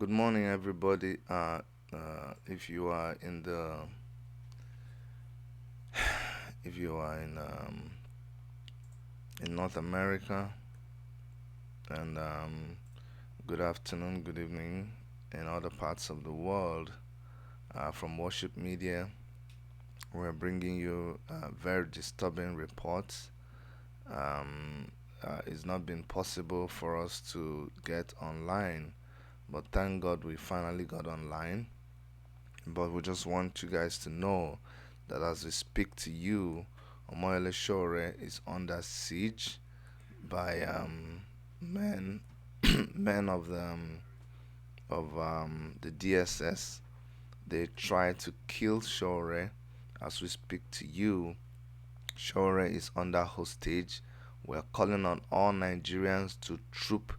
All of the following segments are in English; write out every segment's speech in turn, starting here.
Good morning, everybody. If you are in North America, and good afternoon, good evening in other parts of the world. From Worship Media, we're bringing you very disturbing reports. It's not been possible for us to get online, but thank God we finally got online. But we just want you guys to know that as we speak to you, Omoyele Shore is under siege by men men of the DSS. They try to kill Shore. As we speak to you, Shore is under hostage. We're calling on all Nigerians to troop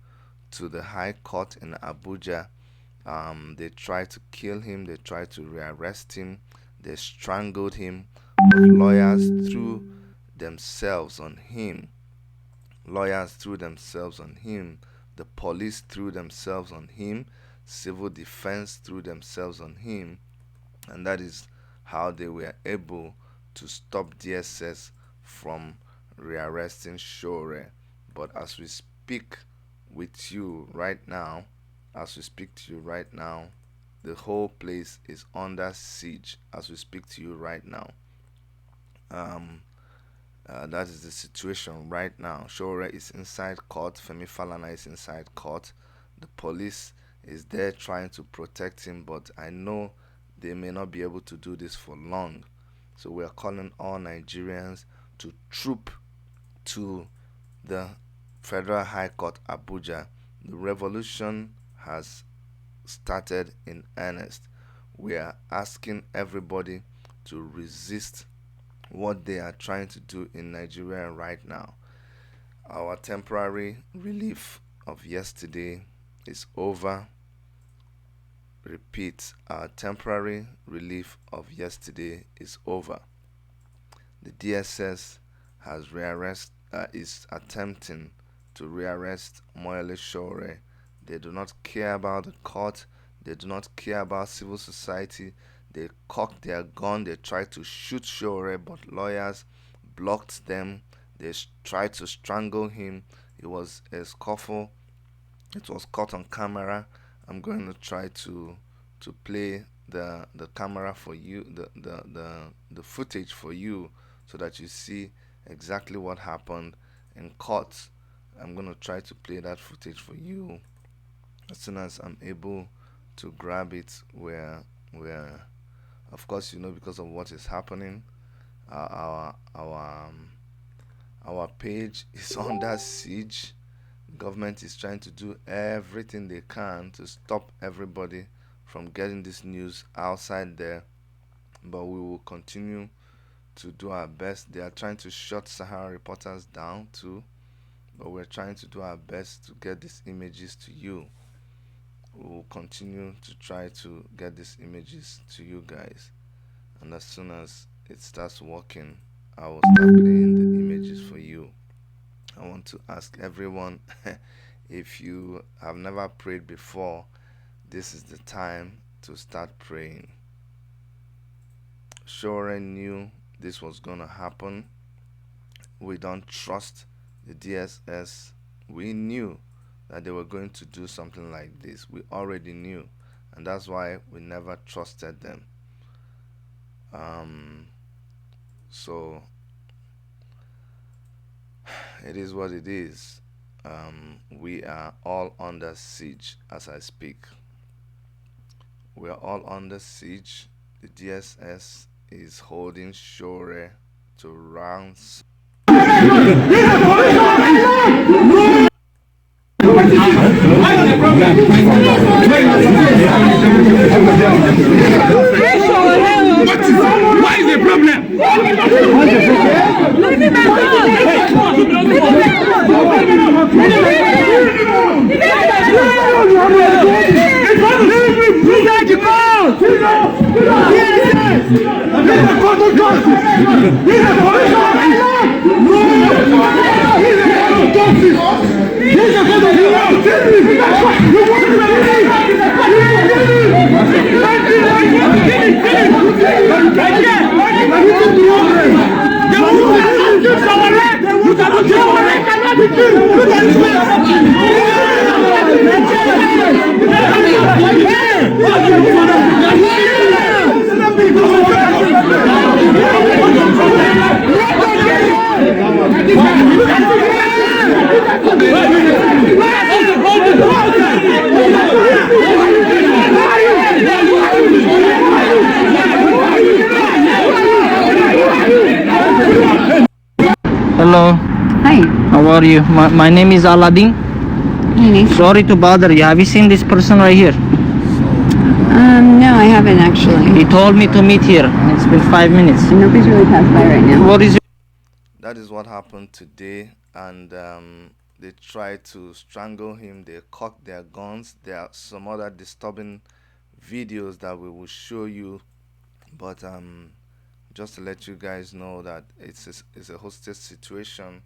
to the High Court in Abuja. They tried to kill him, they tried to rearrest him, they strangled him, but lawyers threw themselves on him. Lawyers threw themselves on him. The police threw themselves on him. Civil defense threw themselves on him. And that is how they were able to stop DSS from rearresting Shore. But as we speak with you right now, the whole place is under siege as we speak to you right now. That is the situation right now. Shore is inside court. Femi Falana is inside court. The police is there trying to protect him, but I know they may not be able to do this for long. So we are calling all Nigerians to troop to the Federal High Court, Abuja. The revolution has started in earnest. We are asking everybody to resist what they are trying to do in Nigeria right now. Our temporary relief of yesterday is over. Repeat, our temporary relief of yesterday is over. The DSS is attempting to rearrest Moyele Shore. They do not care about the court. They do not care about civil society. They cocked their gun. They tried to shoot Shore, but lawyers blocked them. They tried to strangle him. It was a scuffle. It was caught on camera. I'm going to try to play the camera for you, the footage for you, so that you see exactly what happened in court. I'm going to try to play that footage for you as soon as I'm able to grab it. Where of course, because of what is happening, our page is under siege. Government is trying to do everything they can to stop everybody from getting this news outside there, but we will continue to do our best. They are trying to shut Sahara reporters down too, but we're trying to do our best to get these images to you. We will continue to try to get these images to you guys, and as soon as it starts working, I will start playing the images for you. I want to ask everyone, if you have never prayed before, this is the time to start praying. Shore knew this was going to happen. We don't trust the DSS. We knew that they were going to do something like this. We already knew, and that's why we never trusted them. So it is what it is. We are all under siege as I speak. We are all under siege. The DSS is holding Shore to ransom. What is the problem? Hello. Hi. How are you? My name is Aladdin. Sorry to bother you. Have you seen this person right here? No, I haven't actually. He told me to meet here. It's been 5 minutes. Nobody's really passed by right now. What is your... That is what happened today, and they tried to strangle him. They cocked their guns. There are some other disturbing videos that we will show you, but just to let you guys know that it's a hostage situation.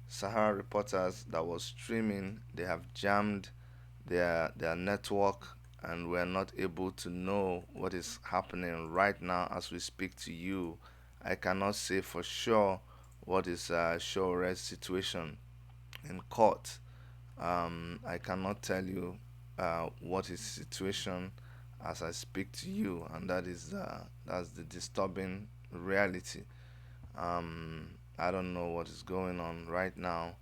Sahara reporters that was streaming, they have jammed their network, and we're not able to know what is happening right now as we speak to you. I cannot say for sure what is Shore's situation in court. I cannot tell you what is situation as I speak to you, and that's the disturbing reality. I don't know what is going on right now.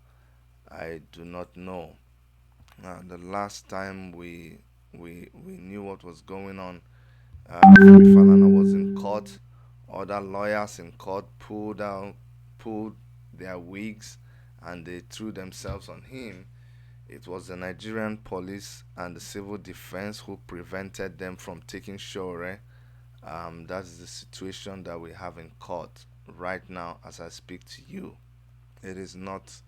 I do not know. The last time we knew what was going on, Femi Falana was in court. Other lawyers in court pulled their wigs, and they threw themselves on him. It was the Nigerian police and the civil defense who prevented them from taking Shore. That is the situation that we have in court right now as I speak to you. It is not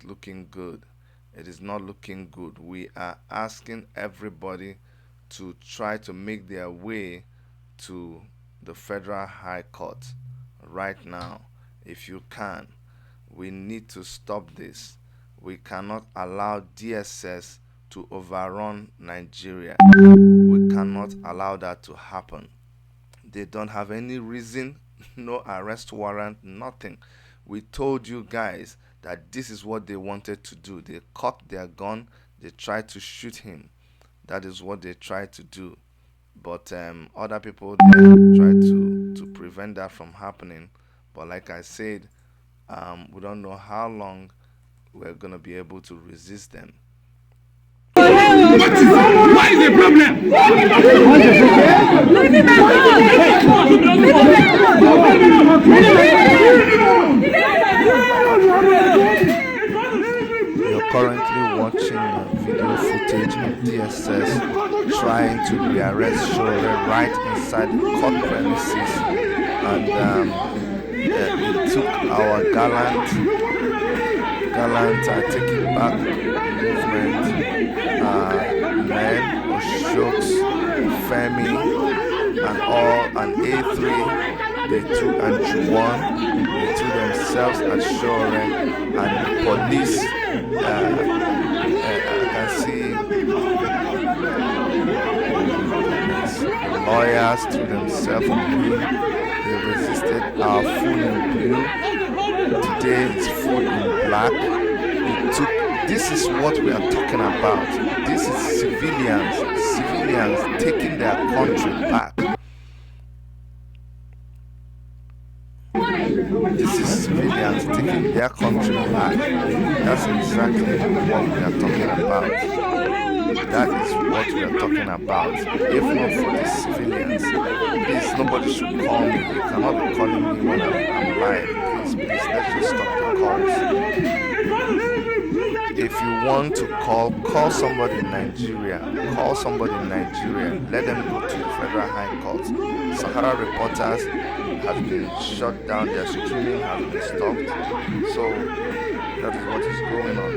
looking good. It is not looking good. We are asking everybody to try to make their way to the Federal High Court right now if you can. We need to stop this. We cannot allow DSS to overrun Nigeria. We cannot allow that to happen. They don't have any reason, no arrest warrant, nothing. We told you guys that this is what they wanted to do. They cocked their gun, they tried to shoot him. That is what they tried to do. But other people there tried to prevent that from happening. But like I said, we don't know how long we're going to be able to resist them. What is the problem? You're currently watching video footage of DSS trying to rearrest Shore right inside the court premises, and it took our gallant taking back movement men, Oshokes, Femi, and A3, they threw and Juwan, they threw themselves at Shore, and the police, I can see the lawyers threw themselves on him. They resisted our food in blue. Today it's food in black. This is what we are talking about. This is civilians taking their country back. This is civilians taking their country back. That's exactly what we are talking about. That is what we are talking about. If not for the civilians, please, nobody should call me. You cannot be calling me when I'm live. Please, let's just stop the calls. If you want to call somebody in Nigeria. Call somebody in Nigeria. Let them go to the Federal High Court. Sahara reporters have been shut down. Their streaming has been stopped. So that is what is going on.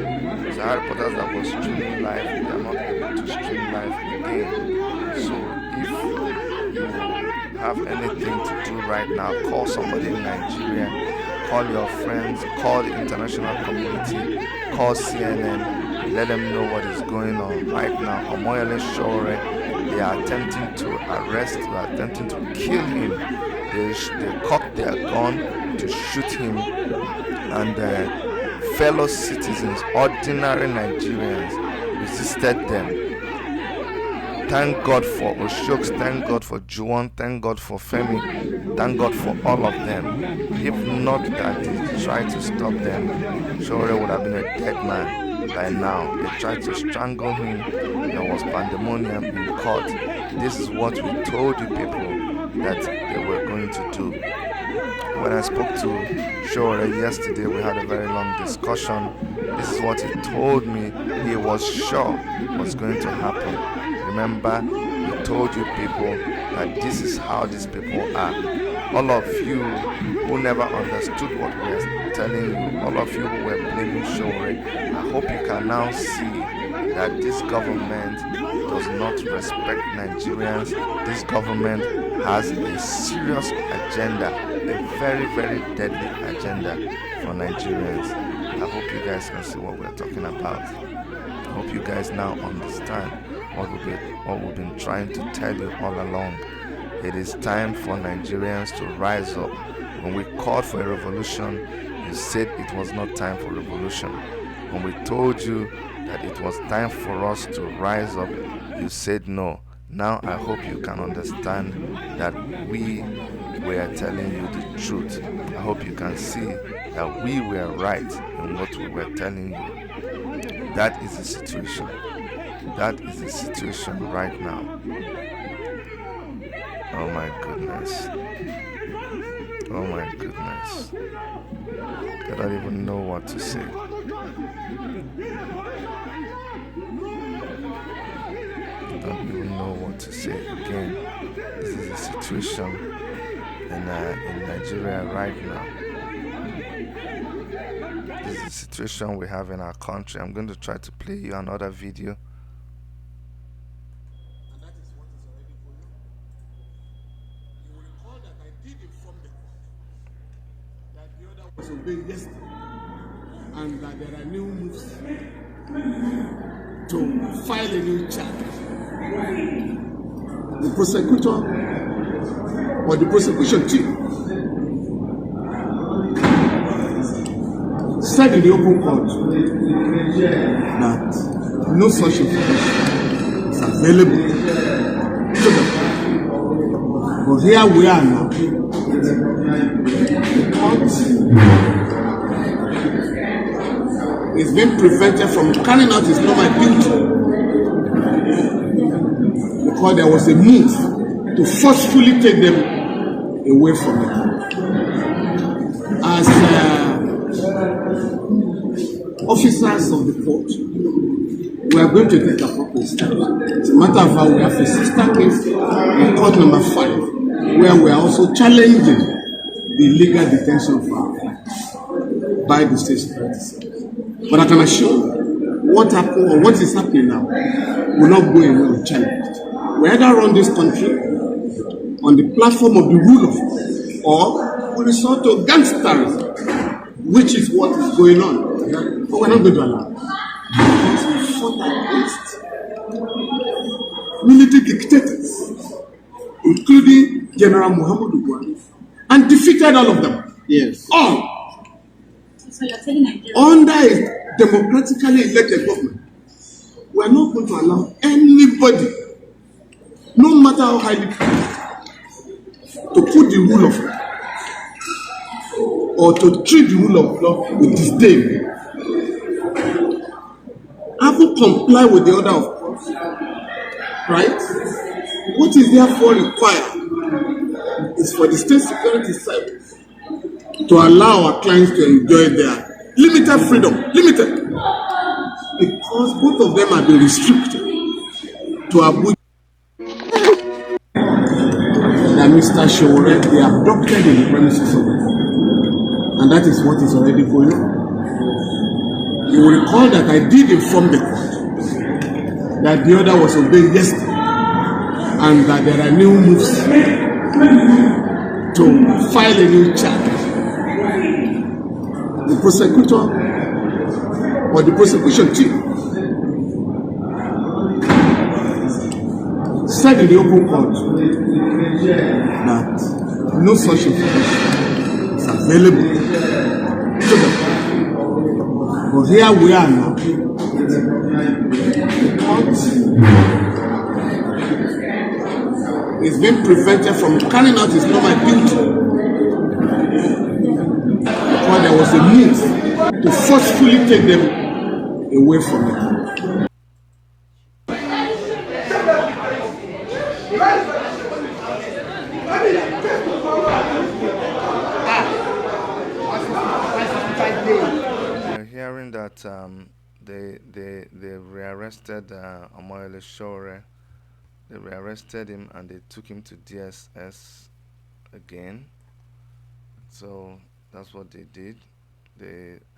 Sahara reporters that were streaming live, they are not able to stream live again. So if you have anything to do right now, call somebody in Nigeria. Call your friends, call the international community, call CNN, let them know what is going on right now. Omoyele Shore, they are attempting to arrest, they are attempting to kill him. they cocked their gun to shoot him, and fellow citizens, ordinary Nigerians, resisted them. Thank God for Oshoks, thank God for Juwon, thank God for Femi, thank God for all of them. If not that they tried to stop them, Showore would have been a dead man by now. They tried to strangle him. There was pandemonium in court. This is what we told you people that they were going to do. When I spoke to Showore yesterday, we had a very long discussion. This is what he told me he was sure was going to happen. Remember, we told you people that this is how these people are. All of you who never understood what we were telling you, all of you who were blaming Showore, I hope you can now see that this government does not respect Nigerians. This government has a serious agenda, a very, very deadly agenda for Nigerians. I hope you guys can see what we're talking about. I hope you guys now understand what we've been trying to tell you all along. It is time for Nigerians to rise up. When we called for a revolution, you said it was not time for revolution. When we told you that it was time for us to rise up, you said no. Now I hope you can understand that we were telling you the truth. I hope you can see that we were right in what we were telling you. That is the situation. That is the situation right now. Oh my goodness. Oh my goodness. I don't even know what to say. I don't even know what to say. Again, this is the situation in Nigeria right now. This is the situation we have in our country. I'm going to try to play you another video. And that is what is already going on. You will recall that I did inform the court that the order was obeyed yesterday, and that there are new moves to file a new charge. The prosecutor or the prosecution team said in the open court that no such information is available to them. But here we are now. The court is being prevented from carrying out its normal duty because there was a move to forcefully take them away from it. As officers of the court, we are going to take appropriate steps. As a matter of fact, we have a sister case in court number 5, where we are also challenging the illegal detention of our clients by the state security service. But I can assure you, what happened or what is happening now will not go away unchallenged. We either run this country on the platform of the rule of law, or we resort to gangsterism, which is what is going on. But we're not going to allow it. Because we fought against military dictators, including General Muhammadu Buhari, and defeated all of them. Yes. All. So you're telling Nigeria Under a democratically elected government, we are not going to allow anybody, no matter how highly paid, to put the rule of law or to treat the rule of law with disdain. Have to comply with the order of court, right? What is therefore required is for the state security service to allow our clients to enjoy their limited freedom, because both of them have been restricted to Abuja. That Mr. Showore, they are abducted in the premises of the court, and that is what is already going on. You will recall that I did inform the court that the order was obeyed yesterday, and that there are new moves to file a new charge. The prosecutor or the prosecution team said in the open court that no such information is available to them. But here we are now. The court is being prevented from carrying out its normal duty because there was a means to forcefully take them away from it. We're hearing that they rearrested Omoyele Sowore. They rearrested him and they took him to DSS again. So that's what they did.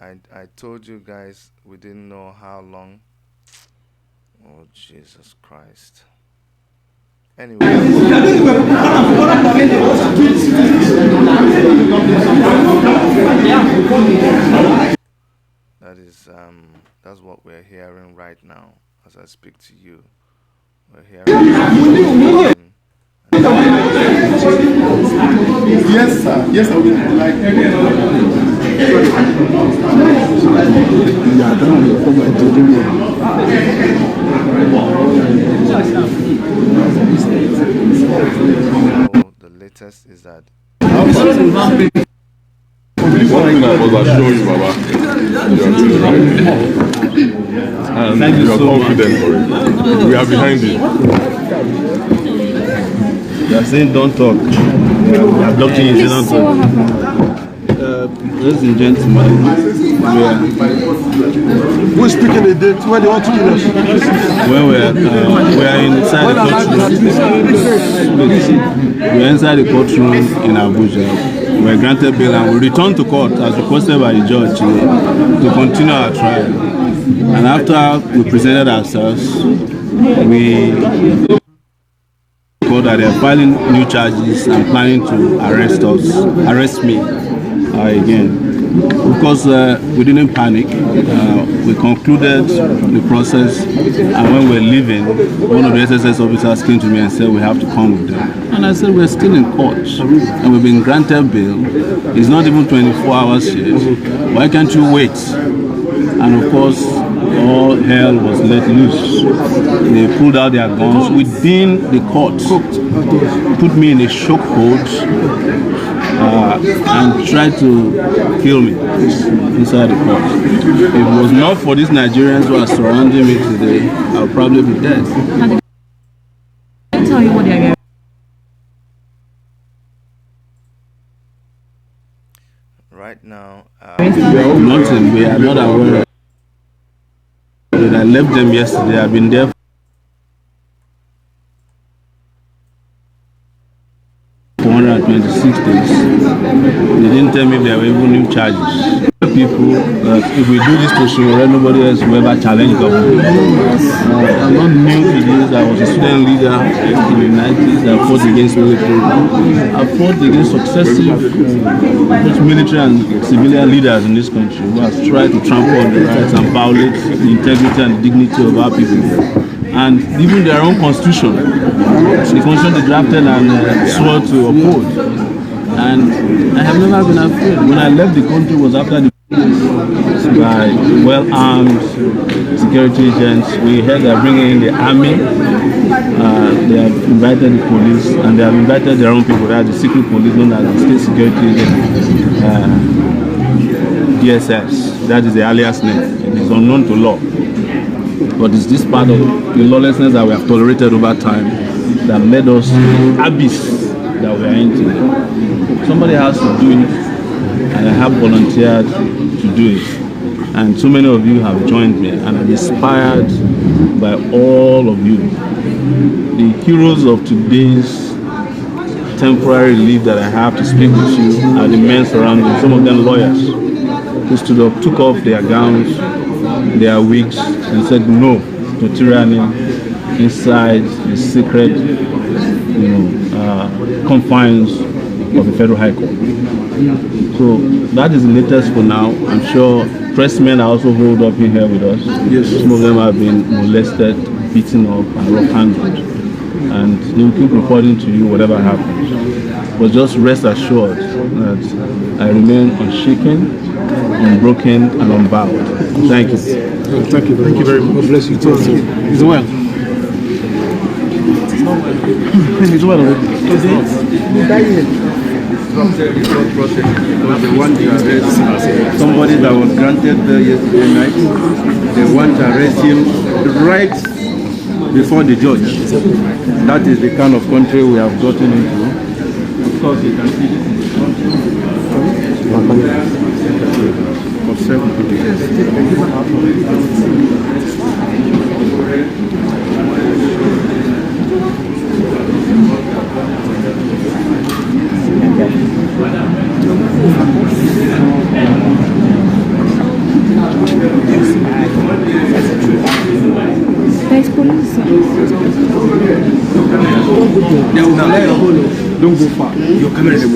I told you guys we didn't know how long. Oh Jesus Christ. Anyway. That's what we're hearing right now as I speak to you. We're hearing Yes, sir. Yes, I would like. So the latest is that One thing I must assure you, Baba, you are doing the right thing. And you are confident for it. We are behind you. You are saying don't talk. You are blocking you, say don't talk. Ladies and gentlemen, Who is speaking a date when they want to kill us? when we are inside the courtroom, we are inside the courtroom in Abuja. We are granted bail and we return to court as requested by the judge to continue our trial. And after we presented ourselves, we told that they are filing new charges and planning to arrest me again. Of course, we didn't panic. We concluded the process, and when we were leaving, one of the SSS officers came to me and said we have to come with them. And I said we're still in court, and we've been granted bail. It's not even 24 hours yet. Why can't you wait? And of course, all hell was let loose. They pulled out their guns within the court, put me in a chokehold, and tried to kill me inside the court. If it was not for these Nigerians who are surrounding me today, I'll probably be dead. Can I tell you what they're right now Nothing, we are not aware. I left them yesterday. I've been there for 126 days. They didn't tell me if there were even new charges. People that if we do this to Sowore, nobody else will ever challenge government. I'm not new to this. I was a student leader in the 90s. I fought against military. I fought against successive both military and civilian leaders in this country who have tried to trample on the rights and violate the integrity and dignity of our people. And even their own constitution, the constitution they drafted and swore to uphold. And I have never been afraid. When I left the country, it was after the by well-armed security agents. We heard they're bringing in the army. They have invited the police, and they have invited their own people. They are the secret police known as the state security DSS. That is the alias name. It is unknown to law. But it's this part of the lawlessness that we have tolerated over time that led us to the abyss that we are into. Somebody has to do it, and I have volunteered to do it. And so many of you have joined me, and I'm inspired by all of you. The heroes of today's temporary leave that I have to speak with you are the men surrounding me, some of them lawyers, who stood up, took off their gowns, their wigs, and said no to tyranny inside the secret, confines of the Federal High Court. So that is the latest for now. I'm sure pressmen are also holed up in here with us. Yes. Some of them have been molested, beaten up, and rough handled. And they will keep reporting to you whatever happens. But just rest assured that I remain unshaken, unbroken, and unbowed. Thank you. Thank you very much. God bless you too. He's well. He's well already. They want to arrest somebody that was granted bail yesterday night. They want to arrest him right before the judge. That is the kind of country we have gotten into. Of course, you can see this in the country. For 7 There's police. Don't go far. Your camera will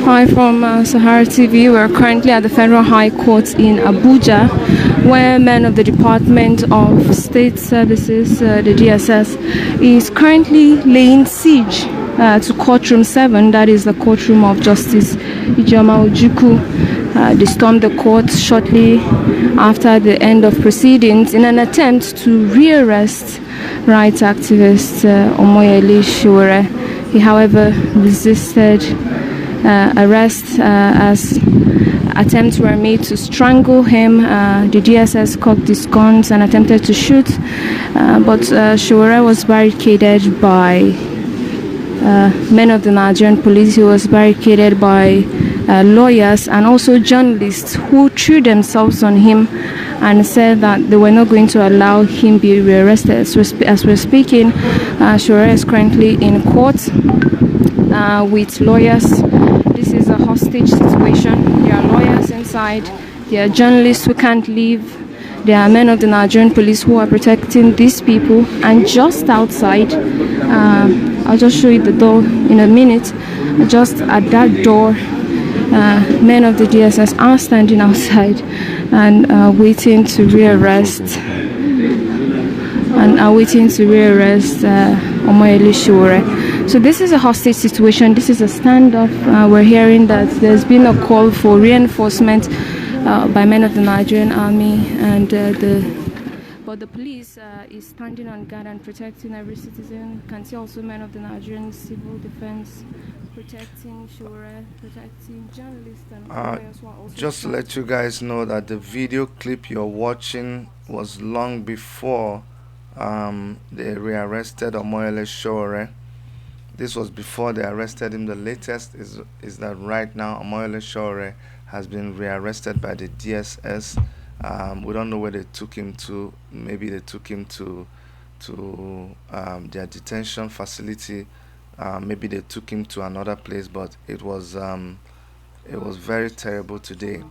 Hi from Sahara TV. We're currently at the Federal High Court in Abuja, where men of the Department of State Services, the DSS, is currently laying siege to courtroom 7, that is the courtroom of Justice Ijeoma Ojukwu. They stormed the court shortly after the end of proceedings in an attempt to rearrest rights activist Omoyele Sowore. He, however, resisted arrest as attempts were made to strangle him. The DSS cocked his guns and attempted to shoot, but Sowore was barricaded by men of the Nigerian police. He was barricaded by lawyers and also journalists who threw themselves on him and said that they were not going to allow him be rearrested. As we're speaking, Sowore is currently in court with lawyers. This is a hostage situation. There are lawyers inside. There are journalists who can't leave. There are men of the Nigerian police who are protecting these people. And just outside, I'll just show you the door in a minute. Just at that door, men of the DSS are standing outside and waiting to rearrest. Omoyele Sowore. So this is a hostage situation. This is a standoff. We're hearing that there's been a call for reinforcement by men of the Nigerian army, and but the police is standing on guard and protecting every citizen. You can see also men of the Nigerian civil defense protecting Sowore, protecting journalists and lawyers who are also. Just to let you guys know that the video clip you're watching was long before they rearrested Omoyele Sowore. This was before they arrested him. The latest is that right now Omoyele Sowore has been rearrested by the DSS. We don't know where they took him to. Maybe they took him to their detention facility. Maybe they took him to another place. But it was very terrible today.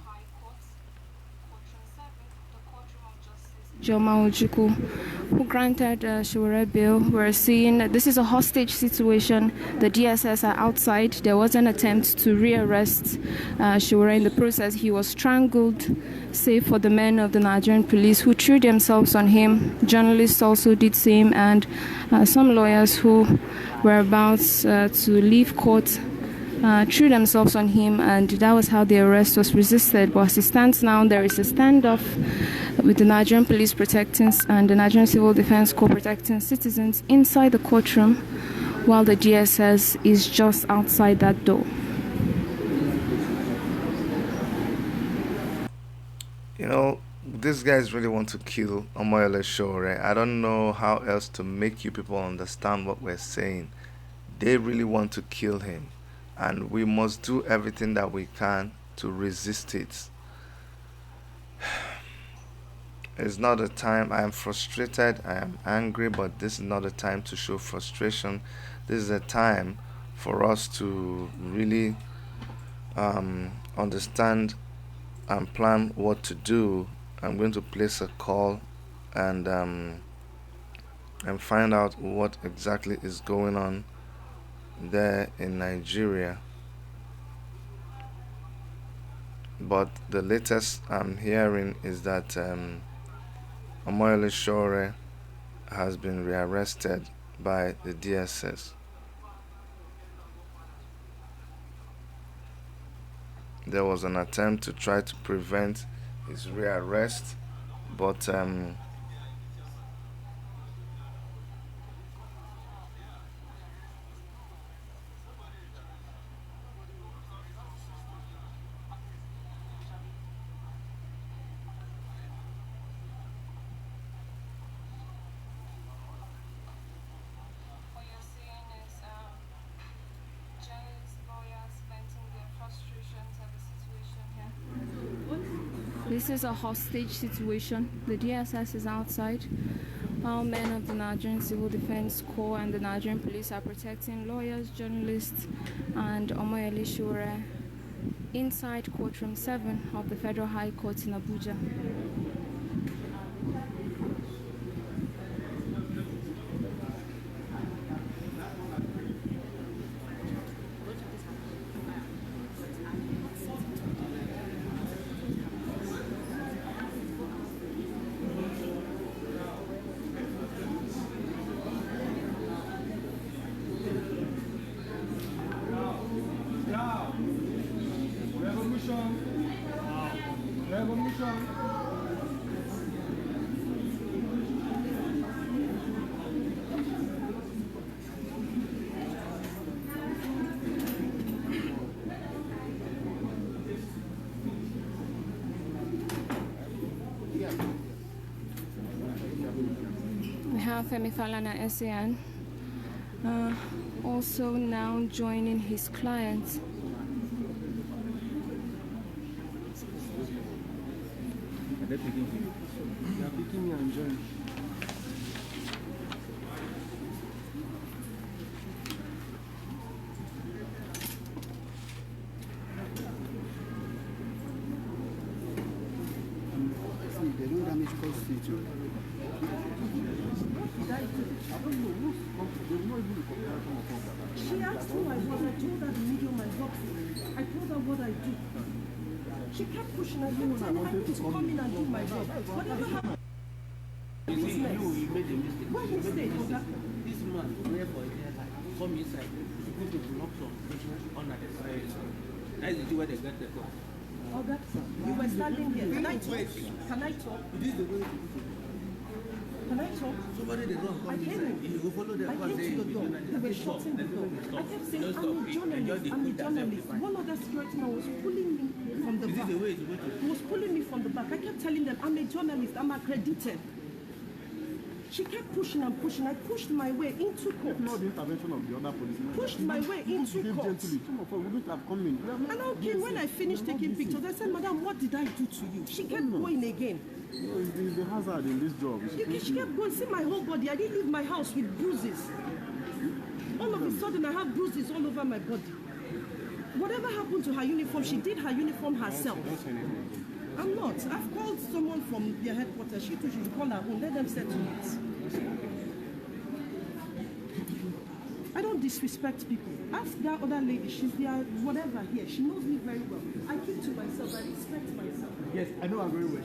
Ijeoma Ojukwu, who granted Sowore bail. We're seeing this is a hostage situation. The DSS are outside. There was an attempt to rearrest Sowore. In the process, he was strangled, save for the men of the Nigerian police who threw themselves on him. Journalists also did same, and some lawyers who were about to leave court threw themselves on him, and that was how the arrest was resisted. But as it stands now, there is a standoff with the Nigerian police protecting and the Nigerian Civil Defense Corps protecting citizens inside the courtroom, while the DSS is just outside that door. You know, these guys really want to kill Omoyele Sowore. I don't know how else to make you people understand what we're saying. They really want to kill him, and we must do everything that we can to resist it. It's not a time. I am frustrated, I am angry, but this is not a time to show frustration. This is a time for us to really understand and plan what to do, I'm going to place a call and find out what exactly is going on there in Nigeria. But the latest I'm hearing is that Omoyele Sowore has been rearrested by the DSS. There was an attempt to try to prevent his rearrest, but This is a hostage situation. The DSS is outside. All men of the Nigerian Civil Defense Corps and the Nigerian Police are protecting lawyers, journalists, and Omoyele Sowore inside courtroom 7 of the Federal High Court in Abuja. We have Femi Falana SAN also now joining his clients. They are picking me and joining. They don't damage postage. She asked who I was. I told her the medium I work for. I told her what I do. She kept pushing. I kept telling her to come in and do my job. Whatever happened. You made a mistake. What mistake? This man, wherever he had come inside, he's going to block some people under the side. That is where they get the call. Okay, you were standing here. Can I talk? Can I talk? It is the way to do. Can I talk? Somebody they don't come inside. You will follow them. I came to the door. They were shutting the door. I kept saying, I'm a journalist. I'm a journalist. One other security man was pulling me from the back. He was pulling me from the back. I kept telling them, I'm a journalist. I'm accredited. She kept pushing and pushing. I pushed my way into court. Not the intervention of the other policemen. Pushed my way into court. Some of us wouldn't have come in. And okay, when I finished taking pictures, I said, Madam, what did I do to you? She kept going again. No, it's the hazard in this job. She kept going. See my whole body. I didn't leave my house with bruises. All of a sudden, I have bruises all over my body. Whatever happened to her uniform, she did her uniform herself. I'm not. I've called someone from their headquarters. She too should call her own. Let them settle it. I don't disrespect people. Ask that other lady. She's there, whatever here. She knows me very well. I keep to myself. I respect myself. Yes, I know her very well.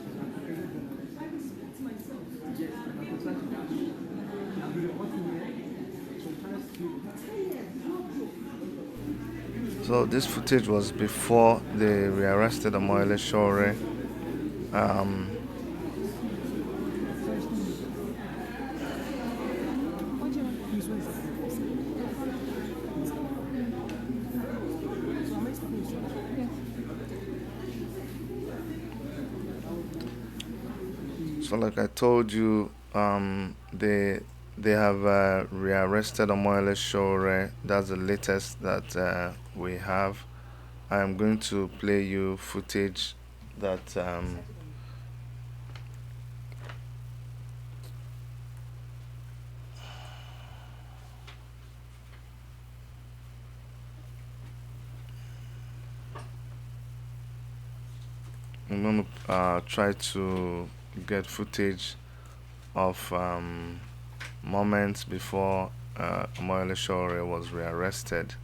I respect myself. Yes, I've been reporting here. So this footage was before they rearrested Omoyele Sowore. So like I told you, they have rearrested Omoyele Sowore. That's the latest that we have. I am going to play you footage that I'm gonna try to get footage of moments before Omoyele Sowore was rearrested.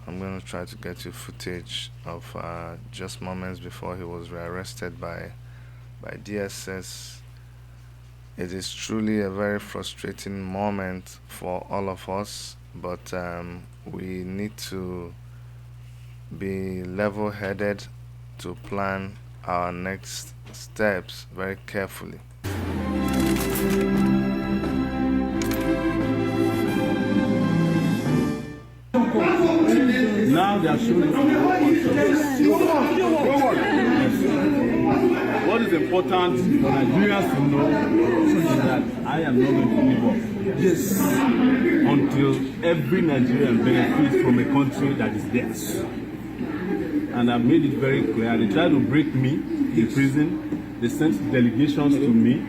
I'm gonna try to get you footage of just moments before he was rearrested by DSS. It is truly a very frustrating moment for all of us, but we need to be level-headed to plan our next steps very carefully. Now they are showing what is important for Nigerians to know is that I am not going to give up. Yes. Until every Nigerian benefits from a country that is theirs. And I've made it very clear. They tried to break me in prison. They sent delegations to me,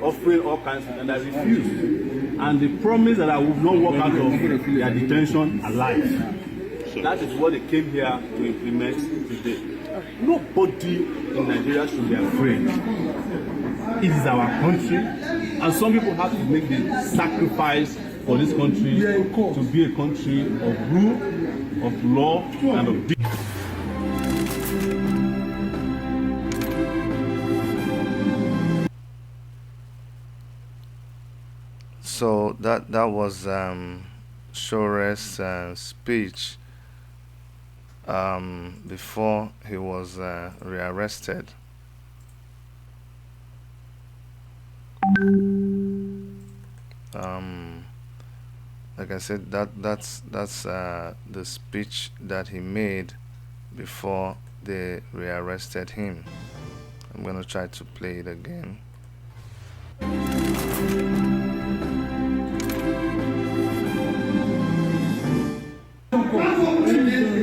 offering all kinds of, and I refused. And they promised that I would not walk out of their detention alive. That is what they came here to implement today. Nobody in Nigeria should be afraid. It is our country, and some people have to make the sacrifice for this country to be a country of rule, of law, and of dignity. So that was Sowore's speech before he was rearrested. Like I said, that's the speech that he made before they rearrested him. I'm gonna try to play it again.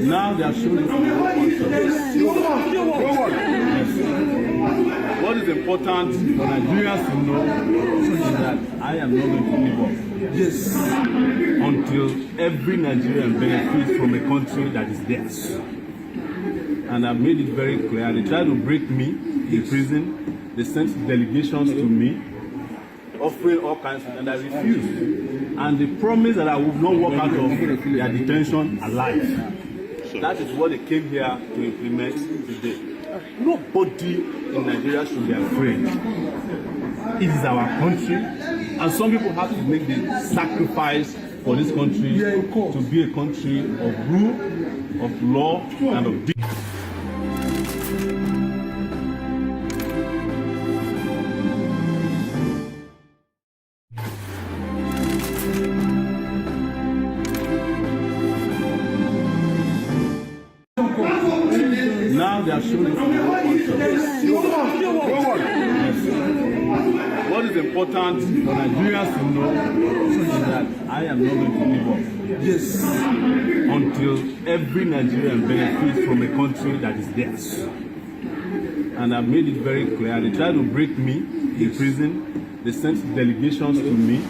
Now they are showing what is important for Nigerians to know is that I am not going to give up. Yes. Until every Nigerian benefits from a country that is theirs. And I've made it very clear. They tried to break me in prison. They sent delegations to me, offering all kinds of, and I refused. And they promised that I would not walk out of their detention alive. That is what they came here to implement today. Nobody in Nigeria should be afraid. It is our country, and some people have to make the sacrifice for this country to be a country of rule, of law, and of dignity. Now they are showing what is important for Nigerians to know is that I am not going to give up. Yes. Until every Nigerian benefits from a country that is theirs. And I've made it very clear. They tried to break me in prison. They sent delegations to me,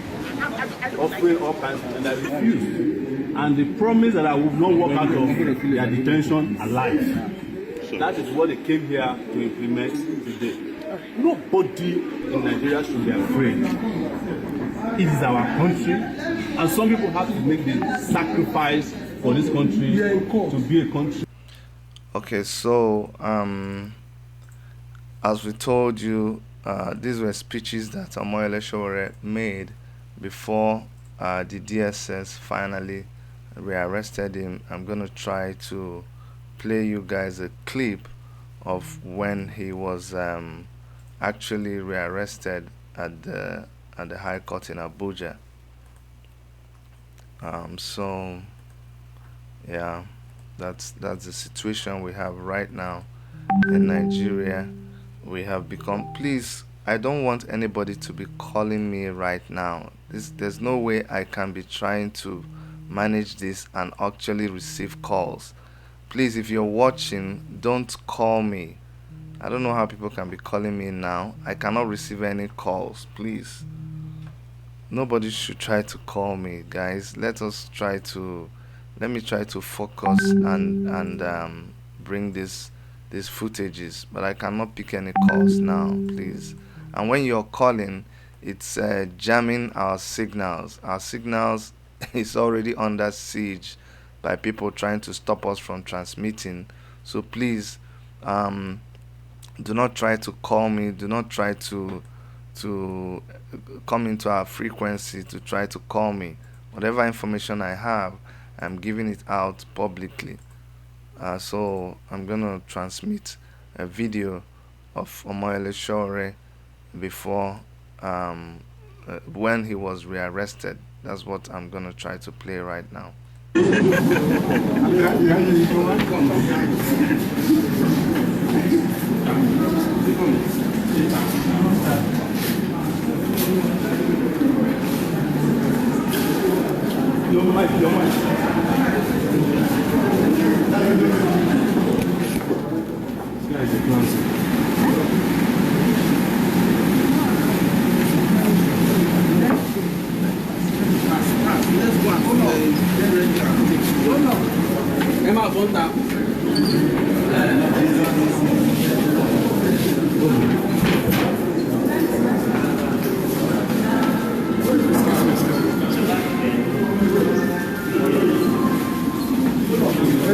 offering all kinds of, and I refused. And they promised that I would not walk out of their detention alive. That is what they came here to implement today. Nobody in Nigeria should be afraid. It is our country, and some people have to make the sacrifice for this country to be a country. Okay, so as we told you, these were speeches that Omoyele Sowore made before the DSS finally rearrested him. I'm gonna try to play you guys a clip of when he was actually rearrested at the High Court in Abuja. So yeah, that's the situation we have right now in Nigeria. We have become, please, I don't want anybody to be calling me right now. There's no way I can be trying to manage this and actually receive calls. please, if you're watching, don't call me. I don't know how people can be calling me now. I cannot receive any calls, please. Nobody should try to call me, guys. Let me try to focus and bring these footages, but I cannot pick any calls now, please. And when you're calling, it's jamming our signals. Our signals is already under siege by people trying to stop us from transmitting. So please, do not try to call me. Do not try to come into our frequency to try to call me. Whatever information I have, I'm giving it out publicly. So I'm gonna transmit a video of Omoyele Sowore before when he was rearrested. That's what I'm gonna try to play right now.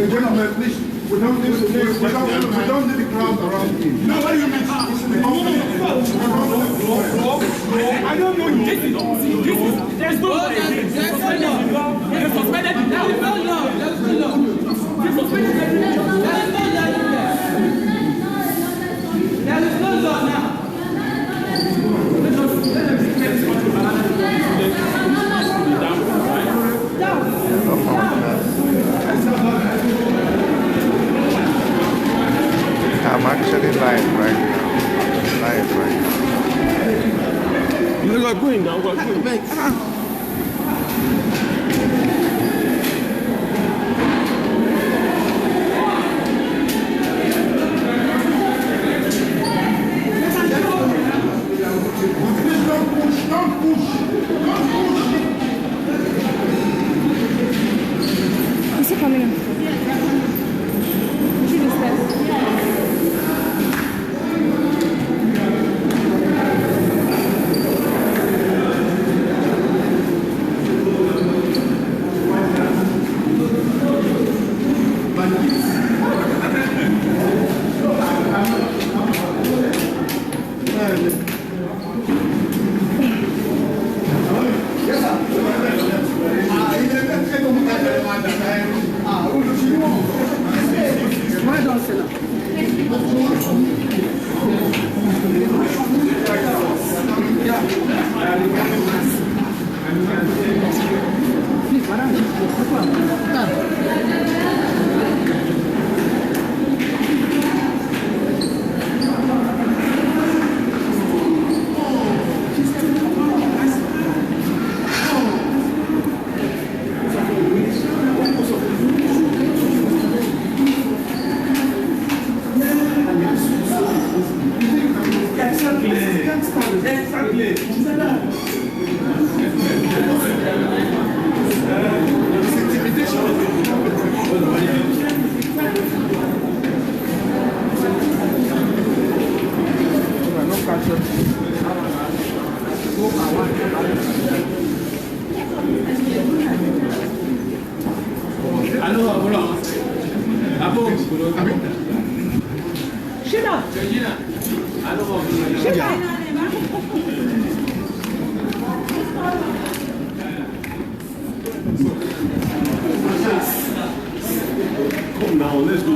Gentlemen, please, we don't need the crowd around you. No, what do you mean? I don't know you. This is there's no law. They suspended the law. There's no law. There's no law. They suspended the law. There's no law. There is no law now. Let them take this country I'm actually live right now. Live right now. You are going now. We're going. Is he coming in? She was there. Come now, let's go.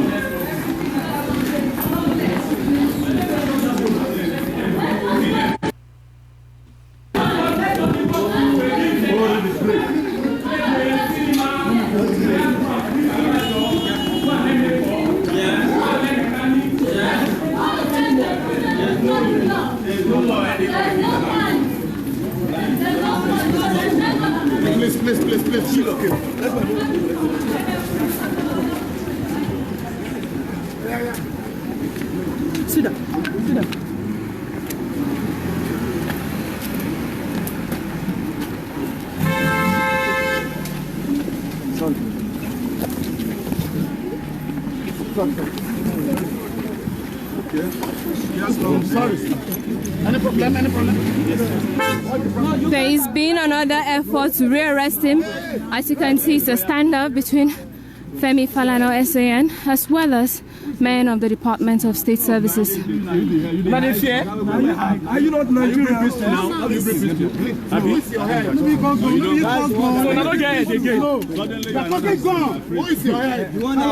Please. Okay. Sit down. Sit down. There is been another effort to rearrest him. As you can see, it's a standoff between Femi Falana SAN as well as men of the Department of State Services. Are you not Nigerian? So now don't get it again. No. You're gone. Who is your head? You want to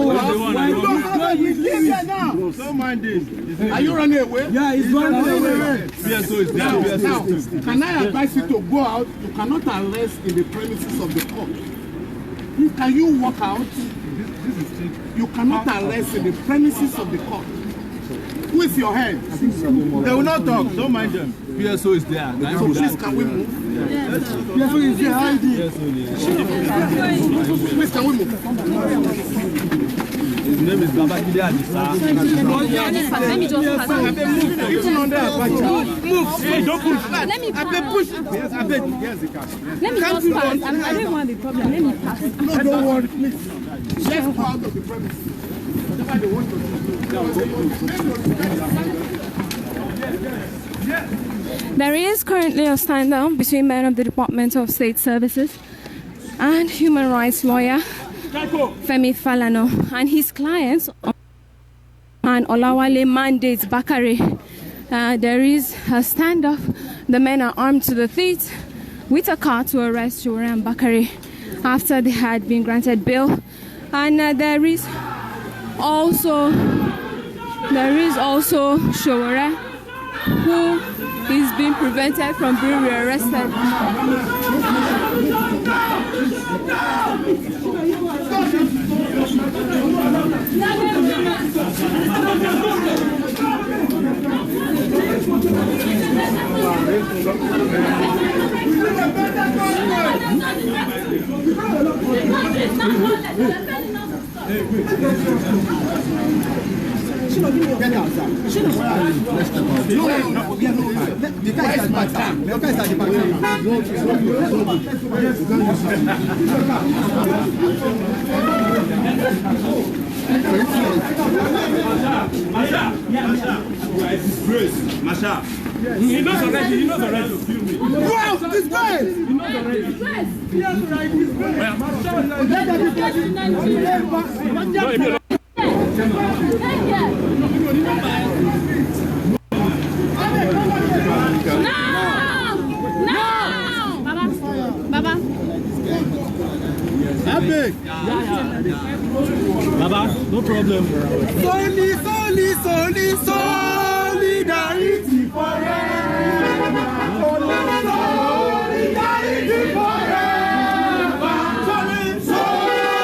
don't mind this. Are you running away? Yeah, he's running away. PSO is there. Now, can I advise you to go out? You cannot arrest in the premises of the court. Can you walk out? You cannot arrest in the premises of the court. Who is your head? They will not talk. Don't mind them. PSO is there. So please, can we move? PSO is there. Please, can we move? His name is Babakide Adisa. Let me just pass. Even under Abacha. Move. Hey, don't push. Let me pass. Push. Yes, I beg. Here's the cash. Let me just pass. I don't want the problem. Let me pass. No, don't worry, please. Let's go out of the premises. Whatever they want to do. There is currently a standoff between men of the Department of State Services and human rights lawyer Femi Falana and his clients and Olawale Mandate Bakare. There is a standoff. The men are armed to the teeth with a car to arrest Sahara and Bakare after they had been granted bail. And there is also Sahara, who is being prevented from being rearrested. Get outside. The guy is back. The guy is at the back. Masha. He knows already. He knows already to kill me. Wow, this guy! He knows already. Baba, no problem. Solidarity forever. Solidarity forever.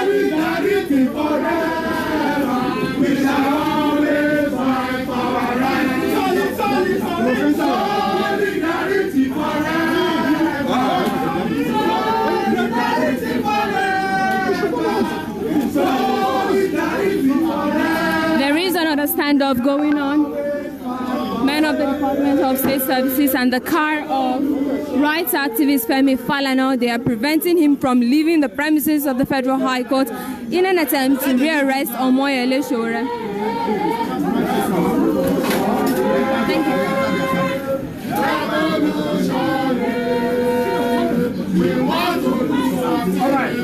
Solidarity forever. We shall always fight for our rights. Solidarity forever. Solidarity forever. There is another standoff going on. Men of the Department of State Services and the car of rights activist Femi Falana, they are preventing him from leaving the premises of the Federal High Court in an attempt to rearrest Omoyele Sowore. Thank you. All right.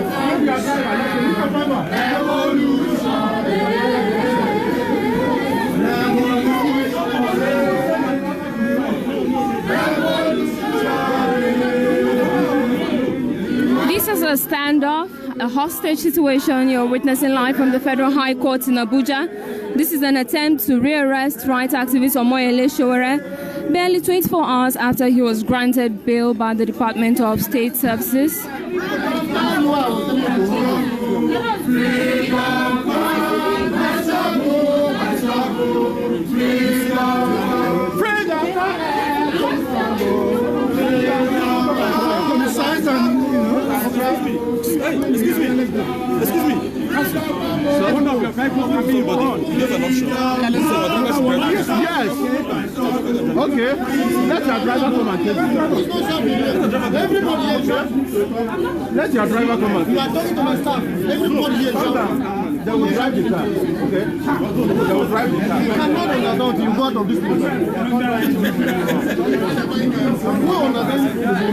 This is a standoff, a hostage situation you're witnessing live from the Federal High Court in Abuja. This is an attempt to rearrest right activist Omoyele Sowore barely 24 hours after he was granted bail by the Department of State Services. Excuse me. So one of your people will be but there's an option. Yes. Okay, let your driver come and take the car. Everybody here, let your driver come and take the car. You are talking to my staff. Everybody here, come down. They will drive the car. Okay? They will drive the car. You cannot understand you got of this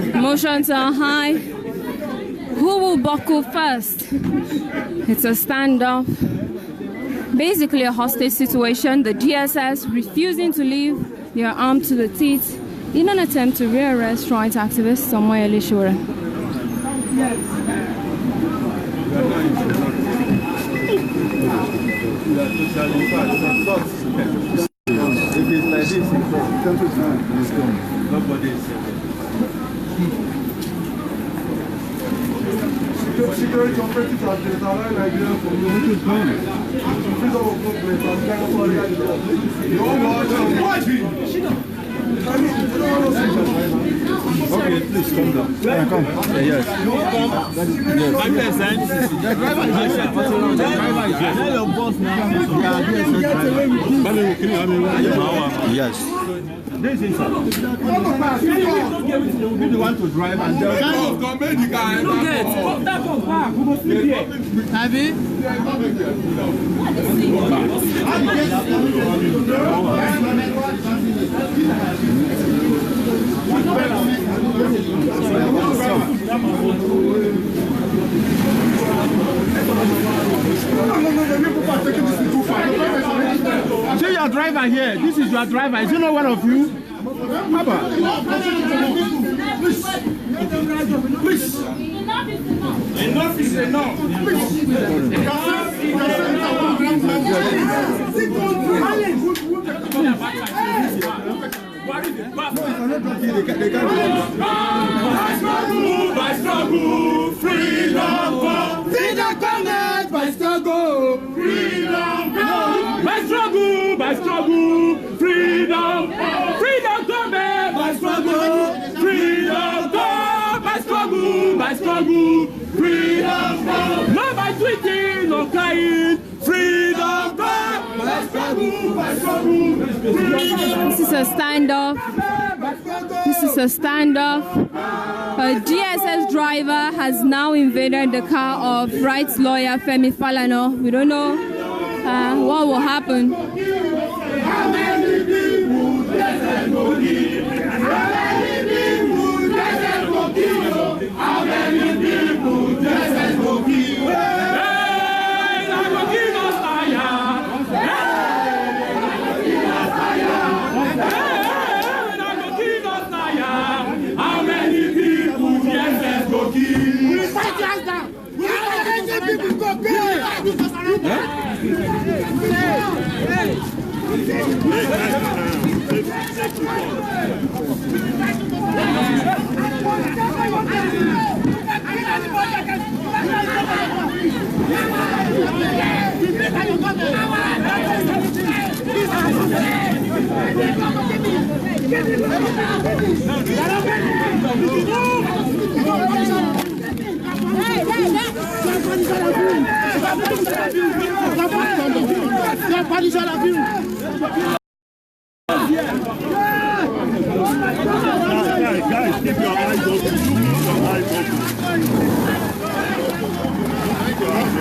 place. Motions are high. Who will buckle first? It's a standoff. Basically a hostage situation. The DSS refusing to leave. They are armed to the teeth in an attempt to rearrest rights activist Samuel Ishore. If it's like this, nobody is security operatives are allowing Nigeria from the which is gone. Freedom of movement and okay, please come down. Yeah, come. Yes. The driver is here. The driver is here. Tell your boss now. Yes. This is will be the one to drive and tell see your driver here. This is your driver. Is he not one of you? Papa. Please. Enough is enough. By struggle, freedom, freedom comes by struggle, freedom, by struggle, freedom, freedom comes by struggle, freedom comes by struggle, freedom comes not by tweeting or crying, freedom comes by struggle, This is a standoff. This is a standoff. A DSS driver has now invaded the car of rights lawyer Femi Falana. We don't know what will happen. How many people DSS go kill? How many people DSS go kill? How many people DSS go kill? Hey, that go kill us fire. How many people DSS go kill? We fight us down. We fight people go kill. Hey. Guys, keep your eyes open. Keep your eyes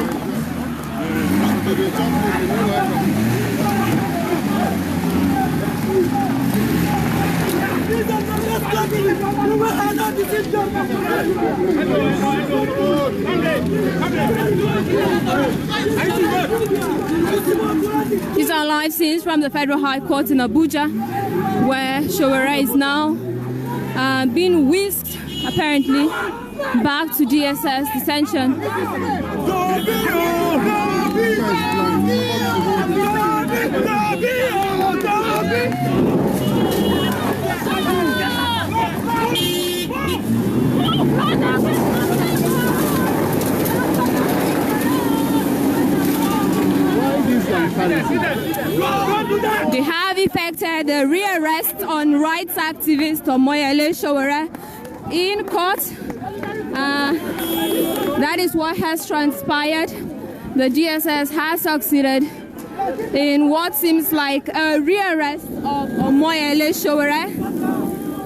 These are live scenes from the Federal High Court in Abuja, where Showere is now being whisked, apparently, back to DSS detention. They have effected the rearrest on rights activist Omoyele Showere in court. That is what has transpired. The DSS has succeeded in what seems like a rearrest of Omoyele. Omoyele Sowore,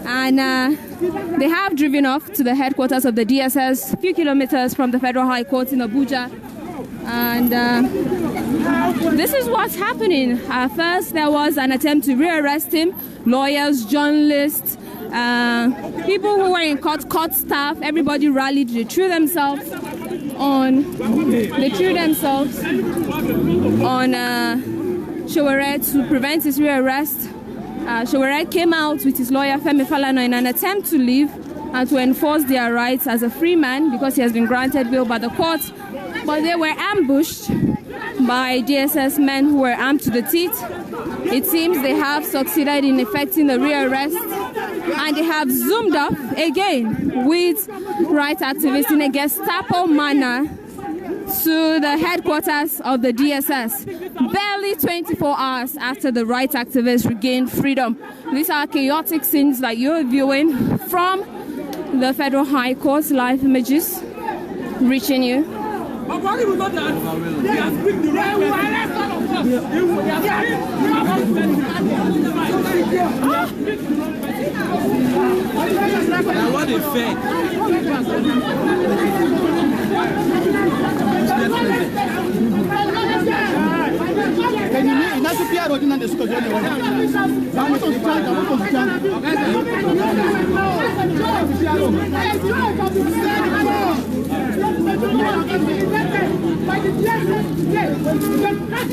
and they have driven off to the headquarters of the DSS, a few kilometers from the Federal High Court in Abuja. And this is what's happening. First, there was an attempt to rearrest him. Lawyers, journalists, people who were in court staff, everybody rallied. They threw themselves on Sowore to prevent his rearrest. Sowore came out with his lawyer Femi Falana in an attempt to leave and to enforce their rights as a free man because he has been granted bail by the court. But they were ambushed by DSS men who were armed to the teeth. It seems they have succeeded in effecting the rearrest, and they have zoomed up again with right activists in a Gestapo manner to the headquarters of the DSS, barely 24 hours after the right activists regained freedom. These are chaotic scenes that you're viewing from the Federal High Court, live images reaching you. What a fact.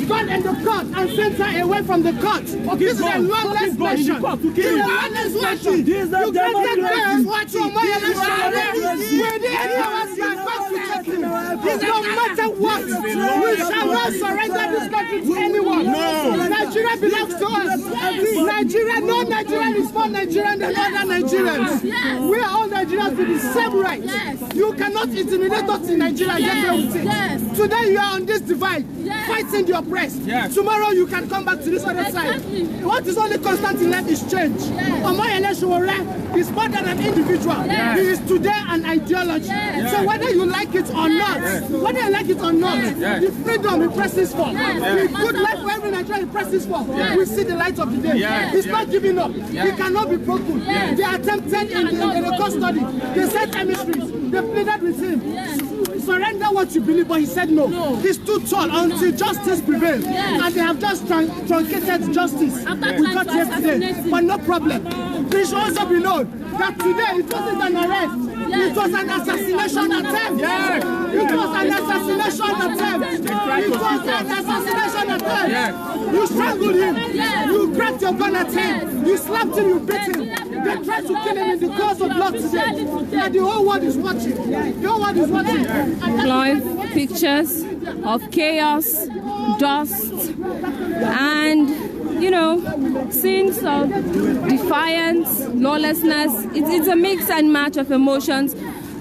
God and the court and sent her away from the court. This is a lawless nation. This is a lawless nation. You can't get there watching my election. We're the enemy no matter what, we shall not surrender this country to anyone. No. Nigeria belongs to us. Nigeria, no Nigerian is for Nigerian and other Nigerians. Yes. We are all Nigerians with the same rights. Yes. You cannot intimidate us in Nigeria. Yes. Yes. Today you are on this divide, yes, fighting the oppressed. Yes. Tomorrow you can come back to this other side. What is only constant in life is change. Omoyele Sowore is more than an individual. Yes. He is today an ideology. Yes. So whether you like it or not, yes, whether you like it or not, yes, the freedom he presses for, yes, the good life for every Nigerian he presses for, yes, we see the light of the day. Yes. He's not giving up. Yes. He cannot be broken. Yes. They attempted in the custody. They sent emissaries. They pleaded with him. Yes. Surrender what you believe, but he said no. He's too tall until justice prevails. Yes. And they have just truncated justice. We got yesterday, but no problem. It should also be known that today it wasn't an arrest. Yes. It was an assassination attempt. Yes. It was an assassination attempt. It was an assassination attempt. Yes. You strangled him. Yes. You grabbed your gun at him. You slapped him. You beat him. They tried to kill him in the cause of blood today. And the whole world is watching. The whole world is watching. Live pictures of chaos, dust, and, you know, scenes of defiance, lawlessness. It's a mix and match of emotions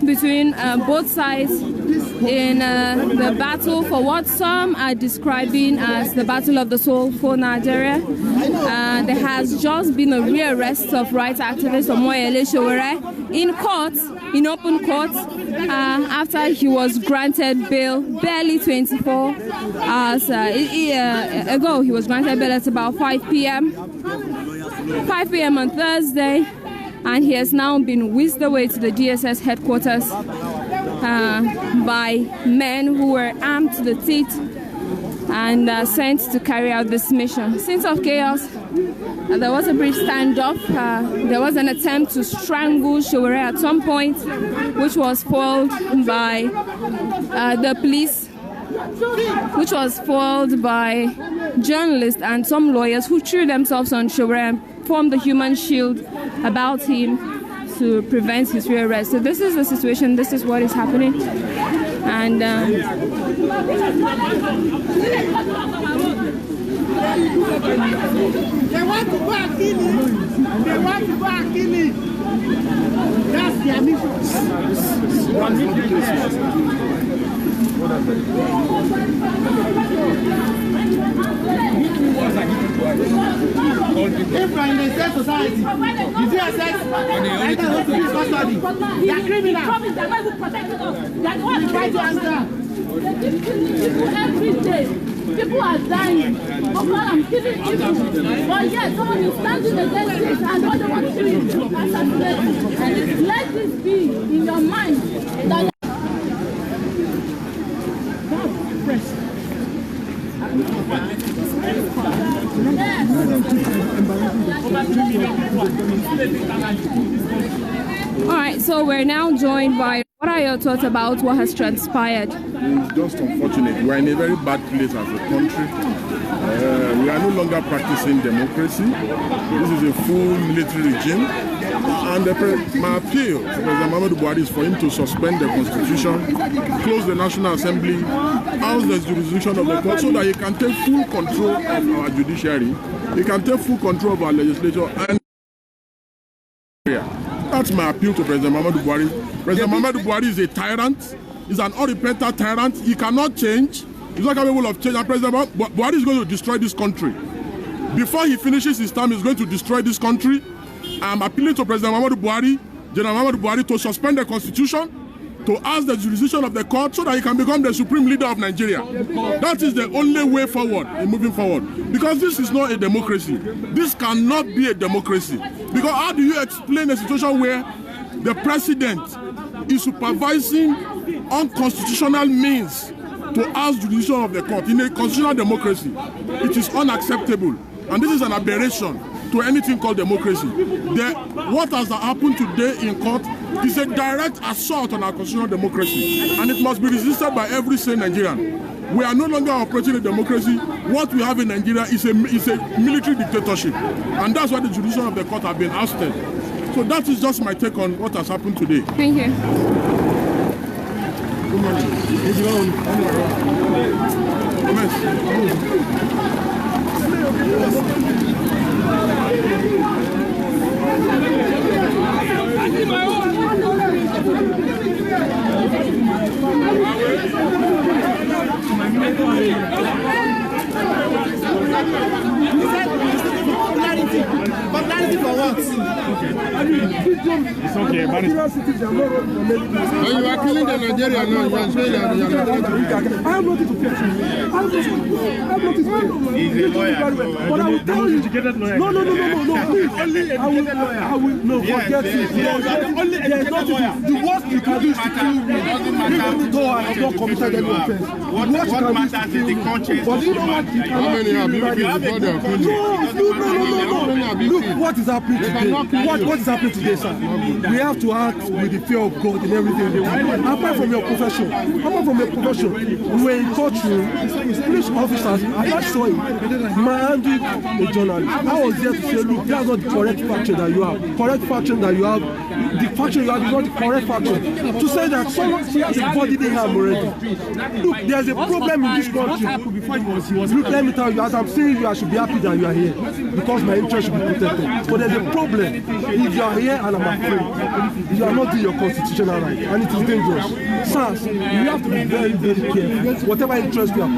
between both sides in the battle for what some are describing as the battle of the soul for Nigeria. There has just been a rearrest of rights activist Omoyele Sowore in court, in open court, after he was granted bail barely 24 hours ago. He was granted bail at about 5 p.m. 5 p.m. on Thursday, and he has now been whisked away to the DSS headquarters by men who were armed to the teeth and sent to carry out this mission. Scenes of chaos. There was a brief standoff. There was an attempt to strangle Sowore at some point, which was foiled by the police, which was foiled by journalists and some lawyers who threw themselves on Sowore and formed a human shield about him to prevent his rearrest. So this is the situation. This is what is happening. And they want to go and kill him. They want to go and kill him. That's their If we're in the same society, the DSS enter into this custody. They are criminals. They try to answer. They keep killing people every day. People are dying. Boko Haram killing people. But yet, someone is standing against this and all they want to do is to assassinate. Let this be in your mind that All right, so we're now joined by, what are your thoughts about what has transpired? It's just unfortunate. We are in a very bad place as a country. We are no longer practicing democracy. This is a full military regime. And my appeal to President Muhammadu Buhari is for him to suspend the constitution, close the National Assembly, house the jurisdiction of the court so that he can take full control of our judiciary, he can take full control of our legislature, and that's my appeal to President Muhammadu Buhari. President Muhammadu Buhari is a tyrant. He's an unrepentant tyrant. He cannot change. He's not capable of change. And President Buhari is going to destroy this country. Before he finishes his term, he's going to destroy this country. I'm appealing to President Muhammadu Buhari, General Muhammadu Buhari, to suspend the constitution, to ask the jurisdiction of the court so that he can become the supreme leader of Nigeria. That is the only way forward in moving forward. Because this is not a democracy. This cannot be a democracy. Because how do you explain a situation where the president is supervising unconstitutional means to ask jurisdiction of the court in a constitutional democracy? It is unacceptable. And this is an aberration to anything called democracy. What has happened today in court is a direct assault on our constitutional democracy, and it must be resisted by every sane Nigerian. We are no longer operating a democracy. What we have in Nigeria is a military dictatorship, and that's why the jurisdiction of the court have been ousted. So that is just my take on what has happened today. Thank you. Popularity for what? It's okay, but when you are killing the Nigerian now, you are saying that you are not. I have nothing to fear. I have nothing to fear. He's a lawyer. But I will tell you. No, please. I will, no, forget it. There's nothing. The worst you can do is to kill me. Even though I have not committed any offense. What matters is the conscience. But you know what? How many have you killed? No. Look, what is happening today? What is happening today, sir? We have to act with the fear of God in everything we do. Apart from your profession, we were in courtroom, police officers, I saw it, manhandling a journalist. I was there to say, look, that's not the correct faction that you have. Correct faction that you have, the faction you have is not the correct faction. To say that someone has a body they have already. Look, there's a problem in this country. Look, let me tell you, as I'm saying you, I should be happy that you are here because my interest should be protected. But there's a problem. If you are here and I'm afraid, you are not doing your constitutional right, and it is dangerous. Sirs, we have to be very, very careful. Whatever interest we are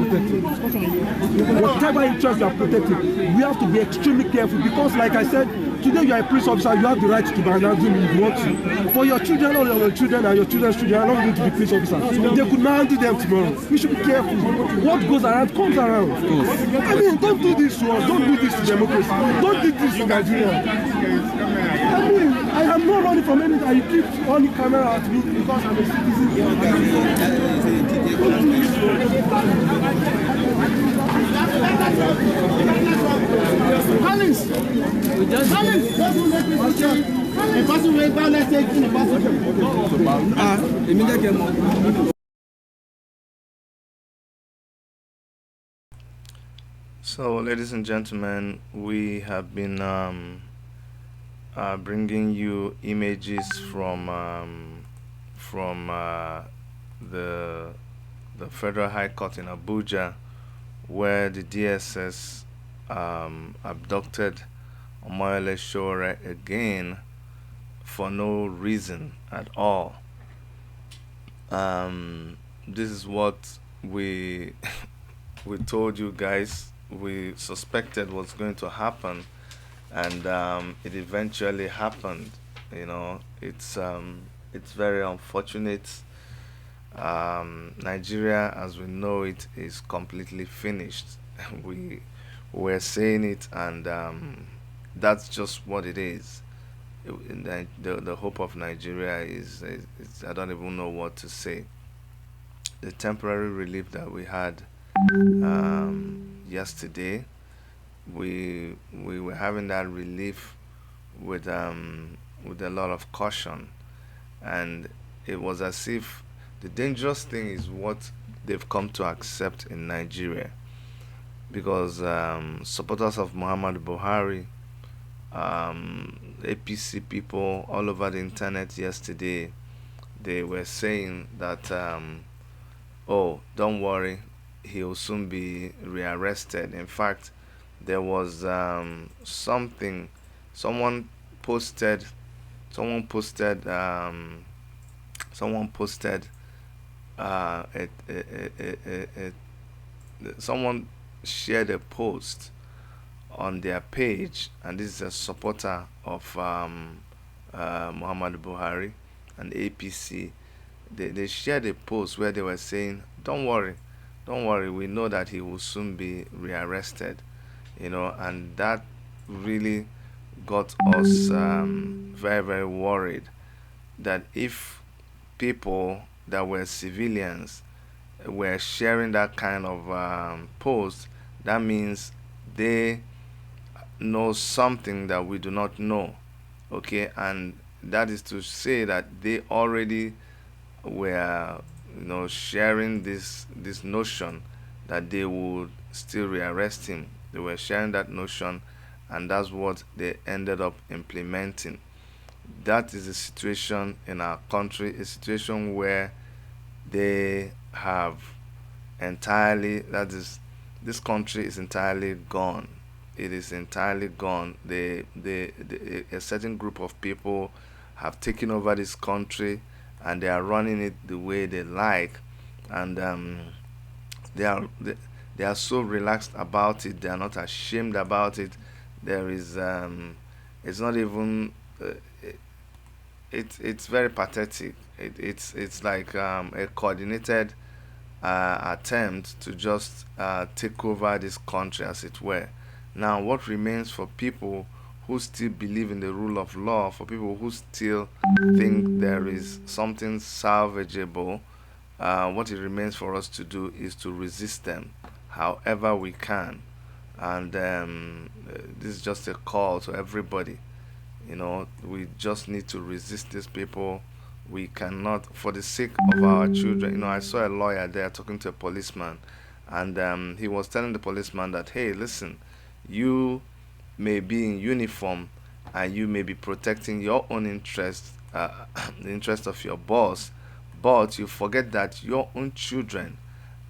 protecting, we have to be extremely careful because, like I said, today you are a police officer, you have the right to manhandle me if you want to. For your children or your children and your children's children are not going to be police officers. They could manhandle them tomorrow. We should be careful. What goes around comes around. I mean, don't do this to us. Don't do this to democracy. Don't do this to Nigeria. I mean, I am not running from anything. You keep on the camera at me because I'm a citizen. Collins! So, ladies and gentlemen, we have been bringing you images from the Federal High Court in Abuja, where the DSS abducted Omoyele Sowore again for no reason at all. This is what we told you guys. We suspected was going to happen, and it eventually happened. You know, it's very unfortunate. Nigeria, as we know it, is completely finished. we were saying it, and that's just what it is. The hope of Nigeria is I don't even know what to say. The temporary relief that we had yesterday, we were having that relief with a lot of caution, and it was as if the dangerous thing is what they've come to accept in Nigeria, because supporters of Muhammad Buhari, APC people all over the internet yesterday, they were saying that, oh, don't worry, he'll soon be rearrested. In fact, there was something, someone posted, someone posted, someone posted, someone shared a post on their page, and this is a supporter of Muhammad Buhari and APC. They shared a post where they were saying, don't worry, we know that he will soon be rearrested, and that really got us very, very worried that if people that were civilians were sharing that kind of post, that means they know something that we do not know. Okay, and that is to say that they already were, sharing this notion that they would still rearrest him. They were sharing that notion, and that's what they ended up implementing. That is the situation in our country, a situation where they have entirely, that is, this country is entirely gone. It is entirely gone. A certain group of people have taken over this country, and they are running it the way they like, and they are so relaxed about it. They are not ashamed about it. There is it's not even it's very pathetic. It's like a coordinated attempt to just take over this country, as it were. Now, what remains for people who still believe in the rule of law, for people who still think there is something salvageable, what it remains for us to do is to resist them however we can. And this is just a call to everybody. We just need to resist these people. We cannot, for the sake of our children. I saw a lawyer there talking to a policeman, and he was telling the policeman that, hey, listen, you may be in uniform and you may be protecting your own interest, the interest of your boss, but you forget that your own children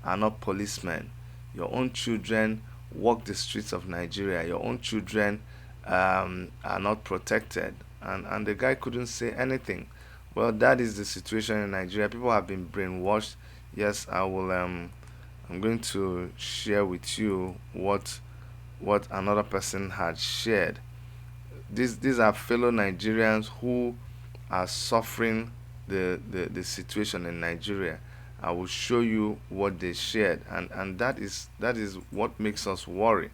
are not policemen. Your own children walk the streets of Nigeria. Your own children are not protected. And the guy couldn't say anything. Well, that is the situation in Nigeria. People have been brainwashed. Yes, I will. I'm going to share with you what another person had shared. These are fellow Nigerians who are suffering the situation in Nigeria. I will show you what they shared, and that is what makes us worry.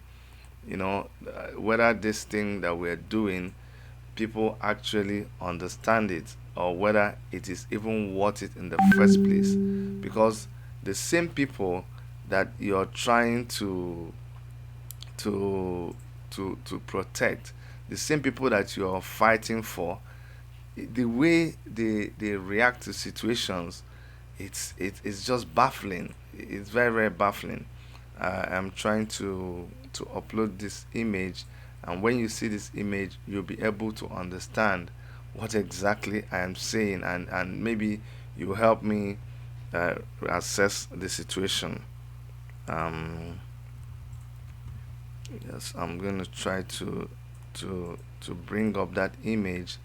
Whether this thing that we're doing, people actually understand it, or whether it is even worth it in the first place. Because the same people that you're trying to protect, the same people that you're fighting for, the way they react to situations, it's just baffling. It's very, very baffling. I'm trying to upload this image, and when you see this image, you'll be able to understand what exactly I am saying, and maybe you help me assess the situation. Yes, I'm going to try to bring up that image,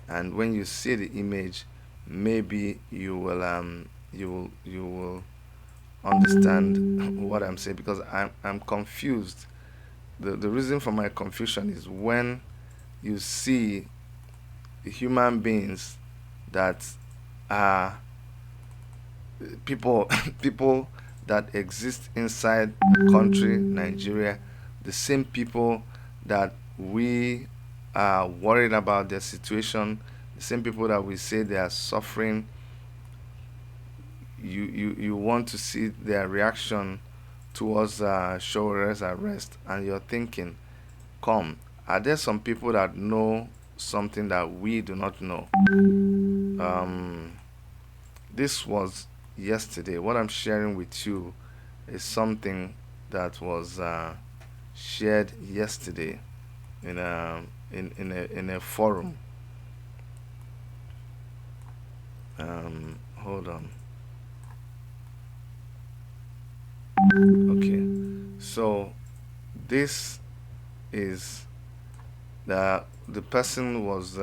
and when you see the image, maybe you will understand what I'm saying, because I'm confused. The reason for my confusion is when you see human beings that are people people that exist inside the country Nigeria, the same people that we are worried about their situation, the same people that we say they are suffering, you want to see their reaction towards Showere's arrest, and you're thinking, come, are there some people that know something that we do not know? This was yesterday. What I'm sharing with you is something that was shared yesterday in a forum. Hold on. Okay, so this is the person was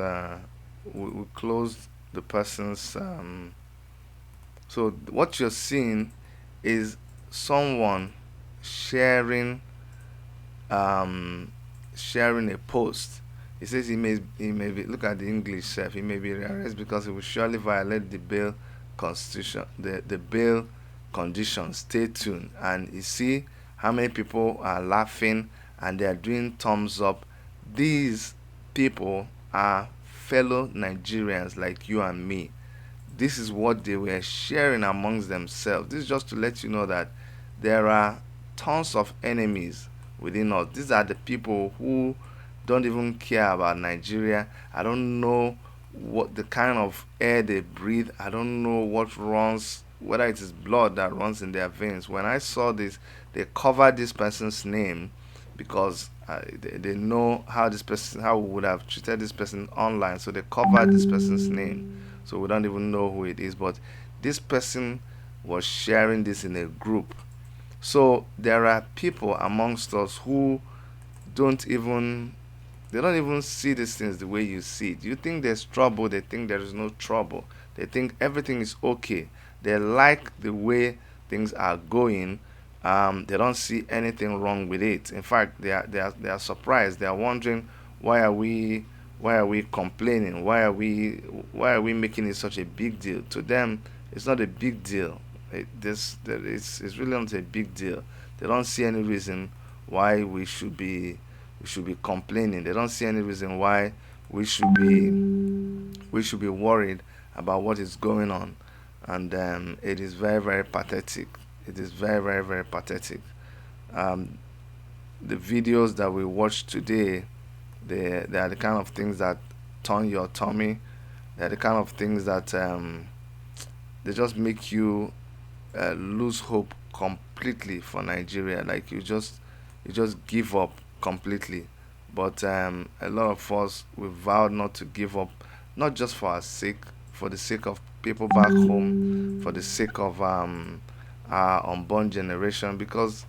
we closed the person's so what you're seeing is someone sharing sharing a post. He says he may be, look at the English self, he may be arrested because he will surely violate the bail constitution, the bail conditions. Stay tuned. And you see how many people are laughing and they are doing thumbs up. These people are fellow Nigerians like you and me. This is what they were sharing amongst themselves. This is just to let you know that there are tons of enemies within us. These are the people who don't even care about Nigeria. I don't know what the kind of air they breathe. I don't know what runs, whether it is blood that runs in their veins. When I saw this, they covered this person's name because they know how this person, how we would have treated this person online. So they covered this person's name, so we don't even know who it is. But this person was sharing this in a group. So there are people amongst us who don't even they don't even see these things the way you see it. You think there's trouble, they think there is no trouble. They think everything is okay. They like the way things are going. They don't see anything wrong with it. In fact, they are surprised. They are wondering, why are we complaining? Why are we making it such a big deal? To them, it's not a big deal. It's really not a big deal. They don't see any reason why we should be complaining. They don't see any reason why we should be worried about what is going on. And it is very, very pathetic. It is very, very, very pathetic. um, the videos that we watch today, they are the kind of things that turn your tummy. They are the kind of things that they just make you lose hope completely for Nigeria. Like you just give up completely. But a lot of us, we vowed not to give up, not just for our sake, for the sake of people back home, for the sake of our unborn generation. Because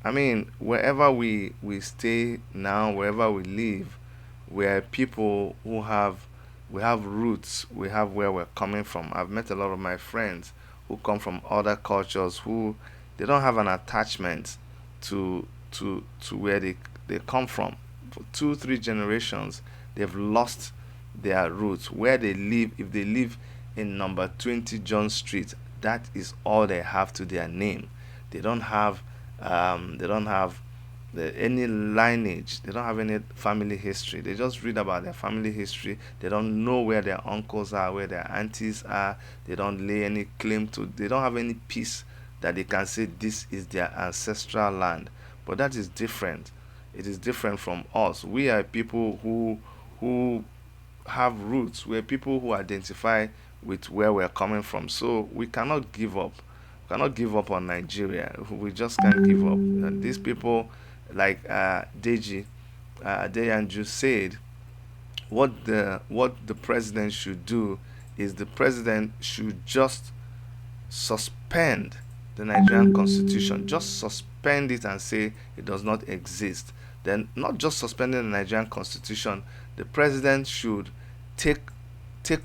I mean, wherever we stay now, wherever we live, we are people who have roots. We have where we're coming from. I've met a lot of my friends who come from other cultures who they don't have an attachment to where they come from. For 2 3 generations, they've lost their roots. Where they live, if they live in number 20 John Street, that is all they have to their name. They don't have any lineage. They don't have any family history. They just read about their family history. They don't know where their uncles are, where their aunties are. They don't lay any claim to. They don't have any peace that they can say this is their ancestral land. But that is different. It is different from us. We are people who have roots. We're people who identify with where we're coming from. So we cannot give up. We cannot give up on Nigeria. We just can't give up. And these people, like Deji Adeyanju said, what the president should do is the president should just suspend the Nigerian constitution. Just suspend it and say it does not exist. Then, not just suspending the Nigerian constitution, the president should take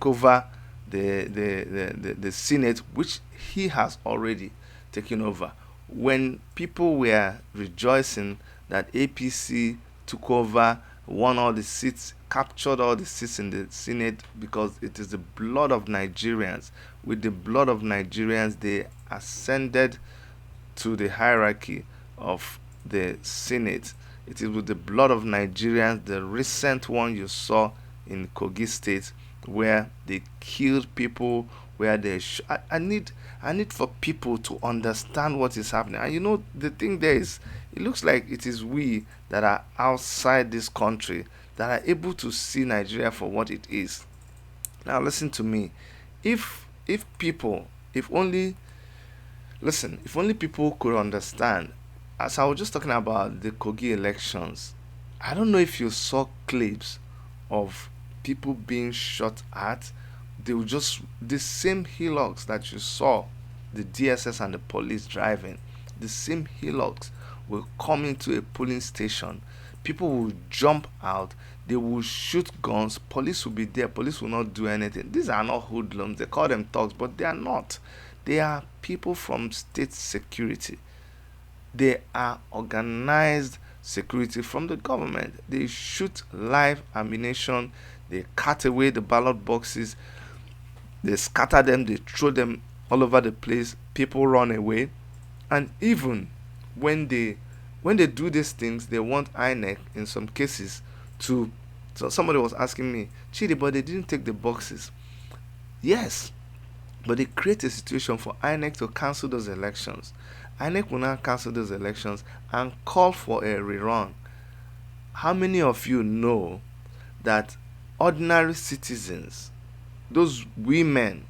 over the Senate, which he has already taken over. When people were rejoicing that APC took over, won all the seats captured all the seats in the Senate because it is the blood of Nigerians. With the blood of Nigerians, they ascended to the hierarchy of the Senate. It is with the blood of Nigerians, the recent one you saw in Kogi State, where they killed people, where they I need for people to understand what is happening. And you know, the thing there is, it looks like it is we that are outside this country that are able to see Nigeria for what it is. Now listen to me. If people, if only listen, if only people could understand, as I was just talking about the Kogi elections, I don't know if you saw clips of people being shot at. They were just the same Hilux that you saw the DSS and the police driving. The same Hilux will come into a polling station. People will jump out. They will shoot guns. Police will be there. Police will not do anything. These are not hoodlums. They call them thugs, but they are not. They are people from state security. They are organized security from the government. They shoot live ammunition. They cut away the ballot boxes. They scatter them. They throw them all over the place. People run away. And even when they do these things, they want INEC in some cases to. So somebody was asking me, Chidi, but they didn't take the boxes. Yes, but they create a situation for INEC to cancel those elections. INEC will now cancel those elections and call for a rerun. How many of you know that ordinary citizens, those women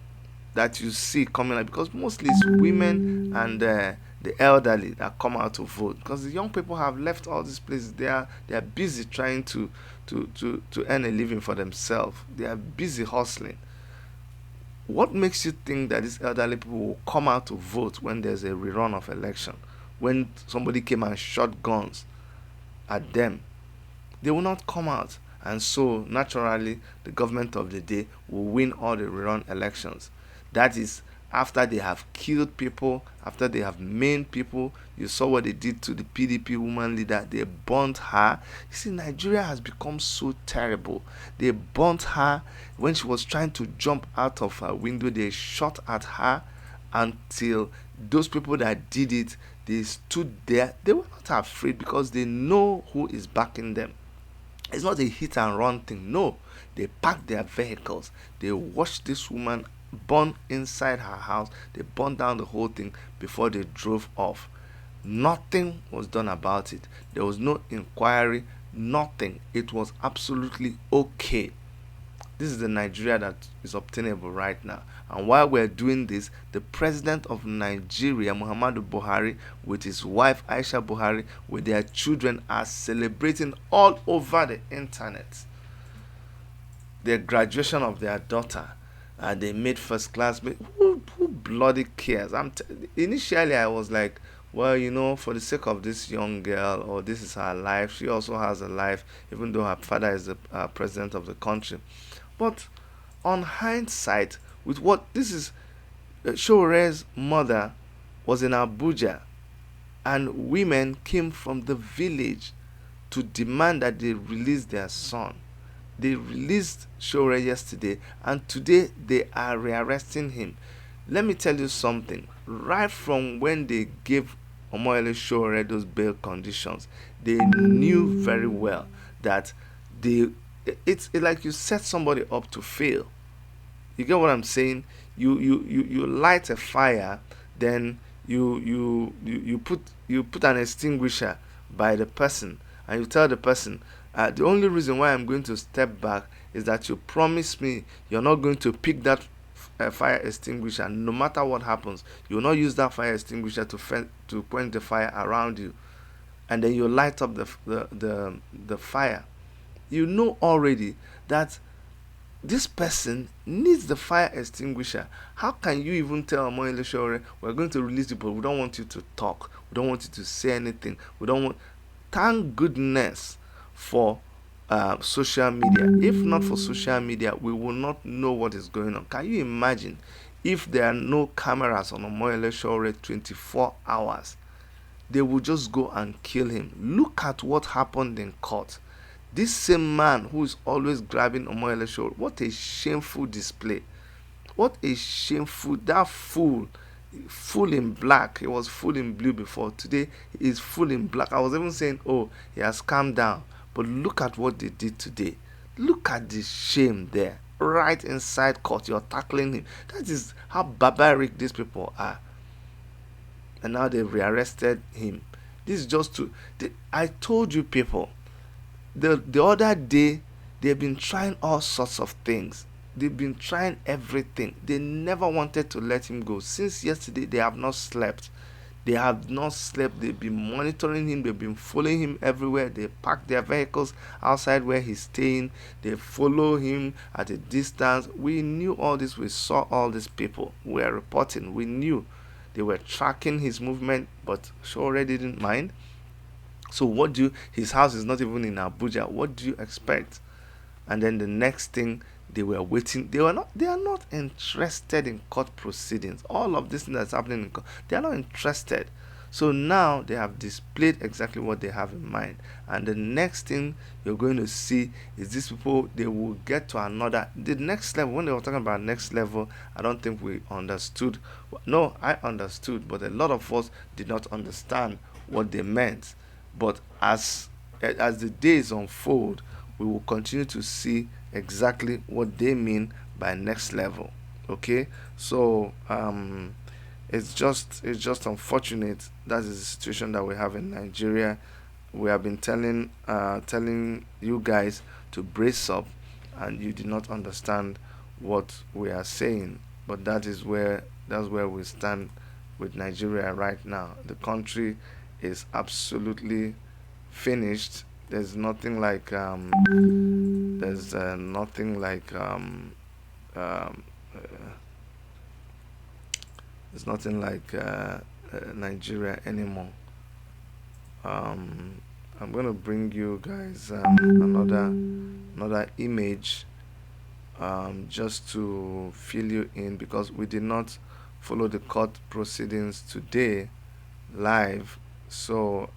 that you see coming out, because mostly it's women and the elderly that come out to vote, because the young people have left all these places. They are busy trying to earn a living for themselves. They are busy hustling. What makes you think that these elderly people will come out to vote when there's a rerun of election? When somebody came and shot guns at them, they will not come out. And so naturally the government of the day will win all the rerun elections. That is after they have killed people, after they have maimed people. You saw what they did to the PDP woman leader. They burnt her. You see, Nigeria has become so terrible. They burnt her when she was trying to jump out of her window. They shot at her until those people that did it, they stood there. They were not afraid because they know who is backing them. It's not a hit and run thing. No, they packed their vehicles. They watched this woman burn inside her house. They burned down the whole thing before they drove off. Nothing was done about it. There was no inquiry, nothing. It was absolutely okay. This is the Nigeria that is obtainable right now. And while we're doing this, the president of Nigeria, Muhammadu Buhari, with his wife Aisha Buhari, with their children, are celebrating all over the internet the graduation of their daughter. They made first class. Who bloody cares? Initially I was like, well, you know, for the sake of this young girl, or this is her life, she also has a life, even though her father is the president of the country. But on hindsight, with what this is, Shore's mother was in Abuja, and women came from the village to demand that they release their son. They released Shore yesterday, and today they are rearresting him. Let me tell you something. Right from when they gave Omoyele Shore those bail conditions, they knew very well that it's like you set somebody up to fail. You get what I'm saying? You light a fire, then you put an extinguisher by the person, and you tell the person, the only reason why I'm going to step back is that you promise me you're not going to pick that fire extinguisher. No matter what happens, you will not use that fire extinguisher to quench the fire around you, and then you light up the fire. You know already that this person needs the fire extinguisher. How can you even tell Omoyele Shore, we're going to release you, but we don't want you to talk, we don't want you to say anything, we don't want... Thank goodness for social media. If not for social media, we will not know what is going on. Can you imagine if there are no cameras on Omoyele Shore 24 hours? They will just go and kill him. Look at what happened in court. This same man who is always grabbing Omoyele Sowore, what a shameful display. What a shameful, that fool in black. He was full in blue before. Today he is full in black. I was even saying, oh, he has calmed down. But look at what they did today. Look at the shame there. Right inside court, you're tackling him. That is how barbaric these people are. And now they've rearrested him. This is just to... I told you people, the other day, they've been trying all sorts of things. They've been trying everything. They never wanted to let him go. Since yesterday, they have not slept. They have not slept. They've been monitoring him. They've been following him everywhere. They park their vehicles outside where he's staying. They follow him at a distance. We knew all this. We saw all these people. We were reporting. We knew they were tracking his movement, but Sowore didn't mind. So what do you... His house is not even in Abuja. What do you expect? And then the next thing, they were waiting. They are not interested in court proceedings. All of this thing that's happening in court, they are not interested. So now they have displayed exactly what they have in mind. And the next thing you're going to see is these people, they will get to the next level. When they were talking about next level, I don't think we understood. No, I understood, but a lot of us did not understand what they meant. But as the days unfold, we will continue to see exactly what they mean by next level. Okay, so it's just unfortunate. That is the situation that we have in Nigeria. We have been telling you guys to brace up, and you did not understand what we are saying. But that's where we stand with Nigeria right now. The country is absolutely finished. There's nothing like Nigeria anymore. I'm gonna bring you guys another image just to fill you in, because we did not follow the court proceedings today live. So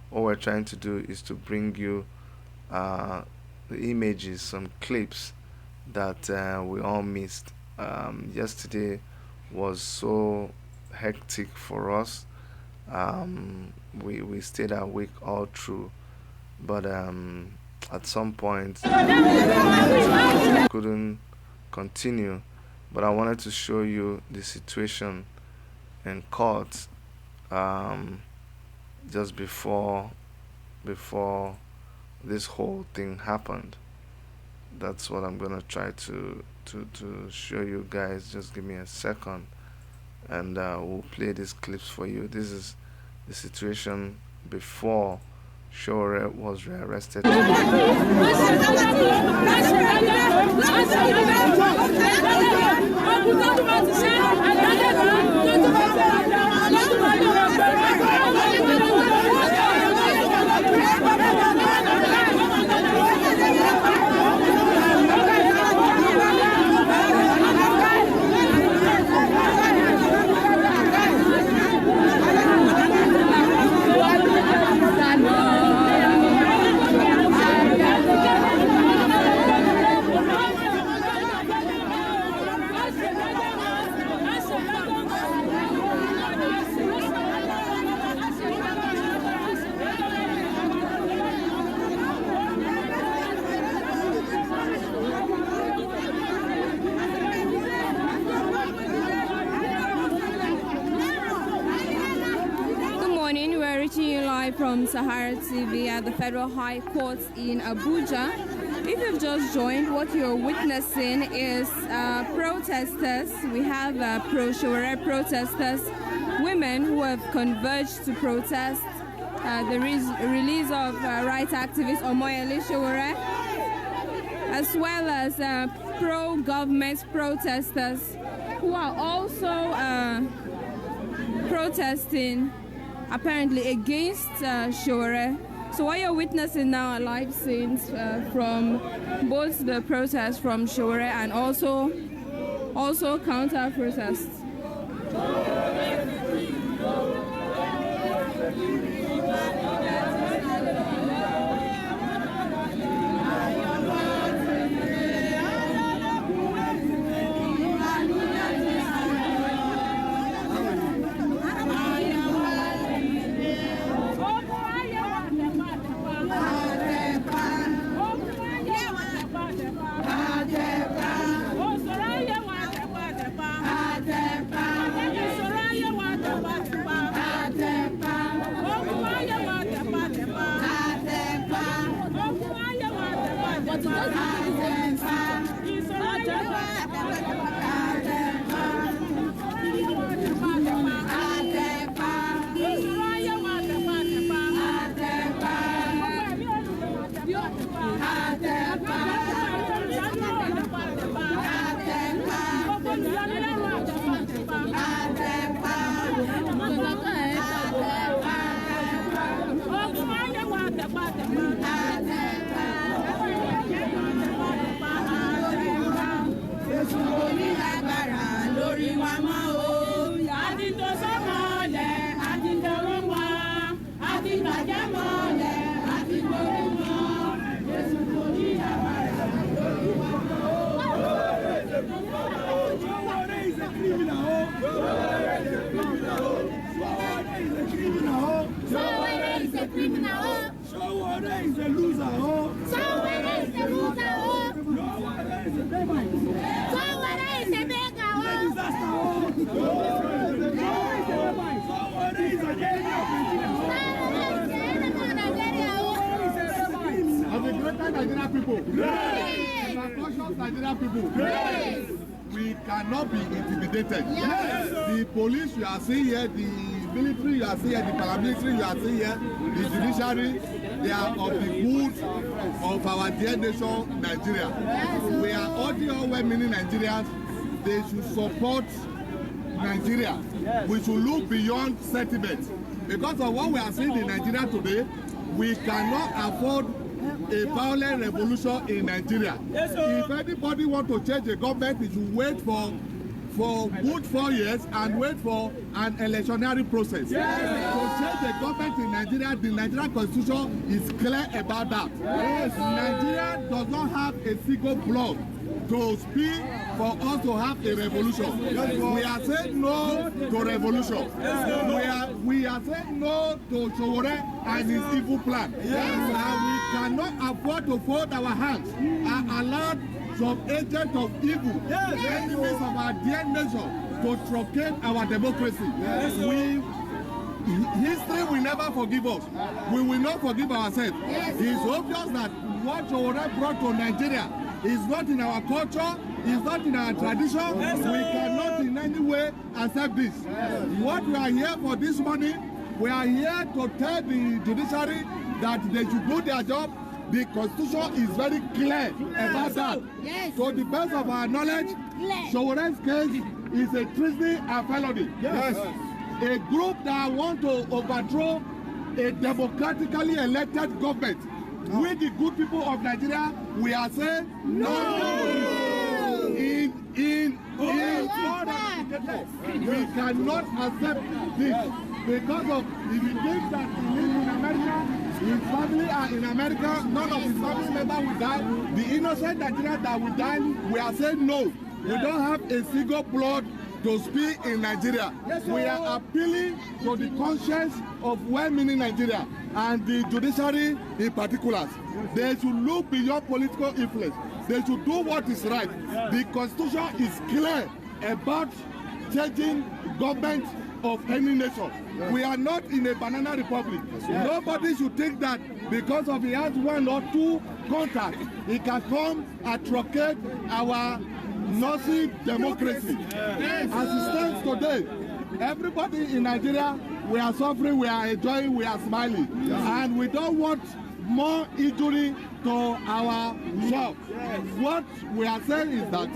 what we're trying to do is to bring you the images, some clips that we all missed. Yesterday was so hectic for us. We stayed awake all through, but at some point we couldn't continue. But I wanted to show you the situation in court just before this whole thing happened. That's what I'm gonna try to show you guys. Just give me a second, and we'll play these clips for you. This is the situation before Sowore was rearrested. From Sahara TV at the Federal High Court in Abuja. If you've just joined, what you're witnessing is protesters. We have pro-Sowore protesters, women who have converged to protest the release of rights activist Omoyele Sowore, as well as pro-government protesters who are also protesting apparently against Sowore. So what you're witnessing now are live scenes from both the protests from Sowore and also counter protests. borí wa mọ́ o. Àti tó sọ́mọ́lẹ̀, àti tọrọ mọ́, àti bàjẹ́ mọ́lẹ̀, àti borí mọ́. Jésù borí àwa rẹ̀ lórí wa mọ́ o. Sahara is a criminal. Sahara is a criminal. Sahara is a criminal. Sahara is a criminal. Sahara is a loser. Sahara is a loser. Sahara is a beggar. Sahara is a beggar. A disaster. Sahara is an enemy of Nigeria. Of the greater Nigerian people, the cautious Nigerian people, we cannot be intimidated. Yes. The police you are seeing here, the military you are seeing here, the paramilitary you are seeing here, the judiciary, they are of the good of our dear nation, Nigeria. We are urging all well-meaning Nigerians, they should support Nigeria. We should look beyond sentiment. Because of what we are seeing in Nigeria today, we cannot afford a violent revolution in Nigeria. If anybody want to change the government, it should wait for good 4 years and wait for an electionary process. To change the government in Nigeria, the Nigerian constitution is clear about that. Nigeria does not have a single blood to speak for us to have a revolution. We are saying no to revolution. We are saying no to Sowore and his evil plan. And we cannot afford to fold our hands and allow some agents of evil, enemies of our dear nation, to truncate our democracy. History will never forgive us. We will not forgive ourselves. It's obvious that what Sowore brought to Nigeria is not in our culture, is not in our tradition. We cannot in any way accept this. What we are here for this morning, we are here to tell the judiciary that they should do their job. The constitution is very clear about that. To the best of our knowledge, Sowore's case is a treason and felony. A group that want to overthrow a democratically elected government. We the good people of Nigeria, we are saying no. We cannot accept this because of if you think that he lives in America, his family are in America, none of his family members will die. The innocent Nigerians that will die, we are saying no. We don't have a single blood to speak in Nigeria. We are appealing to the conscience of well-meaning Nigeria and the judiciary in particular. They should look beyond political influence. They should do what is right. The constitution is clear about changing government of any nation. We are not in a banana republic. Nobody should think that because of he has 1 or 2 contacts, he can come and truncate our Nazi democracy. As it stands today, everybody in Nigeria, we are suffering, we are enjoying, we are smiling. And we don't want more injury to our shop. What we are saying is that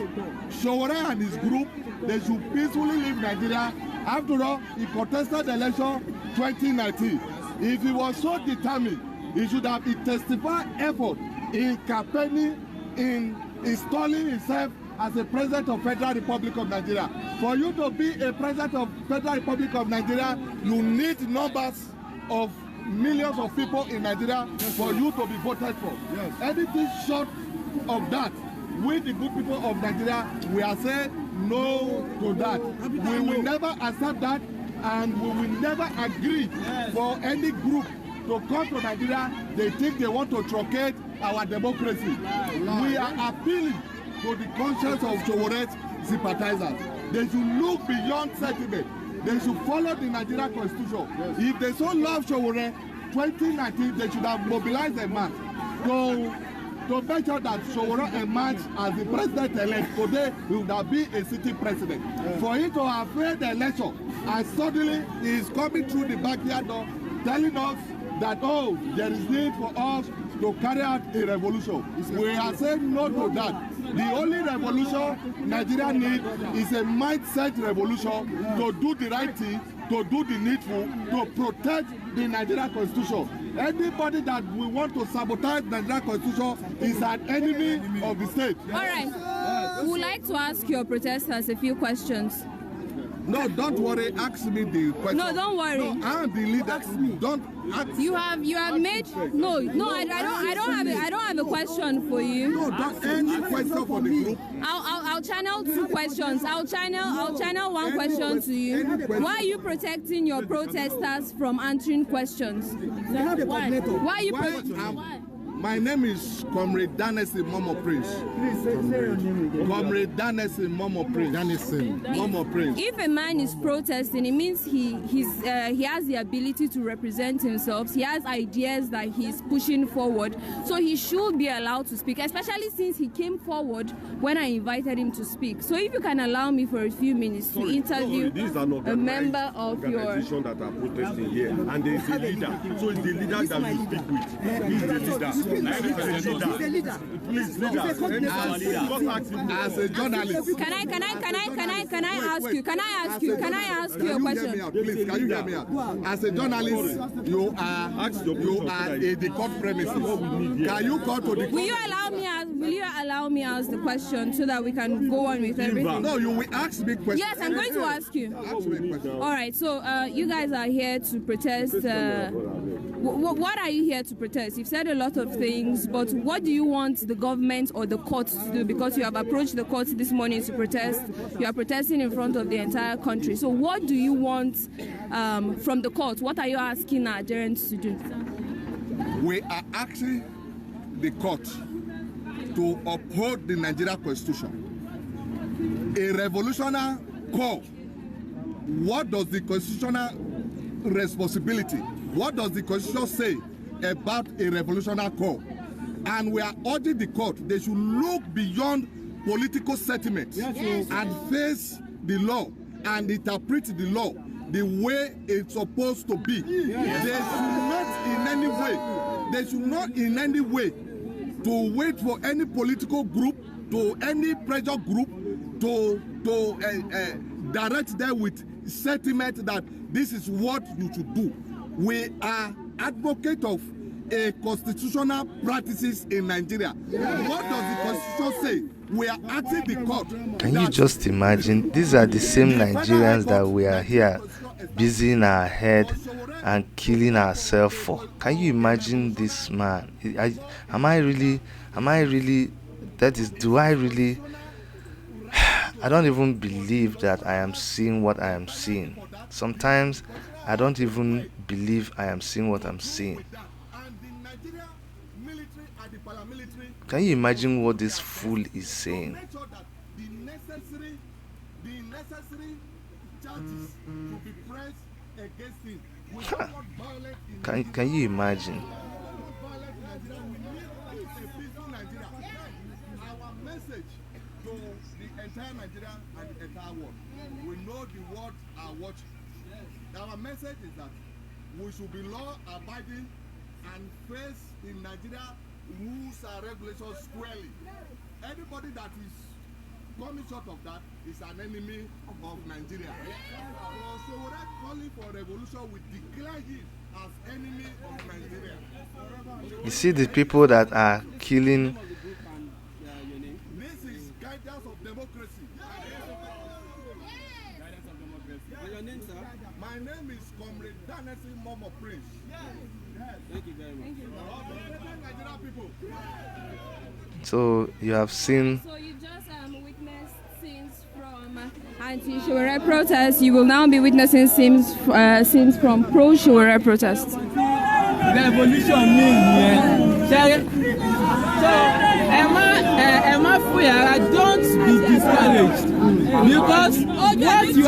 Sowore and his group, they should peacefully leave Nigeria. After all, he contested the election 2019. If he was so determined, he should have intensified effort in campaigning, in installing himself as a president of Federal Republic of Nigeria. For you to be a president of Federal Republic of Nigeria, you need numbers of millions of people in Nigeria for you to be voted for. Anything short of that, we the good people of Nigeria, we are saying no to that. We will never accept that, and we will never agree for any group to come to Nigeria. They think they want to truncate our democracy. We are appealing to the conscience of Sowore's sympathizers. They should look beyond sentiment. They should follow the Nigerian constitution. If they so love Sowore, 2019, they should have mobilized a man to make sure that Sowore emerged as the president-elect. Today, he would have been a sitting president. For him to have failed the election, and suddenly he is coming through the backyard door, telling us that, oh, there is need for us to carry out a revolution. We are saying no to that. The only revolution Nigeria needs is a mindset revolution to do the right thing, to do the needful, to protect the Nigerian constitution. Anybody that we want to sabotage the Nigerian constitution is an enemy of the state. All right. We would like to ask your protesters a few questions. No, don't worry. Ask me the question. No, don't worry. No, I'm the leader. Ask me. Don't ask. You have made no. I don't have a question for you. No, don't any question for the group. I'll channel two questions. I'll channel one question to you. Why are you protecting your protesters from answering questions? Why are you Why? My name is Comrade Danesi Momo Prince. Comrade Danesi Momo Prince. Momo Prince. If a man is protesting, it means he has the ability to represent himself. He has ideas that he's pushing forward. So he should be allowed to speak, especially since he came forward when I invited him to speak. So if you can allow me for a few minutes to interview a member of your organization that are protesting here, and there is a leader. So it's the leader that we speak with. He's the leader. Please, leader. As a journalist. Can I ask you a question? Please, can you hear me out? As a journalist, you are in the court premises. Can you go to the court? Will you allow me ask the question so that we can go on with everything? No, you will ask me questions. Yes, I'm going to ask you. Ask me a question. All right, so you guys are here to protest. What are you here to protest? You've said a lot of things, but what do you want the government or the courts to do? Because you have approached the courts this morning to protest. You are protesting in front of the entire country. So what do you want from the courts? What are you asking our adherents to do? We are asking the court to uphold the Nigerian Constitution. A revolutionary call. What does the constitutional responsibility? What does the Constitution say about a revolutionary call? And we are urging the court, they should look beyond political settlements and face the law and interpret the law the way it's supposed to be. They should not in any way to wait for any political group, to any pressure group to direct them with sentiment that this is what you should do. We are advocates of a constitutional practices in Nigeria. What does the Constitution say? We are asking the court. Can you just imagine? These are the same Nigerians that we are here busy in our head and killing ourselves for. Can you imagine this man? Am I really, that is, do I really, I don't even believe that I am seeing what I am seeing. Sometimes I don't even believe I am seeing what I'm seeing. Can you imagine what this fool is saying? Can you imagine? Our message to the entire Nigeria and the entire world. We know the world are watching. Our message is that we should be law-abiding and face in Nigeria rules and regulations squarely. Anybody that is coming short of that is an enemy of Nigeria. So without calling for revolution, we declare him as enemy of Nigeria. You see the people that are killing. This is guidance of democracy. Your name, sir? My name is Comrade Danesi Momo Prince. Thank you very much. Thank you. Nigerian people. So you have seen. So you just witnessed scenes from anti-Sahara protests. You will now be witnessing scenes from pro-Sahara protests. Revolution means so Emma Fuyara, don't be discouraged because what you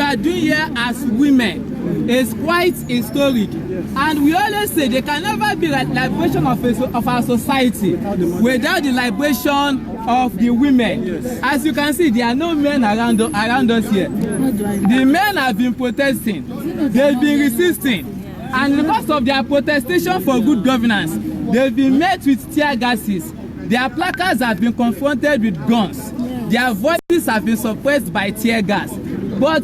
are doing here as women is quite historic, and we always say there can never be liberation of our society without the liberation of the women. As you can see, there are no men around us here. The men have been protesting, they've been resisting, and because of their protestation for good governance, they've been met with tear gases. Their placards have been confronted with guns. Their voices have been suppressed by tear gas. But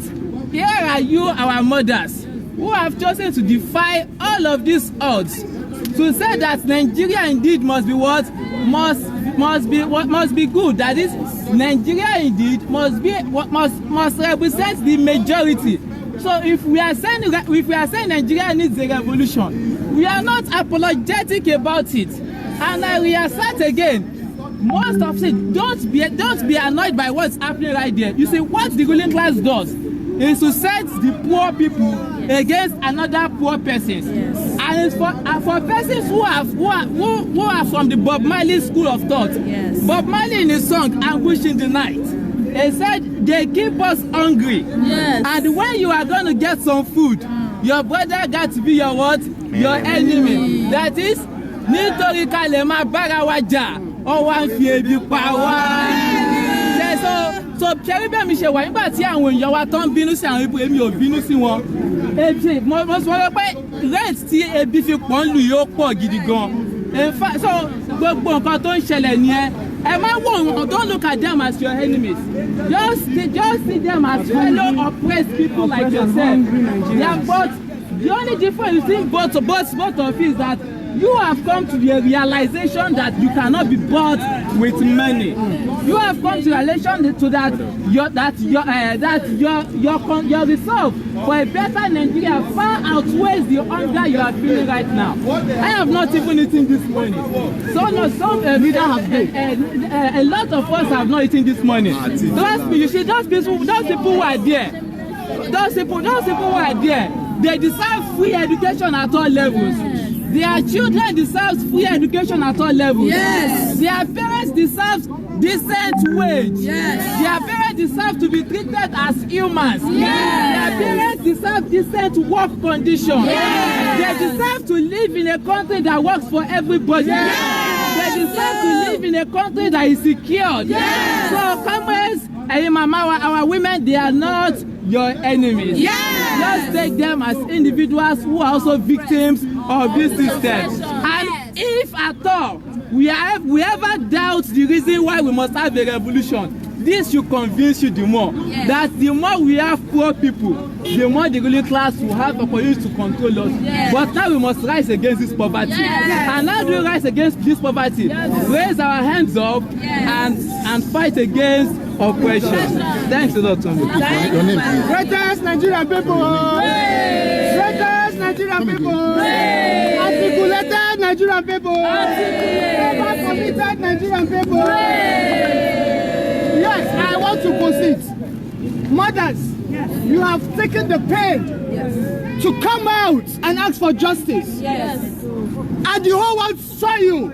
here are you, our mothers, who have chosen to defy all of these odds, to say that Nigeria indeed must be what? Must must be good. That is, Nigeria indeed must represent the majority. So if we are saying Nigeria needs a revolution, we are not apologetic about it. And I reassert again, most of it, don't be annoyed by what's happening right there. You see, what the ruling class does is to set the poor people against another poor person. Yes. And it's for persons who are from the Bob Marley school of thought. Yes. Bob Marley in his song "Anguish in the Night," he said they keep us hungry. Yes. And when you are going to get some food, your brother got to be your what? Your enemy. That is, nítorí ká lè máa bára wa jà, ó wá ń fi ebi pa wá. So ṣẹ́rí bẹ́ẹ̀ mi ṣe wà nígbà tí àwọn èèyàn wa tán bínú sí àwọn ibo, èmi ò bínú sí wọn. Ebi mo sọ pé rent tí ebi fi pọ̀ ń lù yóò pọ̀ gidi gan. In fact, so gbogbo nǹkan tó ń ṣẹlẹ̀ nìyẹn. Ẹ má wò wọ́n, don't look at them as your enemies. Just see them as fellow oppressed people like yourself. Yeah, but the only difference between both of you is that you have come to the realization that you cannot be bought with money. You have come to the realization to that your resolve for a better Nigeria far outweighs the hunger you are feeling right now. I have not even eaten this morning. A lot of us have not eaten this morning. You see, those people who are there, those people who are there, they deserve free education at all levels. Their children deserve free education at all levels. Yes. Their parents deserve decent wage. Yes. Their parents deserve to be treated as humans. Yes. Their parents deserve decent work conditions. Yes. They deserve to live in a country that works for everybody. Yes. They deserve to live in a country that is secured. Yes. So, comrades, our women, they are not your enemies. Yes. Just take them as individuals who are also victims of this system. And if at all we ever doubt the reason why we must have a revolution, this should convince you the more that the more we have poor people, the more the ruling class will have opportunities to control us. Yes. But now we must rise against this poverty. Yes. And how do we rise against this poverty? Yes. Raise our hands up and fight against oppression. Thanks a lot, Tommy. Greatest Nigerian people! Greatest Nigerian people! Articulated Nigerian people! Ever committed Nigerian people! Yes, I want to proceed. Mothers, you have taken the pain to come out and ask for justice. Yes. And the whole world saw you.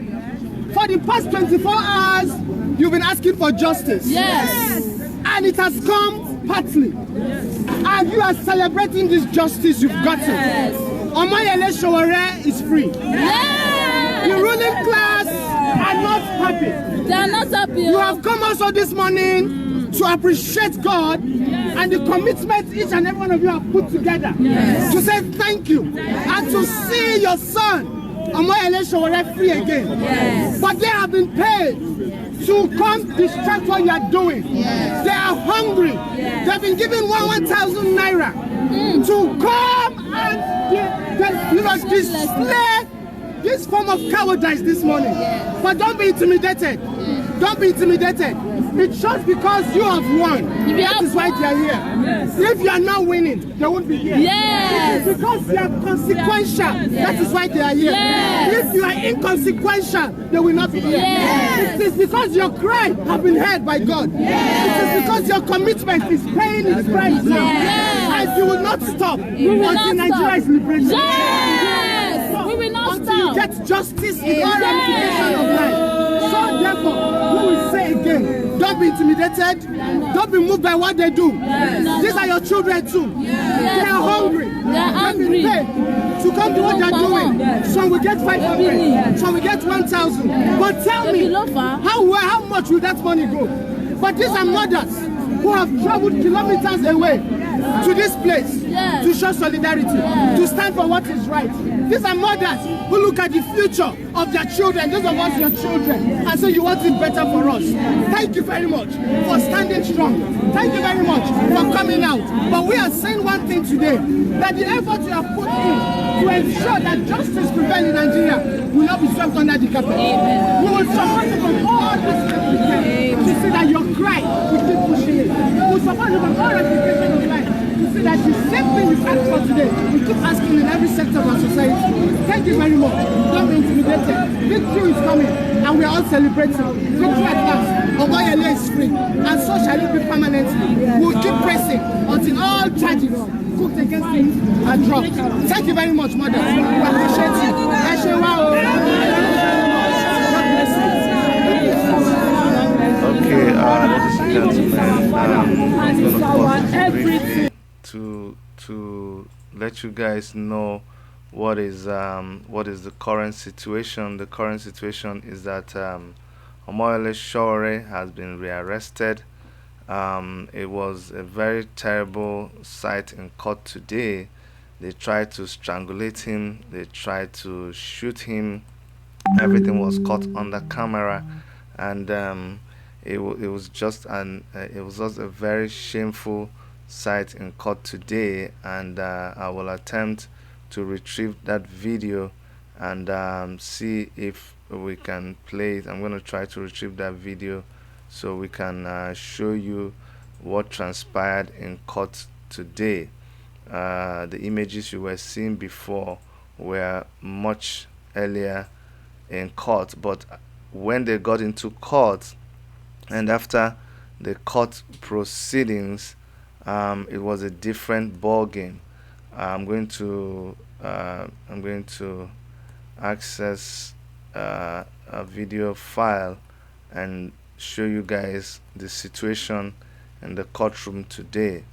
For the past 24 hours, you've been asking for justice. Yes. And it has come partly. Yes. And you are celebrating this justice you've gotten. Yes. Omoyele Sowore is free. Yes. The ruling class are not happy. They are not happy. You have come also this morning to appreciate God and the commitment each and every one of you have put together to say thank you and to see your son Omoyele Sowore free again. Yes. But they have been paid to come distract what you are doing. Yes. They are hungry. Yes. They have been given 1,000 naira to come and display this form of cowardice this morning. Yes. But don't be intimidated. Yes. Don't be intimidated. It's just because you have won. That is why they are here. Yes. If you are not winning, they won't be here. Yes. It is because you are consequential. Yes. That is why they are here. Yes. If you are inconsequential, they will not be here. Yes. It is because your cry has been heard by God. Yes. It is because your commitment is paying its price now. Yes. And you will not stop until Nigeria is liberated. Yes. We will not stop. Until you get justice in all ramifications of life. So therefore, we will say again, don't be intimidated. Don't be moved by what they do. Yes. These are your children too. Yes. They are hungry. They are hungry. To come to what they are doing. Yes. Some will get 500. Some will get 1,000. But tell me, how much will that money go? But these are mothers who have traveled kilometers away to this place to show solidarity, to stand for what is right. These are mothers who look at the future of their children. Those of us, your children, and so you want it better for us. Thank you very much for standing strong. Thank you very much for coming out. But we are saying one thing today, that the effort you have put in to ensure that justice prevails in Nigeria will not be swept under the carpet. We will support you from all aspects to see that your cry will keep pushing it. We will support you from all ramifications of life to see that the same thing you asked for today, we keep asking in every sector of our society. Thank you very much. Don't be intimidated. Victory is coming, and we are all celebrating. Victory at last. Ogoyele is free, and so shall it be permanently. We will keep pressing until all charges cooked against him are dropped. Thank you very much, mother. We appreciate you. Okay, ladies and gentlemen, I'm going to pause this briefly to let you guys know what is the current situation. The current situation is that Omoyele Sowore has been rearrested. It was a very terrible sight in court today. They tried to strangulate him, they tried to shoot him. Everything was caught on the camera, and it was just a very shameful sight in court today. And I will attempt to retrieve that video and see if we can play it. I'm going to try to retrieve that video so we can show you what transpired in court today. The images you were seeing before were much earlier in court, but when they got into court and after the court proceedings, it was a different ball game. I'm going to access a video file and show you guys the situation in the courtroom today.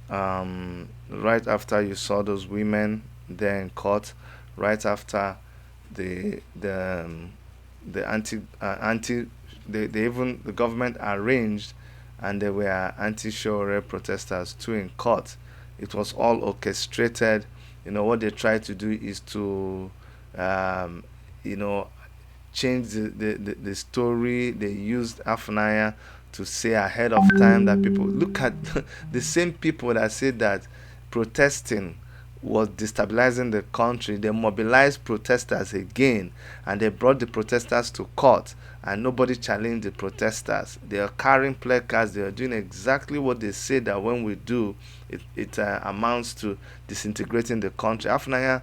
Right after you saw those women there in court, right after the government arranged, and there were anti-Sowore protesters too in court. It was all orchestrated. You know, what they tried to do is to change the story. They used Afunaya to say ahead of time that people look at the same people that said that protesting was destabilizing the country. They mobilized protesters again, and they brought the protesters to court, and nobody challenged the protesters. They are carrying placards. They are doing exactly what they say that when we do, it amounts to disintegrating the country. Afunaya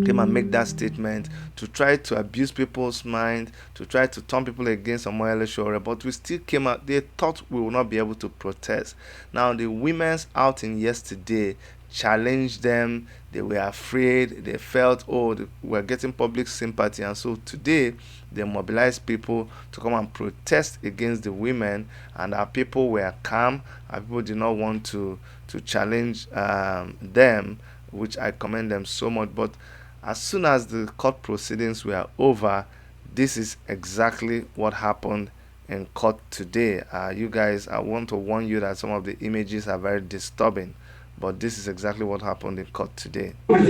came and make that statement to try to abuse people's mind, to try to turn people against Omoyele Sowore, but we still came out. They thought we would not be able to protest. Now, the women's outing yesterday challenged them. They were afraid. They felt, we're getting public sympathy, and so today they mobilized people to come and protest against the women, and our people were calm. Our people did not want to challenge them, which I commend them so much. But as soon as the court proceedings were over, this is exactly what happened in court today. You guys, I want to warn you that some of the images are very disturbing, but this is exactly what happened in court today. What is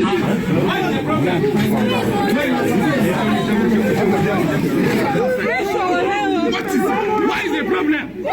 the problem?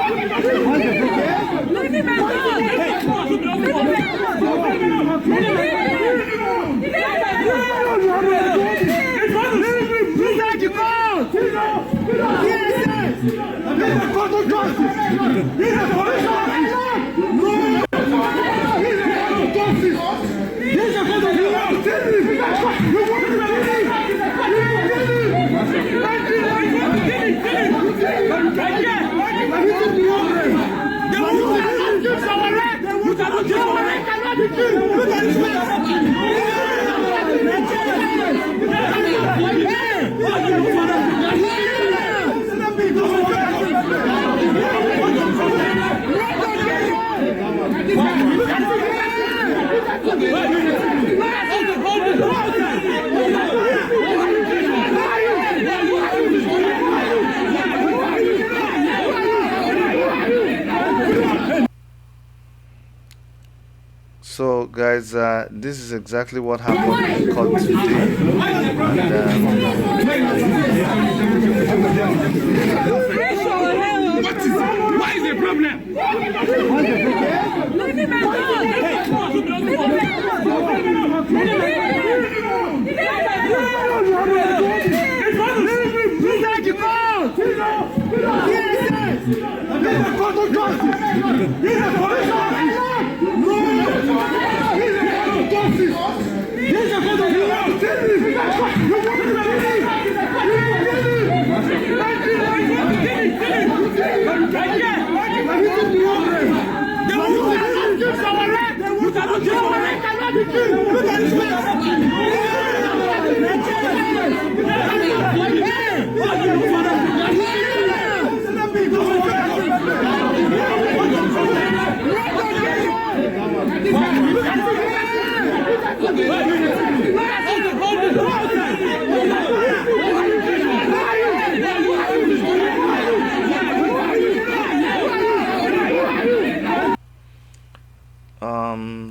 So, guys, this is exactly what happened in court today. What is the problem?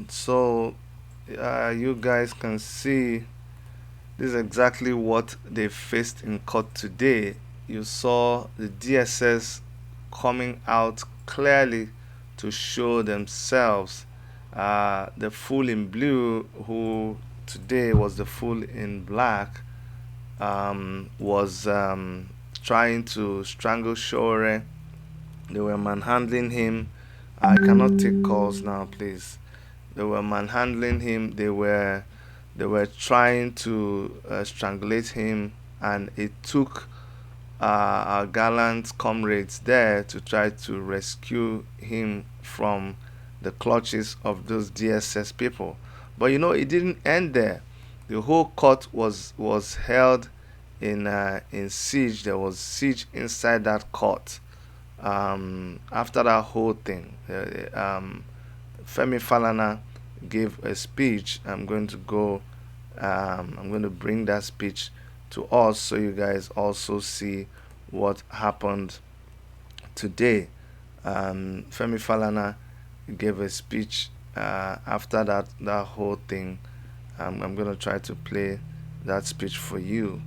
So you guys can see this is exactly what they faced in court today. You saw the DSS coming out clearly to show themselves. The fool in blue, who today was the fool in black, was trying to strangle Shore. They were manhandling him. I cannot take calls now, please. They were manhandling him. They were trying to strangulate him, and it took our gallant comrades there to try to rescue him from the clutches of those DSS people. But you know, it didn't end there. The whole court was held in siege. There was siege inside that court. After that whole thing, Femi Falana gave a speech. I'm going to bring that speech to us so you guys also see what happened today. Femi Falana gave a speech after that whole thing. I'm going to try to play that speech for you.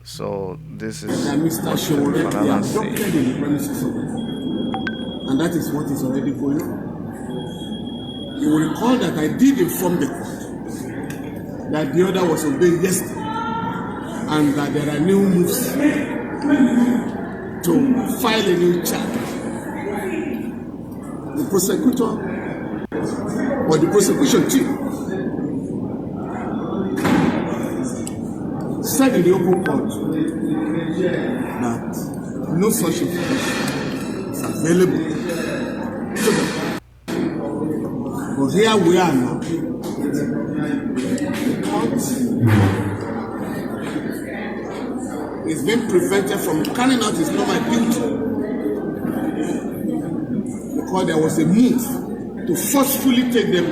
So this is Mr. Shore, they are doctored in the premises of the court. And that is what is already going on. You will recall that I did inform the court that the order was obeyed yesterday and that there are new moves to file a new charge. The prosecutor or the prosecution team said in the open court that no such information is available to them. But here we are now. The court is being prevented from carrying out its normal duty because there was a move to forcefully take them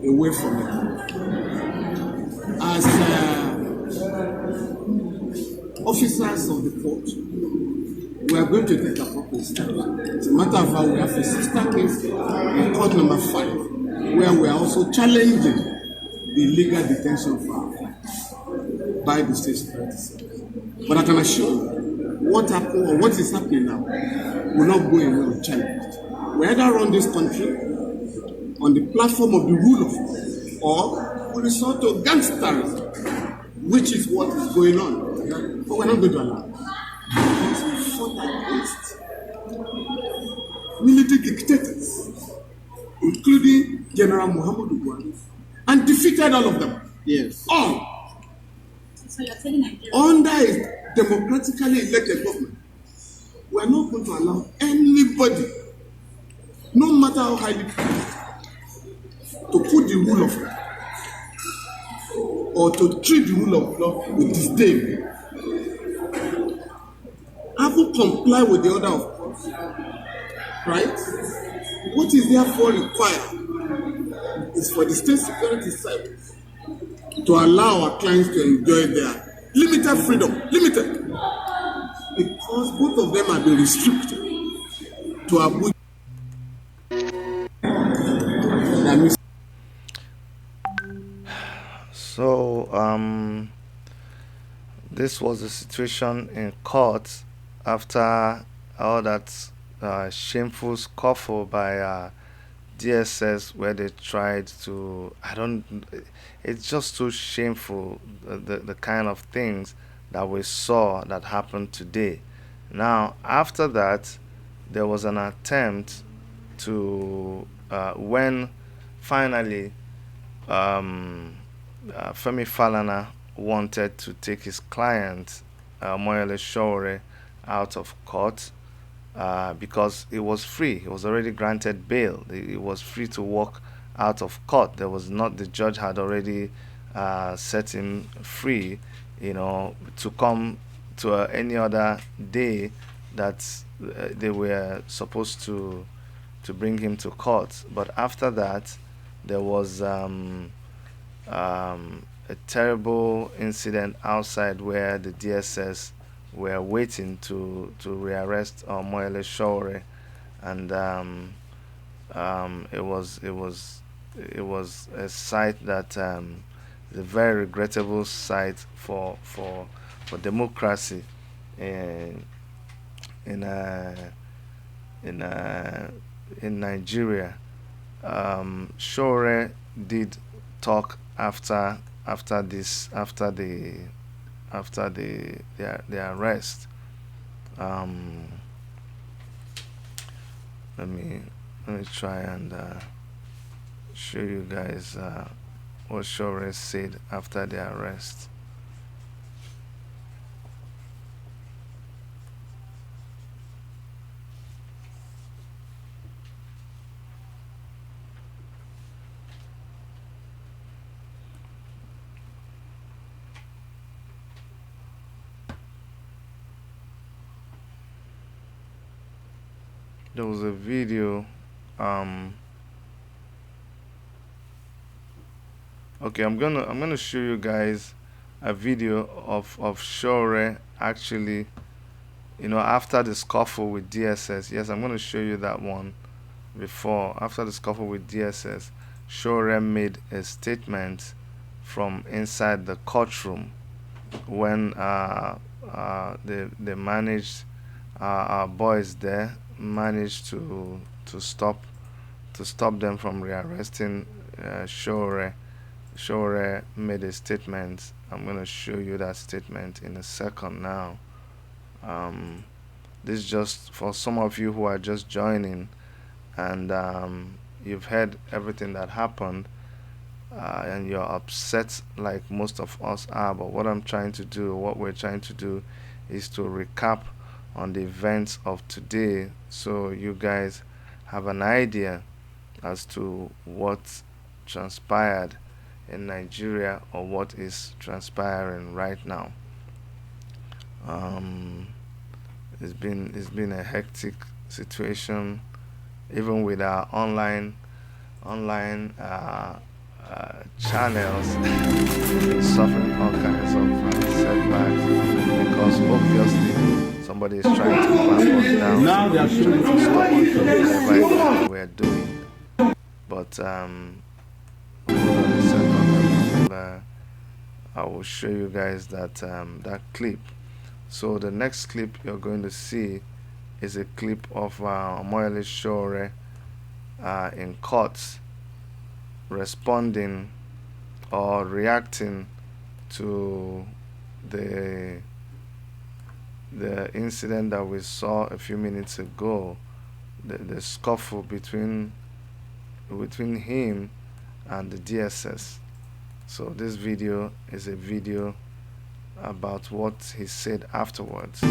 away from it. As officers of the court, we are going to take appropriate steps. As a matter of fact, we have a sister case in court number 5, where we are also challenging the illegal detention of our clients by the state security service. But I can assure you, what happened or what is happening now will not go away unchallenged. We either run this country on the platform of the rule of law, or we resort to gangsterism, which is what is going on. But we're not going to allow it. Because we fought against military dictators, including General Muhammadu Buhari, and defeated all of them. Yes. All. So you're telling Nigeria? Under a democratically elected government, we are not going to allow anybody, no matter how highly placed, to put the rule of law or to treat the rule of law with disdain. I will comply with the order of court, right? What is therefore required is for the state security service to allow our clients to enjoy their limited freedom, because both of them have been restricted to Abuja. this was the situation in court after all that shameful scuffle by DSS, where they tried to, it's just so shameful, the kind of things that we saw that happened today. Now, after that, there was an attempt to, when finally Femi Falana wanted to take his client, Moyole Sowore, out of court, because he was free. He was already granted bail. He was free to walk out of court. There was not, the judge had already set him free, to come to any other day that they were supposed to bring him to court. But after that, there was a terrible incident outside where the DSS were waiting to rearrest Moyole Sowore, and it was a sight that is a very regrettable sight for democracy in Nigeria. Sowore did talk after the arrest. Let me try and show you guys what Sowore said after the arrest. There was a video. Okay, I'm gonna show you guys a video of Sowore actually, after the scuffle with DSS. Yes, I'm gonna show you that one. After the scuffle with DSS, Sowore made a statement from inside the courtroom when they managed, our boys there managed to stop them from rearresting Sowore. Sowore made a statement. I'm going to show you that statement in a second now. This is just for some of you who are just joining, and you've heard everything that happened, and you're upset like most of us are. But what we're trying to do is to recap on the events of today, so you guys have an idea as to what transpired in Nigeria, or what is transpiring right now. It's been a hectic situation, even with our online channels suffering all kinds of setbacks, because obviously somebody is trying to clamp us down. Now they are showing to stop whatever we're doing. But hold on a second. I will show you guys that clip. So the next clip you're going to see is a clip of Moyole Sowore in court responding or reacting to the incident that we saw a few minutes ago, the scuffle between him and the DSS. So this video is a video about what he said afterwards.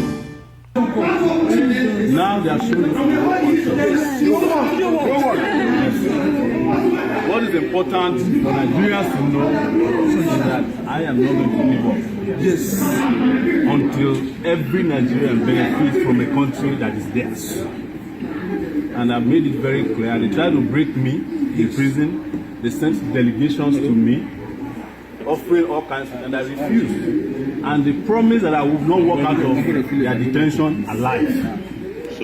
Now they are showing what is important for Nigerians to know is that I am not going to give up. Yes. Until every Nigerian benefits from a country that is theirs. And I've made it very clear. They tried to break me in prison. They sent delegations to me, offering all kinds of, and I refused. And they promised that I would not walk out of their detention alive.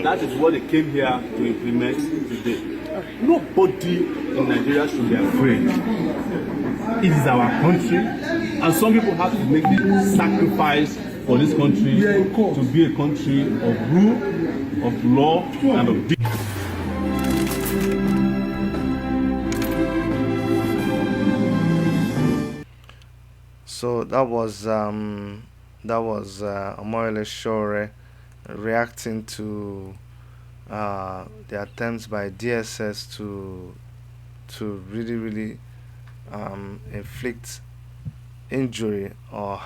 That is what they came here to implement today. Nobody in Nigeria should be afraid. It is our country, And some people have to make the sacrifice for this country to be a country of rule, of law, and of dignity. So that was Omoyele Sowore reacting to the attempts by DSS to really inflict injury or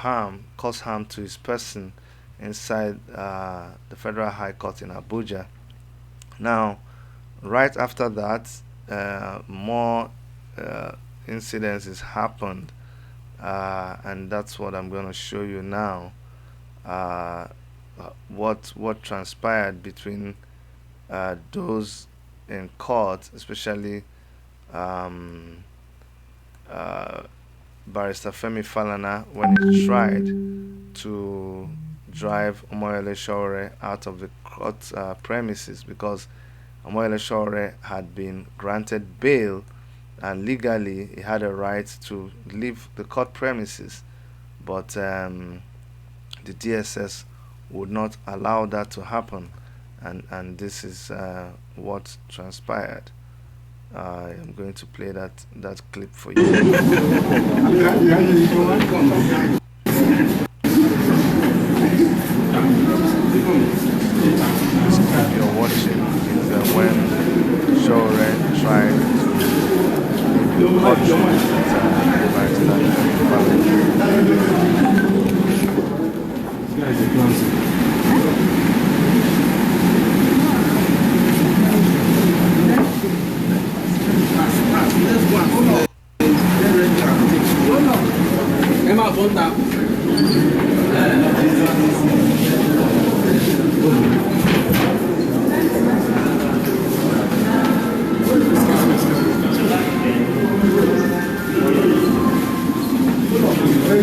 cause harm to his person inside the Federal High Court in Abuja. Now, right after that, more incidences happened, and that's what I'm going to show you now. What transpired between those in court, especially Barrister Femi Falana, when he tried to drive Omoyele Sowore out of the court premises, because Omoyele Sowore had been granted bail and legally he had a right to leave the court premises, but the DSS would not allow that to happen, and this is what transpired. I'm going to play that clip for you. You're watching is when Sowore tried to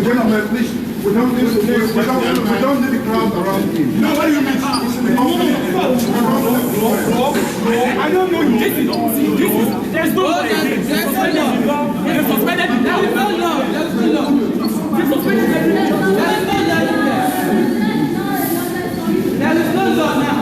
Gentlemen, please, we don't need the crowd around you. No, what do you mean? I don't know you. There's no law. There's suspended the law. There's no law. There's no law. There's suspended the law. There's no law. There is no law now.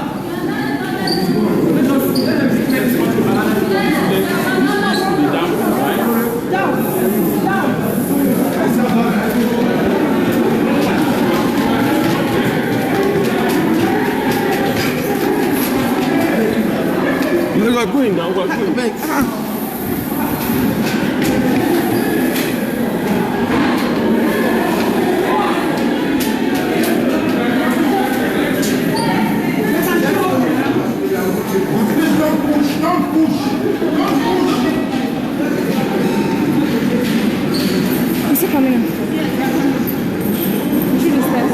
We're going now. We're going back. Is he coming in? She is there.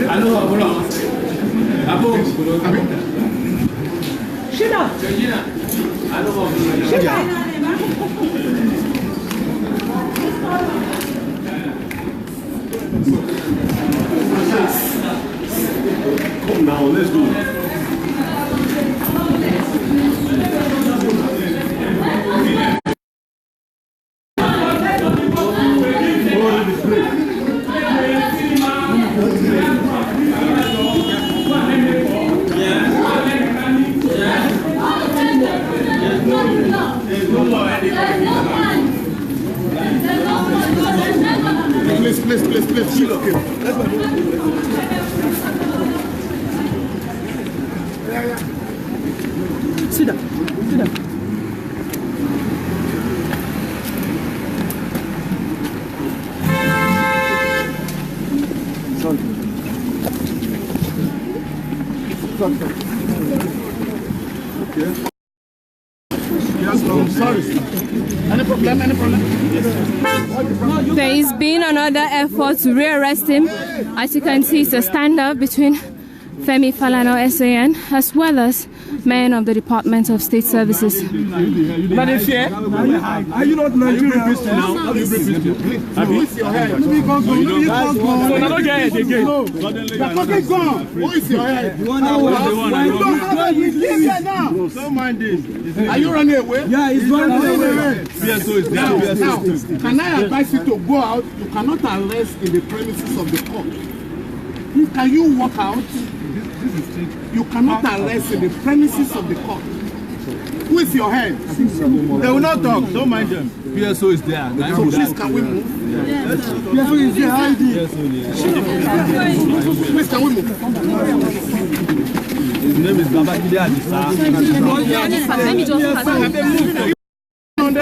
I know. Come now, let's go. Please. Okay. Let's go. Sit down. Okay. Yes, no, sorry. Any problem? There is been another effort to rearrest him. As you can see, it's a standoff between Femi Falana SAN as well as men of the Department of State Services. Are you not Nigerian? Now, you bring Christian. Who is your head? Who is your head? Don't mind this. Are you running away? Yeah, he's running away. PSO is there. Now, can I advise you to go out? You cannot arrest in the premises of the court. Please, can you walk out? You cannot arrest in the premises of the court. Who is your head? They will not talk. Don't mind them. PSO is there. So please, can we move? PSO is there. Please, can we move? His name is Babakide Adisa. Let me just pass. Move.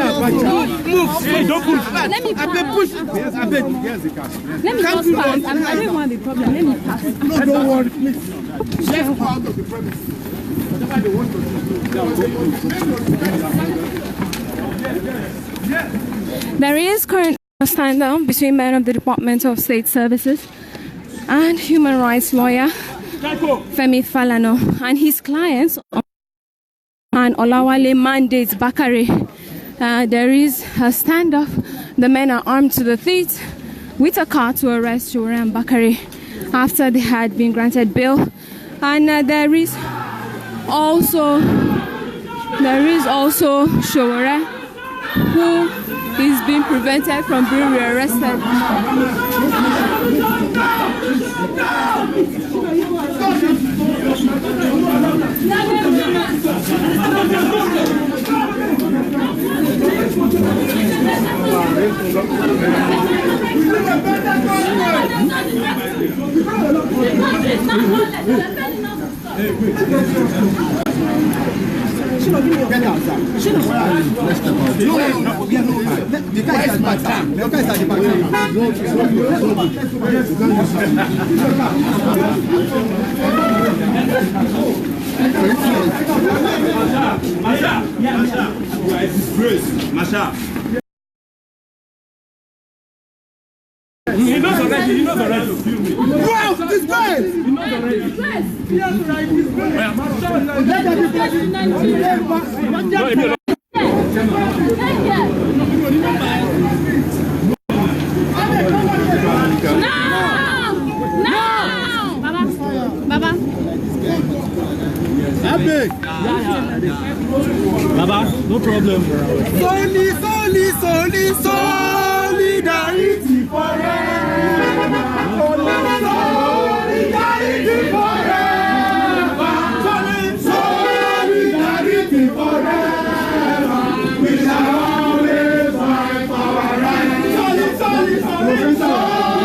Hey, don't push. Let me pass. Push. Yes, I beg. Yes, the cash. Let me just pass. I don't want the problem. Let me pass. No, don't worry, please. Let's go out of the premises. Whatever they want to do. There is currently a stand-down between men of the Department of State Services and human rights lawyer Femi Falana and his clients and Olawale Mandate Bakare. There is a standoff. The men are armed to the teeth with a car to arrest Showore and Bakare after they had been granted bail. And there is also Showore, who is being prevented from being rearrested. Masha. He knows already. Wow, this guy! He knows already. Baba, no problem. Solidarity forever. Solidarity forever. Solidarity forever. We shall always fight for our rights. Solidarity forever.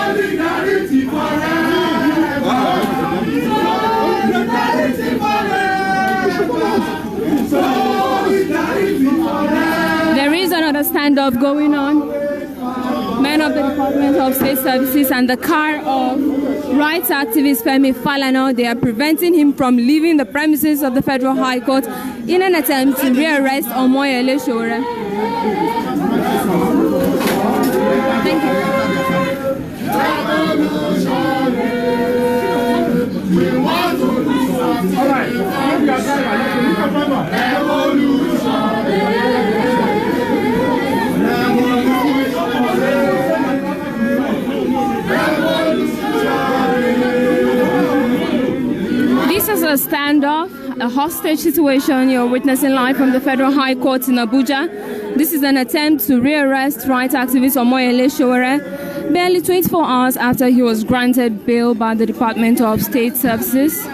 Solidarity forever. There is another standoff going on. Men of the Department of State Services and the car of rights activist Femi Falana, they are preventing him from leaving the premises of the Federal High Court in an attempt to rearrest Omoyele Showore. Thank you. All right. a hostage situation you're witnessing live from the Federal High Court in Abuja. This is an attempt to rearrest right activist Omoyele Sowore barely 24 hours after he was granted bail by the Department of State Services.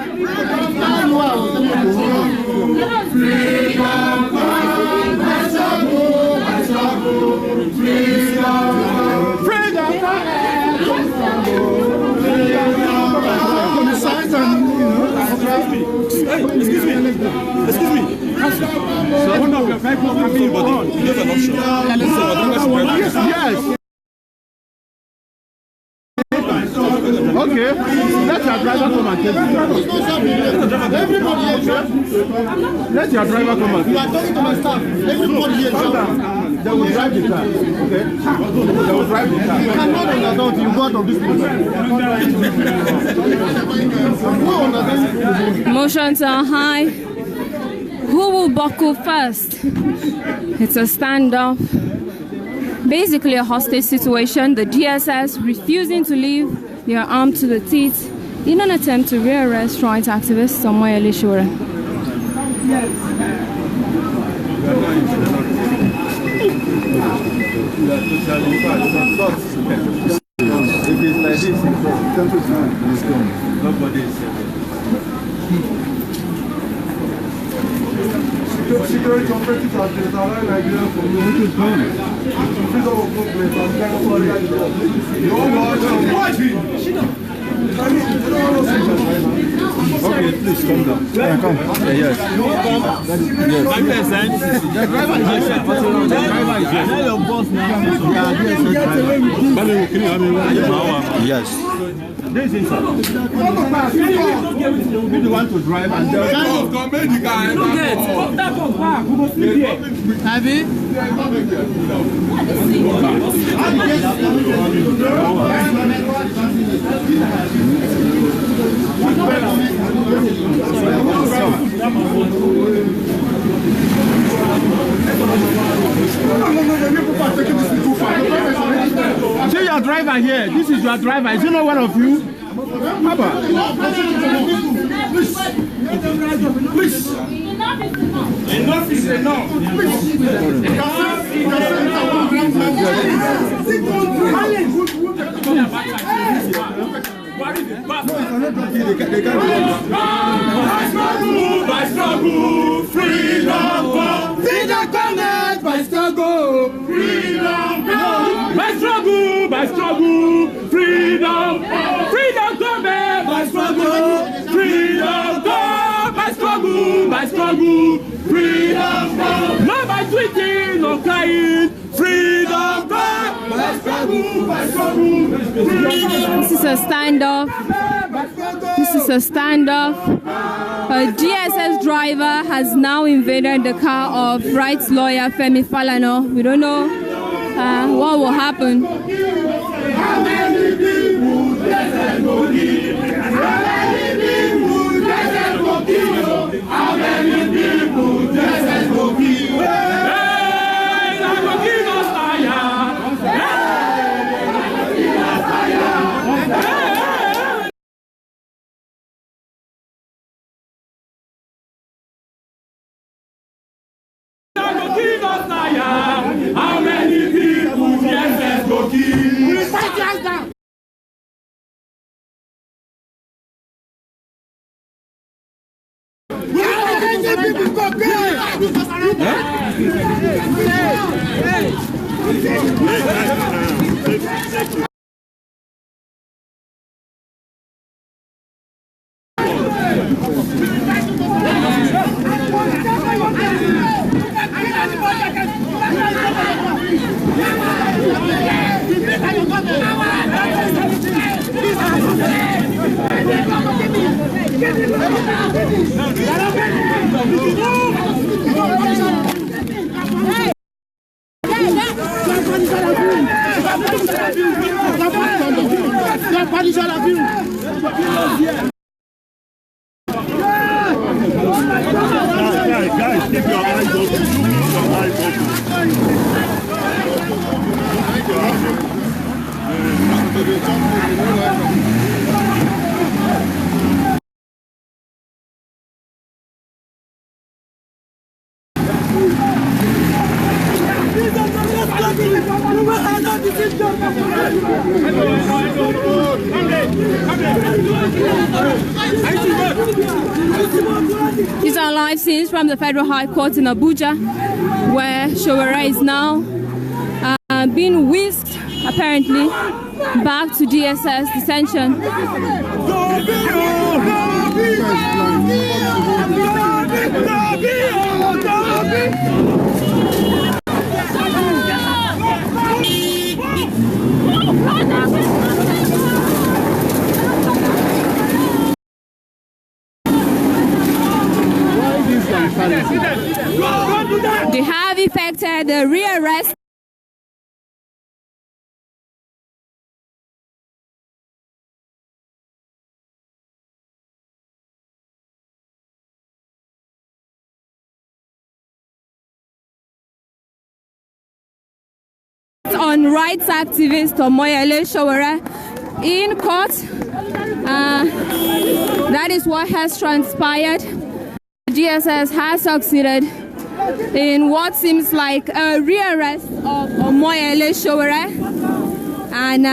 Excuse me. So one of your people will be an option. Yes. Okay, let your driver come and take you. Everybody here, let your driver come and take you. You are talking to my staff. Everybody here, they will drive the car. Okay? They will drive the car. You cannot understand you got of this person. Emotions are high. Who will buckle first? It's a standoff. Basically a hostage situation. The DSS refusing to leave. They are armed to the teeth in an attempt to rearrest right activist Omoyele Sowore. If it's like this, nobody is security operatives have been allowed Nigeria from the which is gone. Freedom of movement and kind of okay, please come down. Yeah, come. Yes. Yes. The driver is here. The driver is here. Your boss now. Yes. This is inside. We the one to drive and then see your driver here. This is your driver. Is he not one of you? Papa. Please. Enough is enough. By struggle, freedom come. Freedom cometh by struggle, freedom come. By struggle, freedom come. Freedom cometh by struggle, freedom come. By struggle, freedom come. Not by tweeting or crying, freedom come. By struggle, This is a standoff. A DSS driver has now invaded the car of rights lawyer Femi Falana. We don't know what will happen. How many people DSS go kill? How many people DSS go kill? How many people DSS go kill? Hey, that go kill us fire. How many people DSS go kill? We fight us down. We are letting people go kill. Guys, keep your eyes open. Keep your eyes open. These are live scenes from the Federal High Court in Abuja, where Sowore is now being whisked, apparently, back to DSS detention. They have effected the rearrest on rights activist Omoyele Sowore in court. That is what has transpired. DSS has succeeded in what seems like a rearrest of Omoyele Sowore, and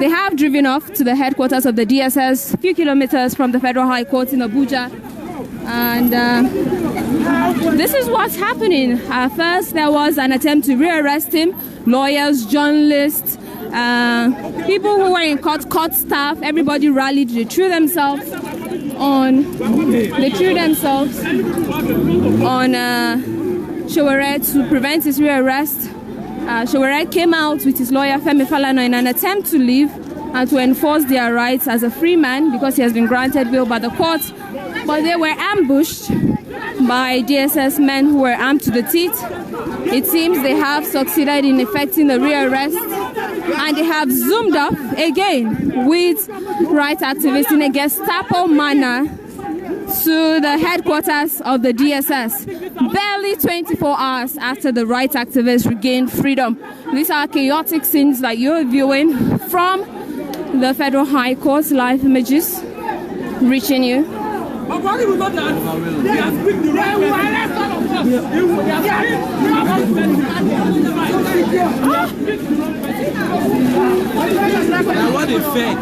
they have driven off to the headquarters of the DSS, a few kilometers from the Federal High Court in Abuja. And this is what's happening. First, there was an attempt to rearrest him. Lawyers, journalists, people who were in court staff, everybody rallied. They threw themselves on Sowore to prevent his rearrest. Sowore came out with his lawyer Femi Falana in an attempt to leave and to enforce their rights as a free man because he has been granted bail by the court. But they were ambushed by DSS men who were armed to the teeth. It seems they have succeeded in effecting the rearrest, and they have zoomed up again with rights activists in a Gestapo manner to the headquarters of the DSS, barely 24 hours after the rights activists regained freedom. These are chaotic scenes that you're viewing from the Federal High Court, live images reaching you. What a fake.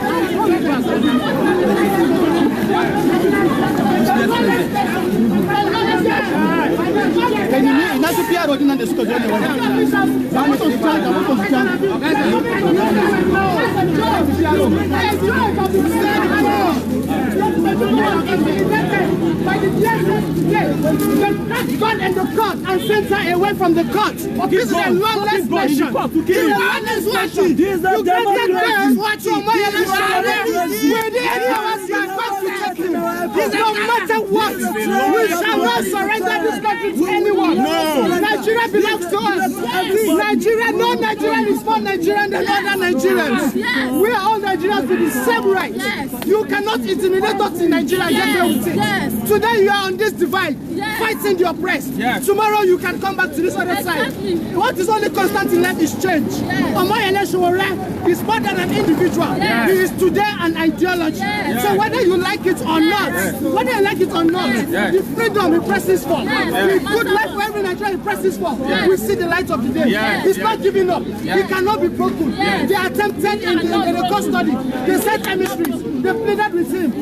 God and the court and sent her away from the court. This is a lawless nation. This is a lawless nation. You can't get there watching my election. Where the NOS can constitute him. No matter what, we shall not surrender this country to anyone. Nigeria belongs to us. Nigeria, no Nigerian is for Nigerian and other Nigerians. We are all Nigerians with the same rights. You cannot intimidate us in Nigeria and get away with it. Today you are on this divide, fighting the oppressed. Tomorrow you can come back to this other side. What is only constant in life is change. Omoyele Sowore is more than an individual. He is today an ideology. So whether you like it or not, the freedom he presses for, the good life for every Nigerian he presses for, we see the light of the day. He's not giving up. He cannot be broken. They attempted in the custody. They sent emissaries. They pleaded with him.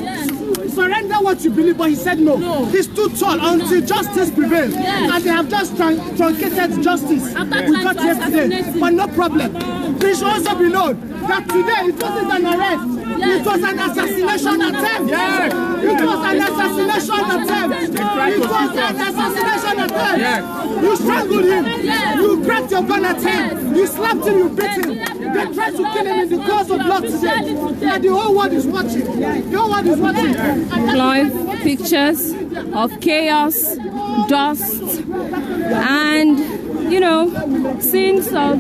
Surrender what you believe, but he said no. He's too tall until justice prevails. And they have just truncated justice. We got yesterday, but no problem. It should also be known that today it wasn't an arrest. It was an assassination attempt. It was an assassination attempt. You strangled him. You grabbed your gun at him. You slapped him. You beat him. They tried to kill him in the cause of blood today. And the whole world is watching. The whole world is watching. Live pictures of chaos, dust, and scenes of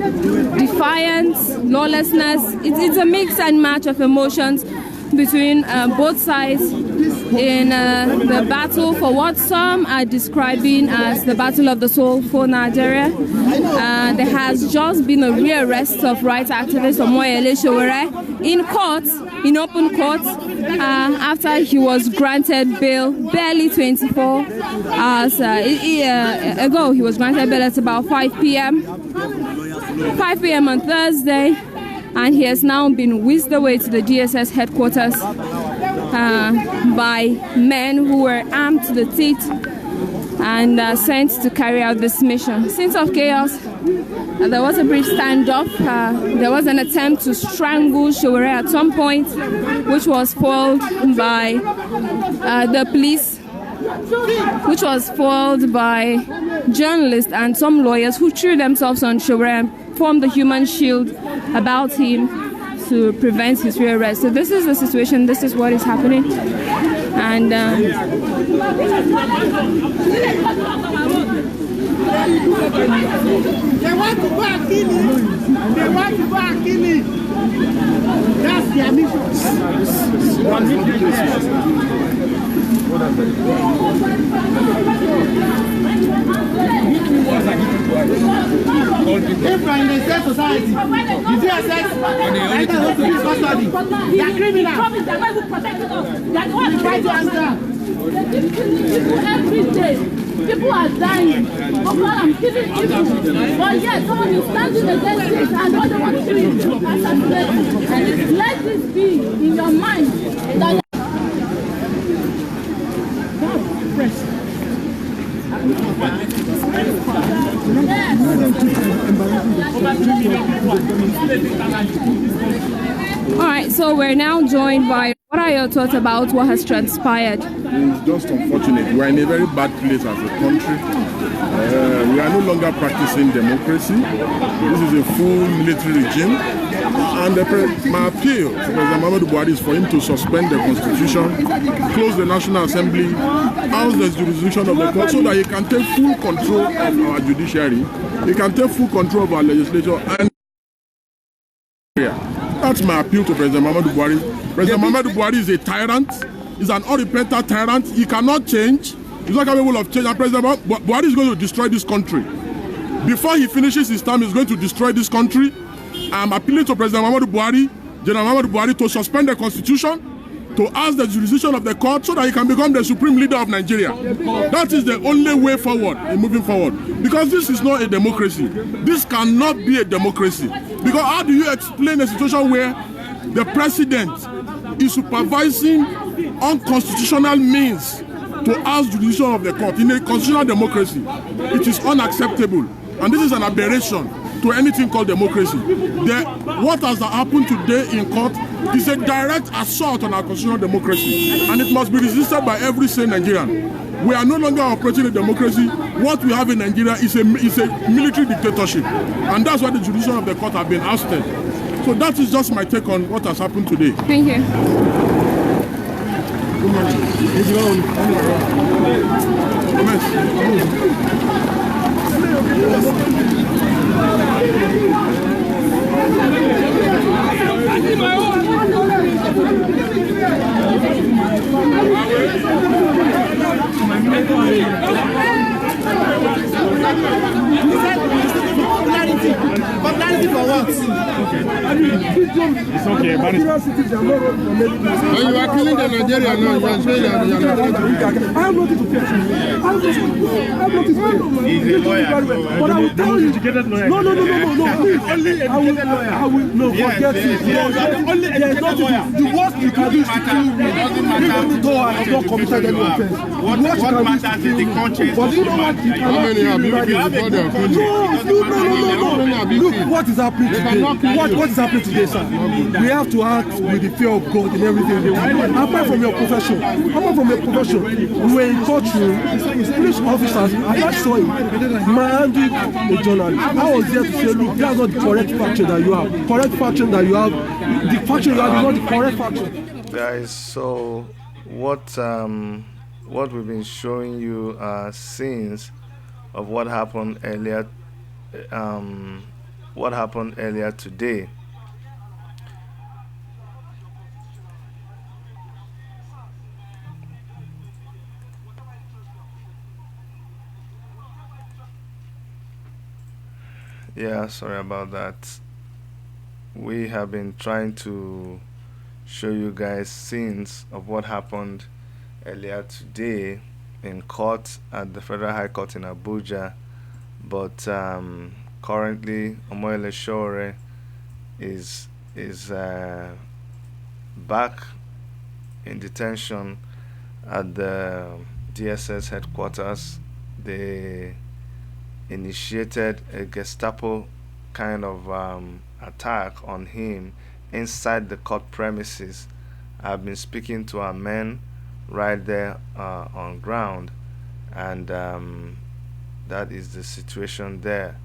defiance, lawlessness. It's a mix and match of emotions between both sides. in the battle for what some are describing as the Battle of the Soul for Nigeria. There has just been a rearrest of rights activist Omoyele Sowore in court, in open court, after he was granted bail barely 24 hours ago. He was granted bail at about 5 p.m. 5 p.m. on Thursday, and he has now been whisked away to the DSS headquarters by men who were armed to the teeth and sent to carry out this mission. Scenes of chaos. There was a brief standoff. There was an attempt to strangle Sowore at some point, which was foiled by the police, which was foiled by journalists and some lawyers who threw themselves on Sowore and formed a human shield about him to prevent his rearrest. So this is the situation. This is what is happening. And They want to go and kill him. They want to go and kill him. That's their mission. If we are in a safe society, the DSS enter into this custody. They are criminals. They are trying to answer. Every day, people are dying. Oh God, I'm killing people. But yet, someone is standing against this and all they want to do is assassinate. Let this be in your mind that all right, so we're now joined by, what are your thoughts about what has transpired? It's just unfortunate. We are in a very bad place as a country. We are no longer practicing democracy. This is a full military regime. And my appeal to President Muhammadu Buhari is for him to suspend the constitution, close the National Assembly, house the jurisdiction of the court so that he can take full control of our judiciary, he can take full control of our legislature. And that's my appeal to President Muhammadu Buhari. President Muhammadu Buhari is a tyrant. He's an unrepentant tyrant. He cannot change. He's not capable of change. And President Buhari is going to destroy this country. Before he finishes his term, he's going to destroy this country. I'm appealing to President Muhammadu Buhari, General Muhammadu Buhari, to suspend the constitution, to ask the jurisdiction of the court so that he can become the supreme leader of Nigeria. That is the only way forward in moving forward. Because this is not a democracy. This cannot be a democracy. Because how do you explain a situation where the president is supervising unconstitutional means to ask jurisdiction of the court in a constitutional democracy? It is unacceptable. And this is an aberration to anything called democracy. What has happened today in court is a direct assault on our constitutional democracy, and it must be resisted by every sane Nigerian. We are no longer operating a democracy. What we have in Nigeria is a military dictatorship, and that's why the jurisdiction of the court have been ousted. So that is just my take on what has happened today. Thank you. Popularity for what? It's okay, but when you are killing the Nigerian now, you are saying that you are not. I have nothing to fear. I have nothing to fear. He's a lawyer. But I will tell you. No. Please. I will. No, forget it. There's nothing. The worst you can do is to kill me. Even though I have not committed any offense. What matters is the conscience. But you know what? You cannot kill me right now. No. Look, what is happening today? What is happening today, sir? We have to act with the fear of God in everything. Apart from your profession, we were in courtroom, police officers, I saw him demanding a journalist. I was there to say, look, that's not the correct faction that you have. The faction you have is not the correct faction. Guys, so what we've been showing you are scenes of what happened earlier today. Yeah, sorry about that. We have been trying to show you guys scenes of what happened earlier today in court at the Federal High Court in Abuja, but currently Omoyele Shore is back in detention at the DSS headquarters. They initiated a Gestapo kind of attack on him inside the court premises. I've been speaking to our men right there on ground, and that is the situation there.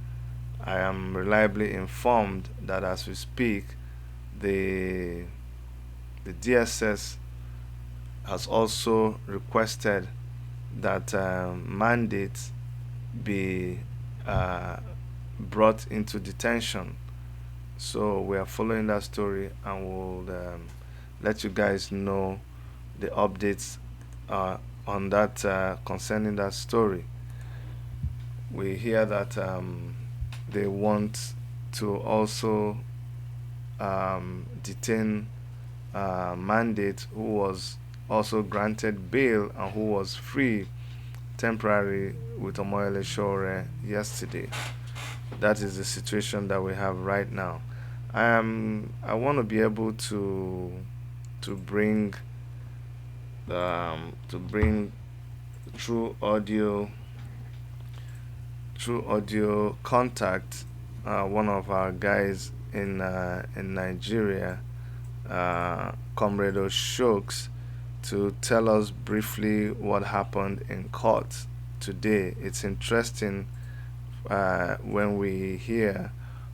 I am reliably informed that as we speak, the DSS has also requested that mandates be brought into detention. So we are following that story, and we'll let you guys know the updates on that concerning that story. We hear that they want to also detain Mandate, who was also granted bail and who was free temporary with Omoyele Shore yesterday. That is the situation that we have right now. I want to be able to bring to bring through audio contact one of our guys in Nigeria, Comrade Oshokes, to tell us briefly what happened in court today. It's interesting when we hear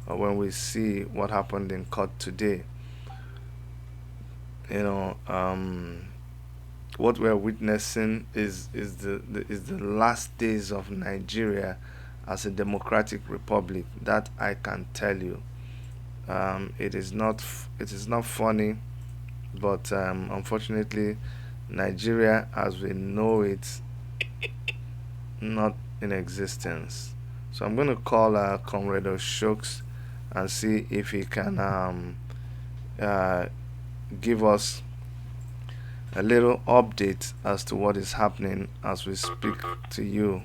or when we see what happened in court today. You know, what we're witnessing is the last days of Nigeria as a democratic republic. That I can tell you. It is not funny, but unfortunately, Nigeria as we know it, not in existence. So I'm going to call Comrade Oshokes and see if he can give us a little update as to what is happening as we speak to you.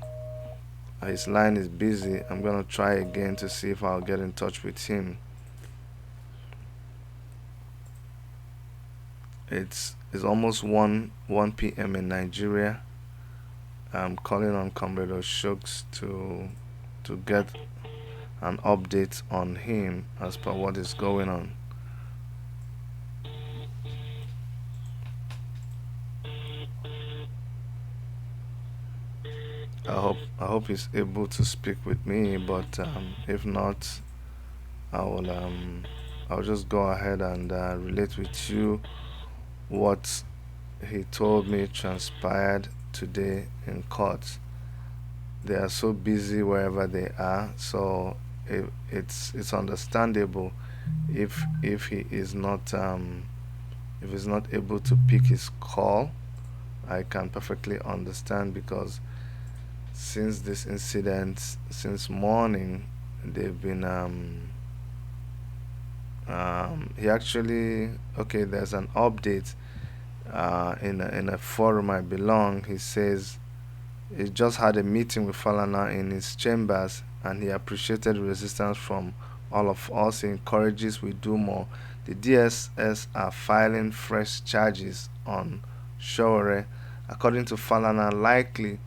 His line is busy. I'm going to try again to see if I'll get in touch with him. It's almost 1 p.m. in Nigeria. I'm calling on Comrade Oshokes to get an update on him as per what is going on. I hope he's able to speak with me, but if not, I'll just go ahead and relate with you what he told me transpired today in court. They are so busy wherever they are, so it's understandable if he is not if he's not able to pick his call. I can perfectly understand, because since this incident, since morning, they've been he actually, okay, there's an update in a forum I belong. He says he just had a meeting with Falana in his chambers, and he appreciated resistance from all of us. He encourages we do more. The DSS are filing fresh charges on Shore. According to Falana, likely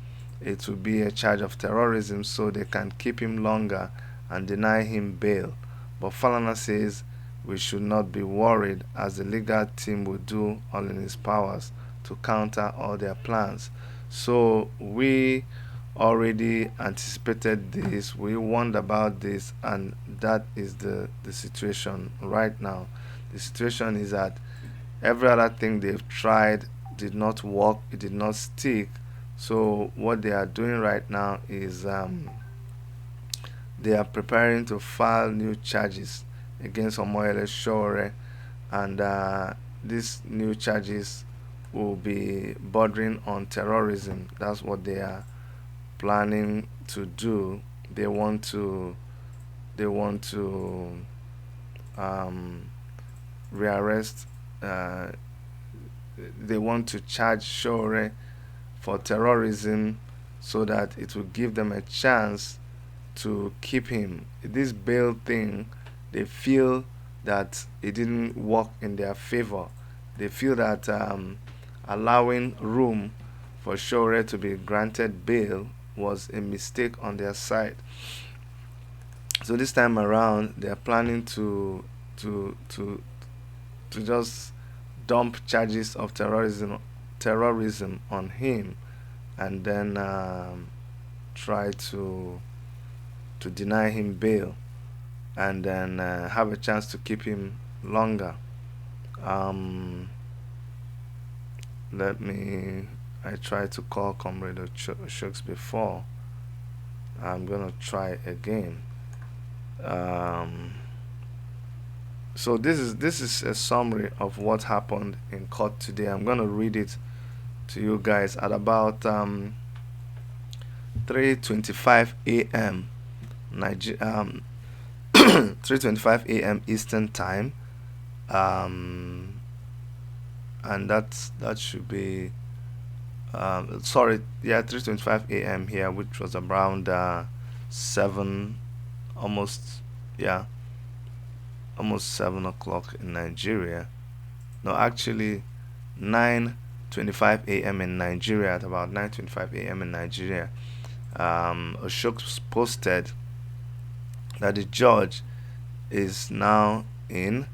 it will be a charge of terrorism, so they can keep him longer and deny him bail. But Falana says we should not be worried, as the legal team will do all in its powers to counter all their plans. So we already anticipated this, we warned about this, and that is the situation right now. The situation is that every other thing they've tried did not work, it did not stick. So what they are doing right now is they are preparing to file new charges against Omoyele Shore, and these new charges will be bordering on terrorism. That's what they are planning to do. They want to they want to rearrest. They want to charge Shore for terrorism so that it will give them a chance to keep him. This bail thing, they feel that it didn't work in their favor. They feel that allowing room for Shore to be granted bail was a mistake on their side. So this time around, they are planning to just dump charges of terrorism on him, and then try to deny him bail, and then have a chance to keep him longer. Let me. I tried to call Comrade Shooks before. I'm gonna try again. So this is a summary of what happened in court today. I'm gonna read it to you guys at about 3:25 a.m. 3:25 a.m. Eastern time, and that should be 3:25 a.m. here, which was around 7, almost 7 o'clock in Nigeria. No, actually 9:25 a.m. in Nigeria. At about 9:25 a.m. in Nigeria, Ashok posted that the judge is now in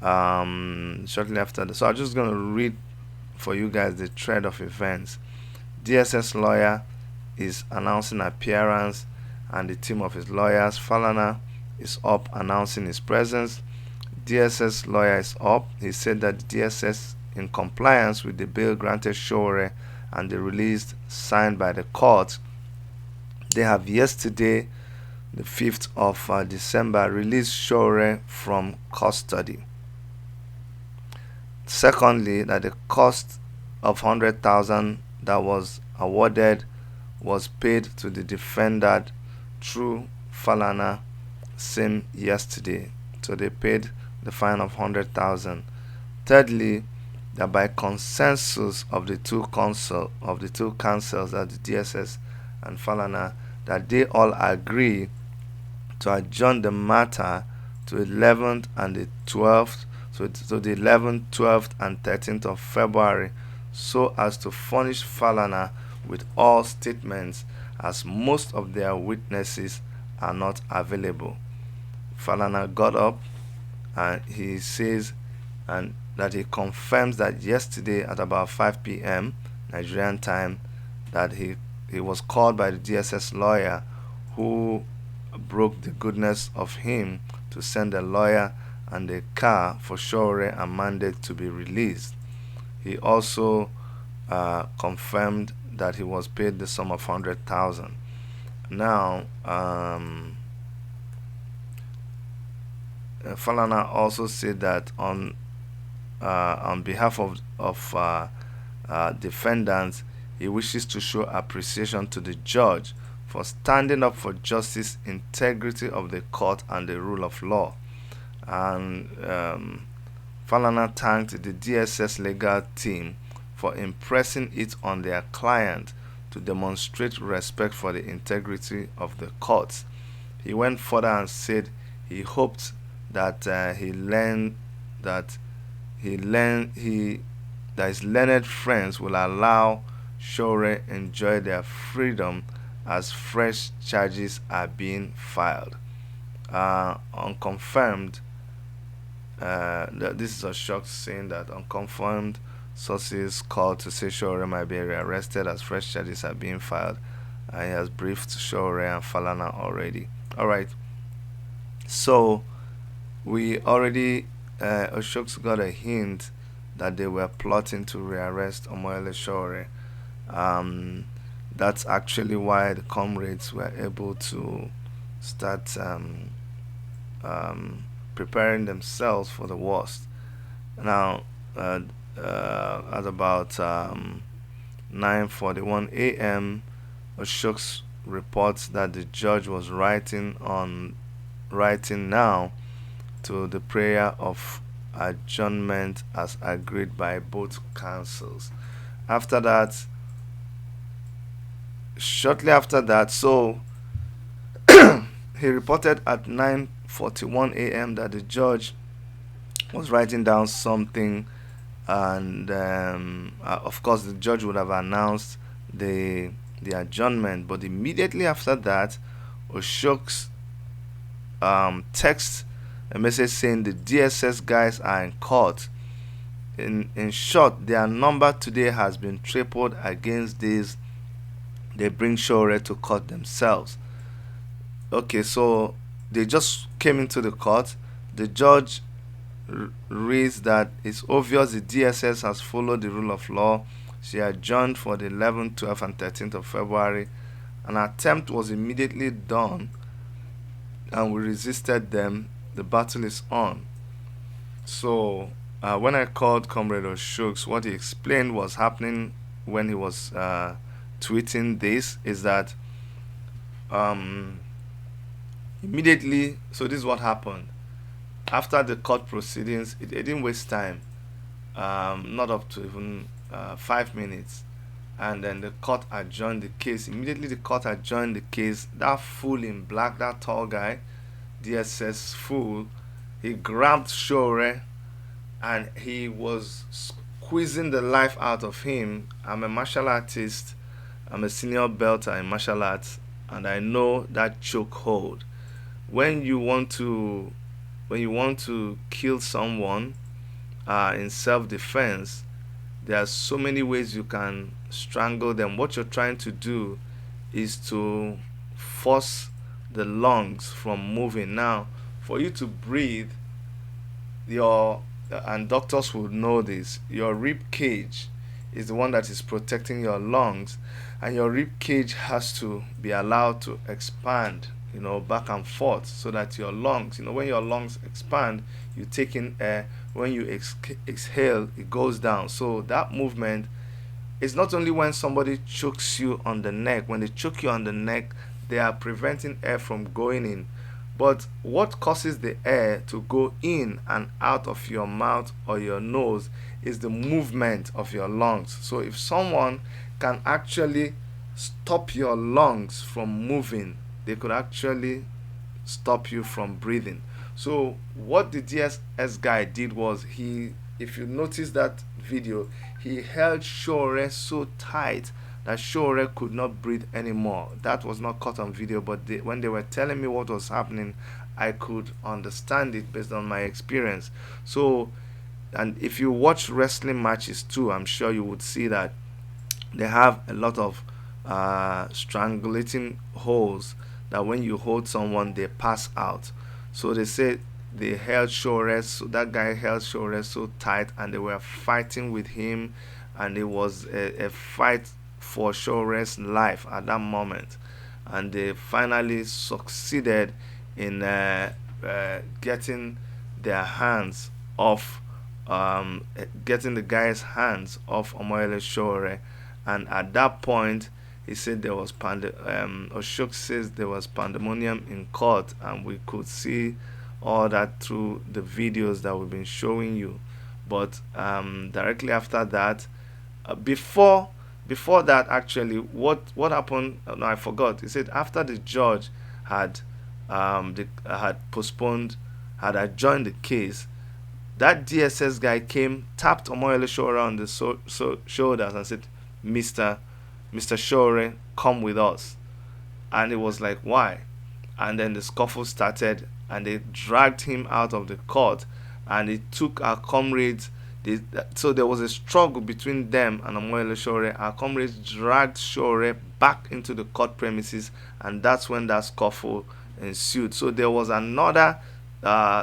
shortly after that. So I'm just going to read for you guys the thread of events. DSS lawyer is announcing appearance and the team of his lawyers. Falana is up announcing his presence. DSS lawyer is up. He said that DSS, in compliance with the bail granted Shore and the release signed by the court, they have yesterday, the 5th of December, released Shore from custody. Secondly, that the cost of 100,000 that was awarded was paid to the defendant through Falana same yesterday. So they paid the fine of 100,000. Thirdly, that by consensus of the two councils, that the DSS and Falana, that they all agree to adjourn the matter to 11th and the 12th, so the 11th, 12th, and 13th of February, so as to furnish Falana with all statements, as most of their witnesses are not available. Falana got up and he says and that he confirms that yesterday at about 5 p.m. Nigerian time, that he was called by the DSS lawyer, who broke the goodness of him to send a lawyer and a car for Shore and mandate to be released. He also confirmed that he was paid the sum of 100,000. Now, Falana also said that on behalf of defendants, he wishes to show appreciation to the judge for standing up for justice, integrity of the court, and the rule of law. And Falana thanked the DSS legal team for impressing it on their client to demonstrate respect for the integrity of the courts. He went further and said he hoped that his learned friends will allow Shore enjoy their freedom as fresh charges are being filed. Unconfirmed. This is a shock, saying that unconfirmed sources called to say Shore might be arrested as fresh charges are being filed. He has briefed Shore and Falana already. Alright. So we already Ashok's got a hint that they were plotting to rearrest Omoyele Shore. That's actually why the comrades were able to start preparing themselves for the worst. Now, at about 9:41 a.m., Ashok's reports that the judge was writing on writing now to the prayer of adjournment as agreed by both councils. After that, shortly after that, so he reported at 9:41 a.m. that the judge was writing down something, and of course the judge would have announced the adjournment. But immediately after that, Oshok's text a message saying the DSS guys are in court. In short, their number today has been tripled against these. They bring Shore to court themselves. Okay, so they just came into the court. The judge reads that it's obvious the DSS has followed the rule of law. She adjourned for the 11th, 12th, and 13th of February. An attempt was immediately done, and we resisted them. The battle is on. So when I called Comrade Oshooks, what he explained was happening when he was tweeting this is that immediately, so this is what happened. After the court proceedings, it didn't waste time, not up to even 5 minutes. And then the court adjourned the case. Immediately the court adjourned the case. That fool in black, that tall guy, DSS fool, he grabbed Shore and he was squeezing the life out of him. I'm a martial artist. I'm a senior belter in martial arts, and I know that choke hold. When you want to kill someone in self-defense, there are so many ways you can strangle them. What you're trying to do is to force the lungs from moving. Now, for you to breathe, and doctors would know this, your rib cage is the one that is protecting your lungs, and your rib cage has to be allowed to expand, back and forth, so that your lungs, when your lungs expand, you take in air. When you exhale, it goes down. So that movement is not only when somebody chokes you on the neck. When they choke you on the neck, they are preventing air from going in. But what causes the air to go in and out of your mouth or your nose is the movement of your lungs. So if someone can actually stop your lungs from moving, they could actually stop you from breathing. So what the DSS guy did was, if you notice that video, he held Shore so tight that Shore could not breathe anymore. That was not caught on video, but when they were telling me what was happening, I could understand it based on my experience. So, and if you watch wrestling matches too, I'm sure you would see that they have a lot of strangulating holds, that when you hold someone, they pass out. So they said they held Shore, so that guy held Shore so tight, and they were fighting with him, and it was a fight for Shore's life at that moment, and they finally succeeded in getting their hands off, getting the guy's hands off Omoyele Shore. And at that point, he said there was Oshok says there was pandemonium in court, and we could see all that through the videos that we've been showing you. But directly after that, before that, actually, what happened? No, I forgot. He said after the judge had adjourned the case, that DSS guy came, tapped Omoyele Shore on the shoulders and said, Mr. Shore, come with us. And it was like, why? And then the scuffle started, and they dragged him out of the court, and they took our comrades. So there was a struggle between them and Omoyele Shore. Our comrades dragged Shore back into the court premises, and that's when that scuffle ensued. So there was another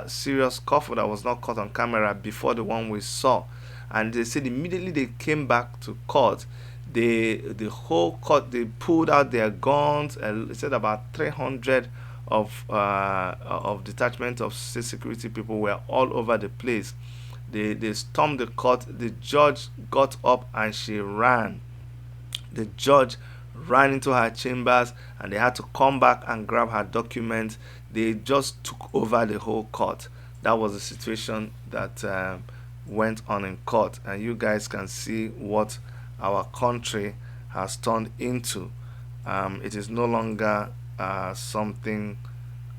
serious scuffle that was not caught on camera before the one we saw. And they said immediately they came back to court, the whole court, they pulled out their guns. They said about 300 of detachment of state security people were all over the place. They stormed the court. The judge got up and she ran. The judge ran into her chambers, and they had to come back and grab her documents. They just took over the whole court. That was the situation that went on in court, and you guys can see what our country has turned into. It is no longer something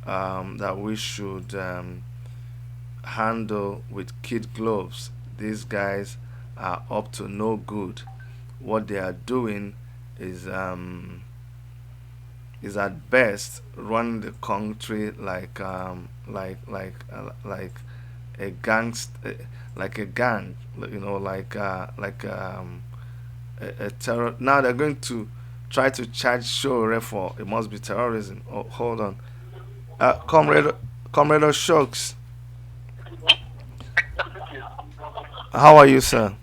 that we should handle with kid gloves. These guys are up to no good. What they are doing is at best running the country like a like a gang, a terror. Now they're going to try to charge Shore for it must be terrorism. Oh, hold on, Comrade Shokes, how are you, sir?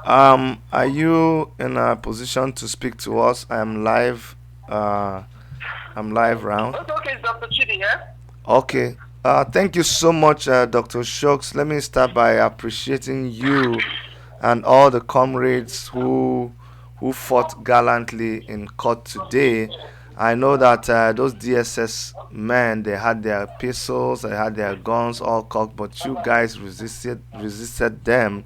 Are you in a position to speak to us? I'm live. I'm live round. Okay, it's Dr. Chidi here. Okay. Thank you so much, Dr. Shokes. Let me start by appreciating you and all the comrades who fought gallantly in court today. I know that those DSS men, they had their pistols, they had their guns all cocked, but you guys resisted them.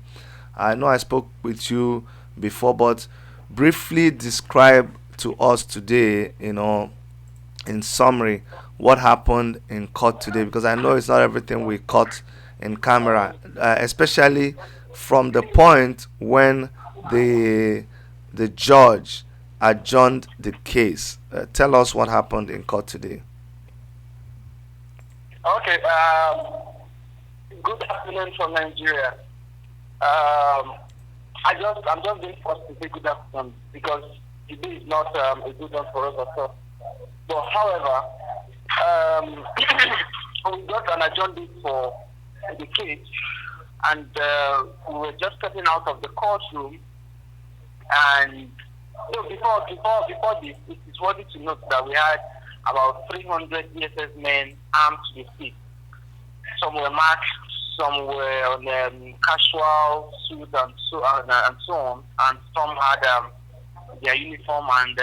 I know I spoke with you before, but briefly describe to us today, in summary, what happened in court today, because I know it's not everything we caught in camera, especially from the point when the judge adjourned the case. Tell us what happened in court today. Okay. Good afternoon from Nigeria. I'm just being forced to say good afternoon because today is not a good one for us at all. But however, we got an adjourned date for the case, and we were just stepping out of the courtroom. And so before this, it is worthy to note that we had about 300 DSS men armed to the teeth. Some were masked, some were on casual suits and so on, and some had their uniform, and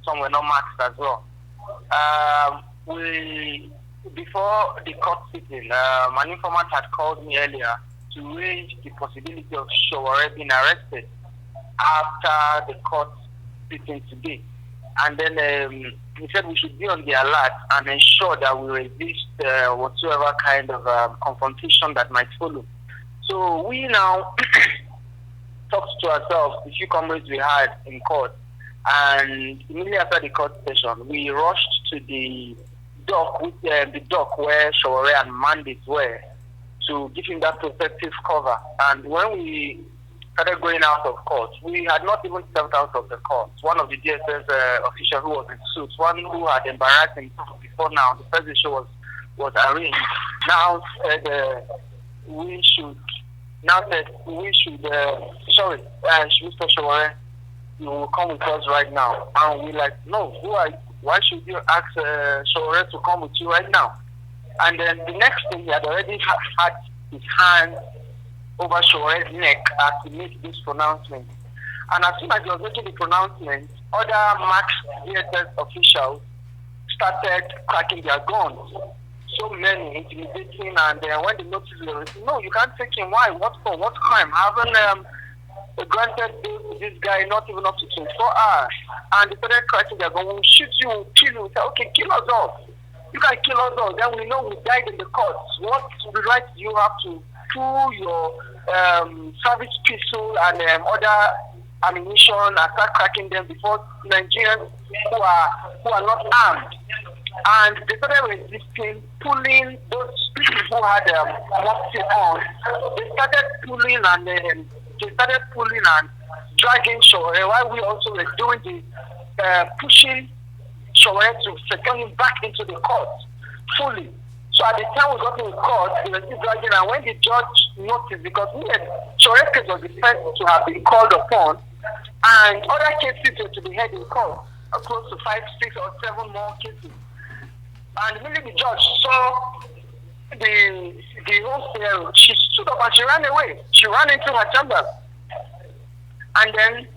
some were not masked as well. Before the court sitting, an informant had called me earlier to raise the possibility of Showore being arrested after the court sitting today. And then he said we should be on the alert and ensure that we resist whatsoever kind of confrontation that might follow. So we now talked to ourselves, the few comrades we had in court, and immediately after the court session, we rushed to the dock, where Showore and Mandis were, to give him that protective cover. And when we started going out of court, we had not even stepped out of the court. One of the DSS officials who was in suit, one who had embarrassed himself before now, the first issue was arranged, now said Mr. Showore, you will come with us right now. And we're like, no, why should you ask Showore to come with you right now? And then the next thing, he had already had his hand over Showore's neck as he made this pronouncement. And as soon as he was making the pronouncement, other masked DSS officials started cracking their guns. So many, intimidating, and when they noticed, they were saying, no, you can't take him. Why? What for? What crime? Haven't granted this guy not even up to 24 hours. And they started cracking their guns. We'll shoot you, we'll kill you. We said, okay, kill us all. You can kill us all. Then we know we died in the court. What right do you have to pull your service pistol and other ammunition and start cracking them before Nigerians who are not armed? And they started resisting, pulling those who had mufti on. They started pulling and dragging Showore, while we also were doing the pushing Showore to secure him back into the court fully. So at the time we got in court, they were still dragging, and when the judge noticed, because Showore's case was the first to have been called upon, and other cases were to be heard in court, close to 5, 6, or 7 more cases. And immediately the judge saw the whole scenario. She stood up and she ran away. She ran into her chamber. And then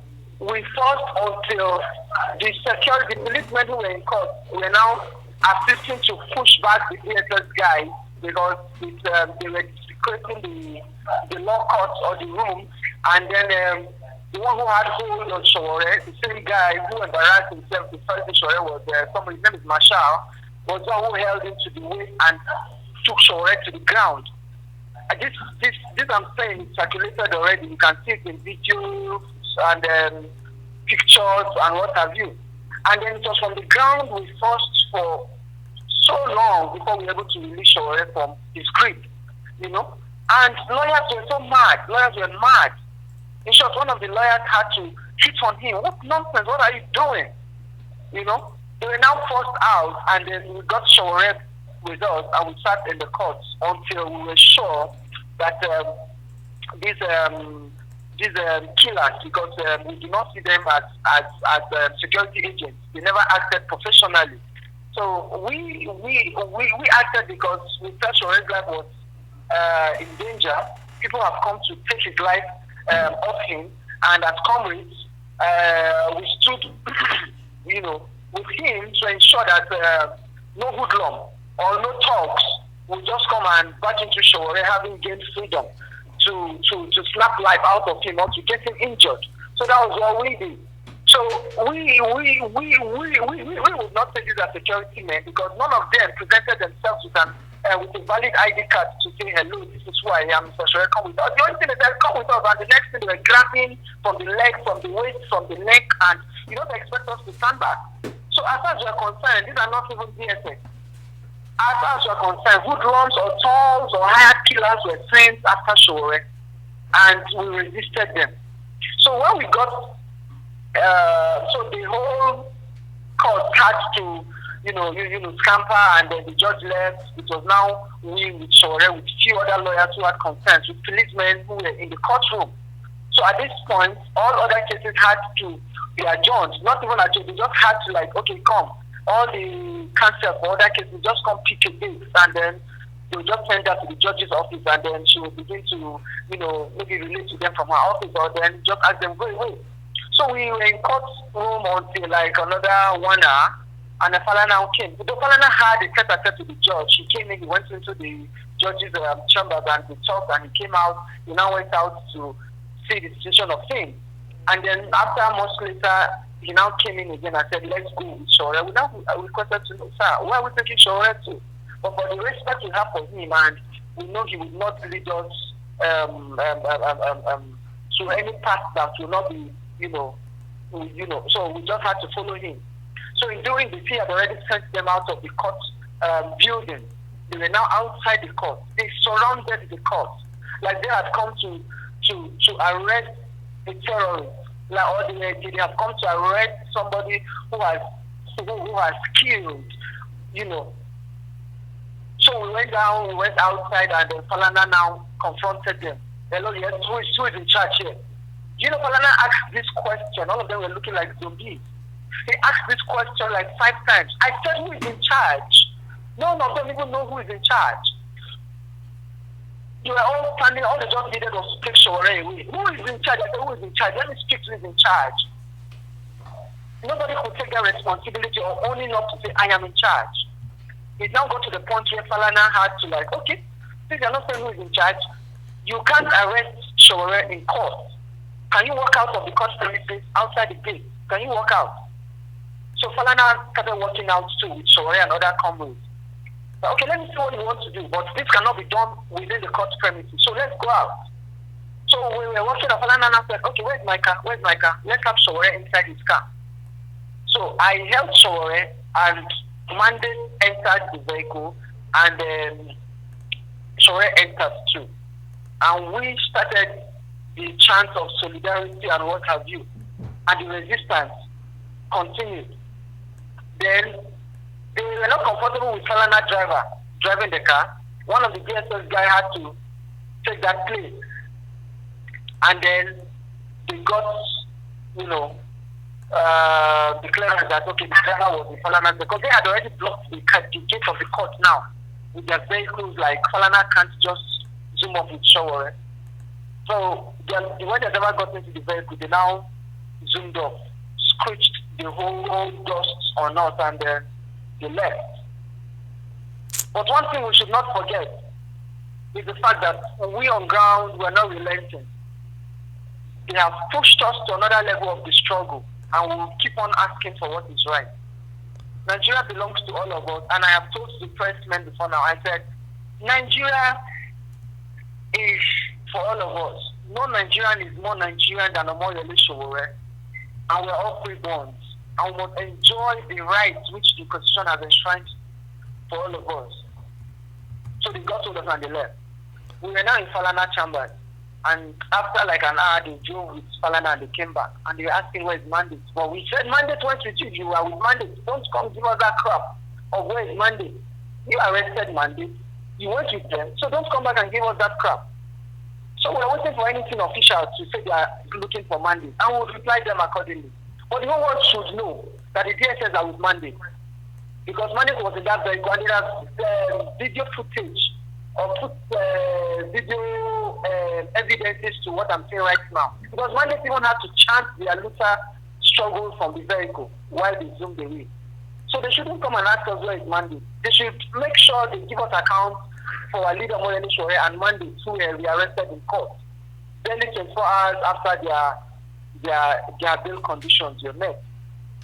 we fought until the security, the policemen who were in court were now assisting to push back the DSS guys because they were secreting the law court or the room, and then the one who had hold on Sowore, the same guy who embarrassed himself to first Sowore was somebody, his name is Marshall, was the one who held him to the waist and took Sowore to the ground. This I'm saying is circulated already. You can see it in videos and pictures and what have you. And then it was from the ground we fought for so long before we were able to release Sowore from his grip, you know. And lawyers were so mad. Lawyers were mad. In short, one of the lawyers had to hit on him. What nonsense? What are you doing? You know. They were now forced out, and then we got Sowore with us, and we sat in the courts until we were sure that these killers, because we do not see them as security agents. They never acted professionally. So we acted because we felt Sowore's life was in danger. People have come to take his life off him, and as comrades, we stood, you know, with him to ensure that no hoodlum or no thugs will just come and back into Sowore having gained freedom to snap life out of him or to get him injured. So that was what we did. So we would not take this as security men because none of them presented themselves with a valid ID card to say, hello, this is who I am, Mr. Sowore, come with us. The only thing is that come with us, and the next thing they were grabbing from the leg, from the waist, from the neck, and you don't expect us to stand back. So as far as we are concerned, these are not even DSS. As far as we are concerned, hoodlums or thugs or hired killers were sent after Sowore, and we resisted them. So when we got, so the whole court had to, you know, scamper, and then the judge left. It was now we with Sowore, with few other lawyers who had concerns, with policemen who were in the courtroom. So at this point, all other cases had to be adjourned. Not even adjourned, they just had to like, okay, come. All the counsel for other cases just come pick a date, and then they'll just send that to the judge's office, and then she will begin to, you know, maybe relate to them from her office, or then just ask them, go away. So we were in courtroom until like another 1 hour, and the Falana now came. The Falana had a tete-a-tete to the judge. He came in, he went into the judge's chambers, and we talked, and he came out. He now went out to see the situation of things. And then after much later, he now came in again and said, let's go with Sowore. We now requested to know, sir, where are we taking Sowore to? But for the respect we have for him, and we know he would not lead us to any path that will not be, you know, so we just had to follow him. So in doing this, he had already sent them out of the court building. They were now outside the court. They surrounded the court. Like they had come to arrest a terrorist. Like, or they have come to arrest somebody who has killed, you know. So we went down, we went outside, and then Falana now confronted them. Hello, yes, who is in charge here? You know, Falana asked this question. All of them were looking like zombies. He asked this question like 5 times. I said, who is in charge? None of them even know who is in charge. They were all standing, all they just needed was to take Sowore away. Who is in charge? I said, who is in charge? Let me speak to who is in charge. Nobody could take that responsibility or owning up to say, I am in charge. It now got to the point where Falana had to like, okay, since you're not saying who is in charge, you can't arrest Sowore in court. Can you walk out of the court premises outside the gate? Can you walk out? So Falana started walking out too with Sowore and other comrades. Okay, let me see what you want to do, but this cannot be done within the court premises. So let's go out. So we were walking, and Falana now said, okay, where's my car? Where's my car? Let's have Sowore inside his car. So I held Sowore, and Monday entered the vehicle, and then Sowore entered too. And we started the chant of solidarity and what have you. And the resistance continued. Then they were not comfortable with Falana driving the car. One of the DSS guys had to take that place. And then they got, you know, declared that, okay, the driver was in Falana, because they had already blocked the gate of the court now with their vehicles. Like, Falana can't just zoom up with Sowore. So when the driver got into the vehicle, they now zoomed off, screeched the whole dust on us, and then they left. But one thing we should not forget is the fact that we on ground were not relenting. They have pushed us to another level of the struggle, and we will keep on asking for what is right. Nigeria belongs to all of us, and I have told the press men before now, I said, Nigeria is for all of us. No Nigerian is more Nigerian than Omoyele Sowore, and we are all freeborns, and we must enjoy the rights which the Constitution has enshrined for all of us. So they got hold of us and they left. We were now in Falana chambers, and after like an hour, they drove with Falana and they came back, and they were asking where is mandate. Well, we said mandate went with you. You are with mandate. Don't come give us that crap of where is mandate. You arrested mandate. You went with them, so don't come back and give us that crap. So we're waiting for anything official to say they are looking for mandate, and we'll reply them accordingly. But the whole world should know that the DSS are with mandate, because mandate was in that vehicle, and there are video footage or video evidences to what I'm saying right now. Because mandate even had to chant their Luther struggle from the vehicle while they zoomed away. So they shouldn't come and ask us where is mandate. They should make sure they give us account for our leader Omoyele Sowore and mandate who were rearrested in court. Barely 24 hours after their bail conditions were met,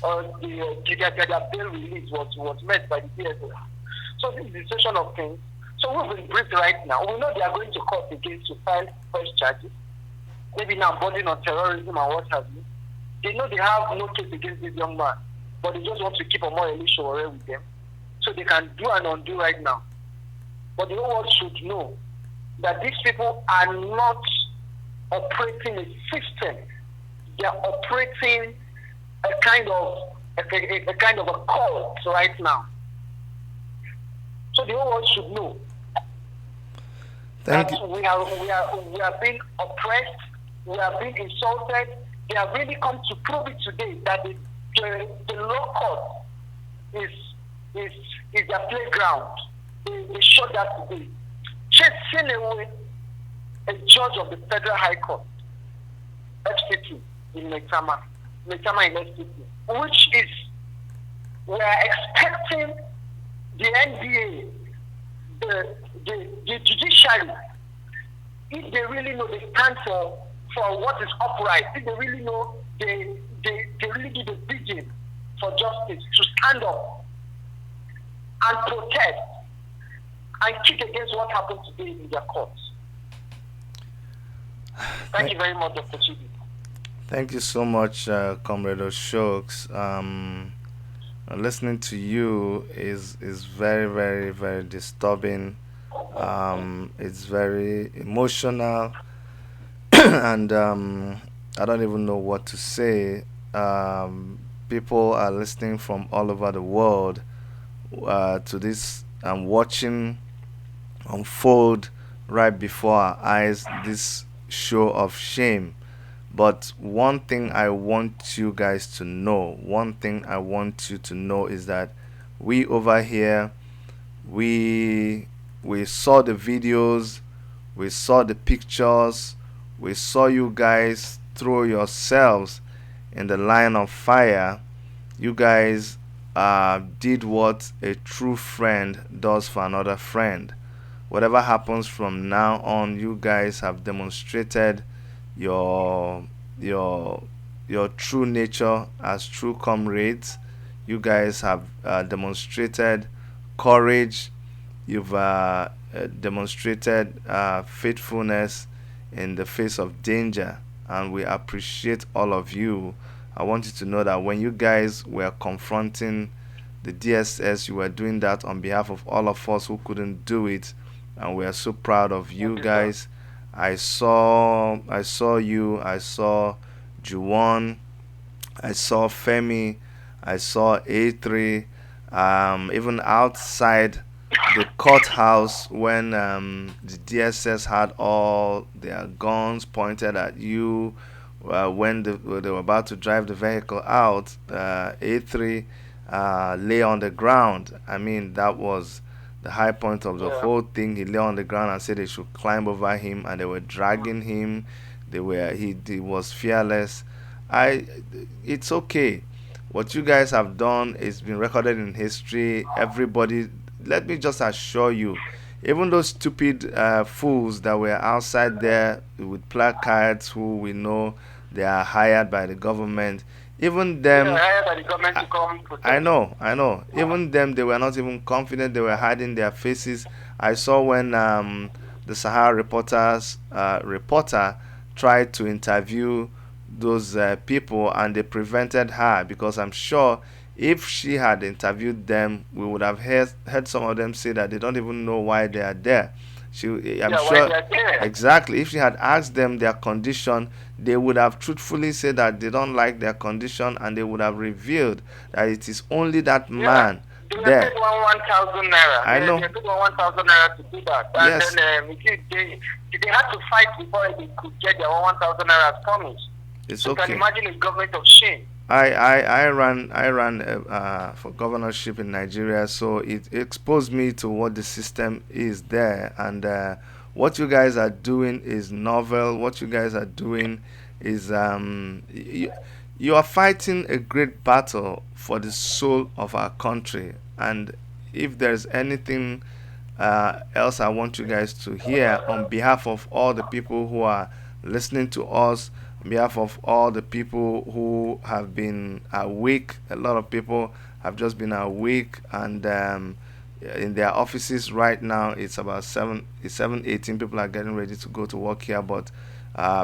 or their bail release was met by the DSS. So this is the situation of things. So we've been briefed right now. We know they are going to court again to file fresh charges, maybe now bordering on terrorism and what have you. They know they have no case against this young man, but they just want to keep Omoyele Sowore with them, so they can do and undo right now. But the whole world should know that these people are not operating a system. They are operating a kind of a cult right now. So the whole world should know that we are being oppressed, we are being insulted. They have really come to prove it today that the law court is their playground. They showed that today. Chasing away a judge of the Federal High Court, FCT in Metama in FCT, which is, we are expecting the NBA, the judiciary, if they really know they stand for what is upright, if they really know they really do the digging for justice, to stand up and protest and kick against what happened today in their courts. Thank you very much, Dr. Chibi. Thank you so much, Comrade Oshokes. Listening to you is very, very, very disturbing. It's very emotional, and I don't even know what to say. People are listening from all over the world to this and watching unfold right before our eyes this show of shame. But one thing I want you guys to know, is that we over here, we saw the videos, we saw the pictures, we saw you guys throw yourselves in the line of fire. You guys did what a true friend does for another friend. Whatever happens from now on, you guys have demonstrated your true nature as true comrades. You guys have demonstrated courage. You've demonstrated faithfulness in the face of danger, and we appreciate all of you. I want you to know that when you guys were confronting the DSS, you were doing that on behalf of all of us who couldn't do it, and we are so proud of you guys. I saw you, I saw Juwon, I saw Femi, I saw A3, even outside the courthouse when the DSS had all their guns pointed at you. When they were about to drive the vehicle out, A3 lay on the ground. I mean, that was the high point of the whole thing. He lay on the ground and said they should climb over him, and they were dragging him. He was fearless. it's okay. What you guys have done is been recorded in history. Everybody, let me just assure you, even those stupid fools that were outside there with placards, who we know they are hired by the government, even them, hired by the government to come protect. I know. Even them, they were not even confident. They were hiding their faces. I saw when the Sahara reporter tried to interview those people, and they prevented her, because I'm sure if she had interviewed them, we would have heard some of them say that they don't even know why they are there. I'm sure, exactly. If she had asked them their condition, they would have truthfully said that they don't like their condition, and they would have revealed that it is only that man there. They 1,000 naira. I know. They took 1,000 naira to do that. And Yes. then they had to fight before they could get their 1,000 naira as promised. It's You okay. can imagine a government of shame. I ran for governorship in Nigeria, so it exposed me to what the system is there, and what you guys are doing is novel. What you guys are doing is you are fighting a great battle for the soul of our country, and if there's anything else I want you guys to hear, on behalf of all the people who are listening to us, on behalf of all the people who have been awake. A lot of people have just been awake, and in their offices right now. It's about 7:18. People are getting ready to go to work here, but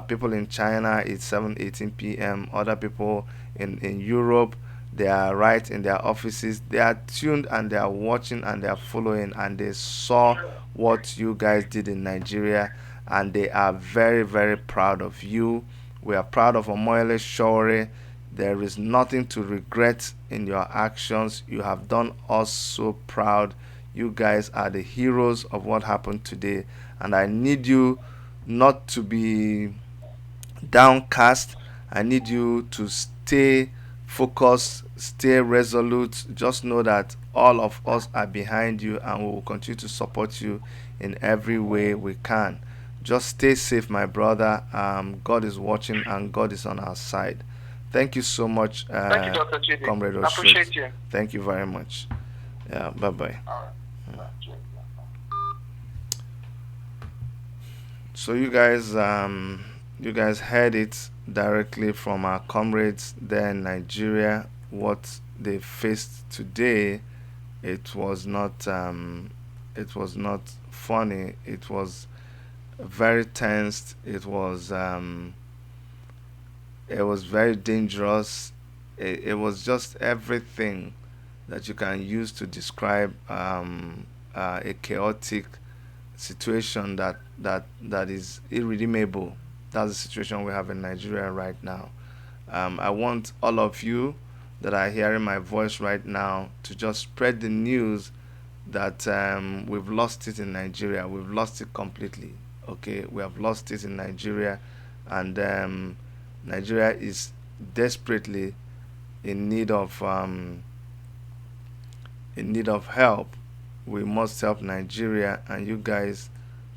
people in China, it's 7:18 p.m. Other people in Europe, they are right in their offices. They are tuned, and they are watching, and they are following, and they saw what you guys did in Nigeria, and they are very, very proud of you. We are proud of Omoyele Sowore. There is nothing to regret in your actions. You have done us so proud. You guys are the heroes of what happened today, and I need you not to be downcast. I need you to stay focused, stay resolute. Just know that all of us are behind you, and we will continue to support you in every way we can. Just stay safe, my brother. God is watching, and God is on our side. Thank you so much, Thank you, Dr. Chidi. Comrade I appreciate Oshut. you. Thank you very much. Yeah, bye-bye. So you guys heard it directly from our comrades there in Nigeria. What they faced today, it was not funny. It was very tensed. It was very dangerous. It was just everything that you can use to describe a chaotic situation that is irredeemable. That's the situation we have in Nigeria right now. I want all of you that are hearing my voice right now to just spread the news that we've lost it in Nigeria. We've lost it completely. Okay, we have lost it in Nigeria, and Nigeria is desperately in need of help. We must help Nigeria, and you guys,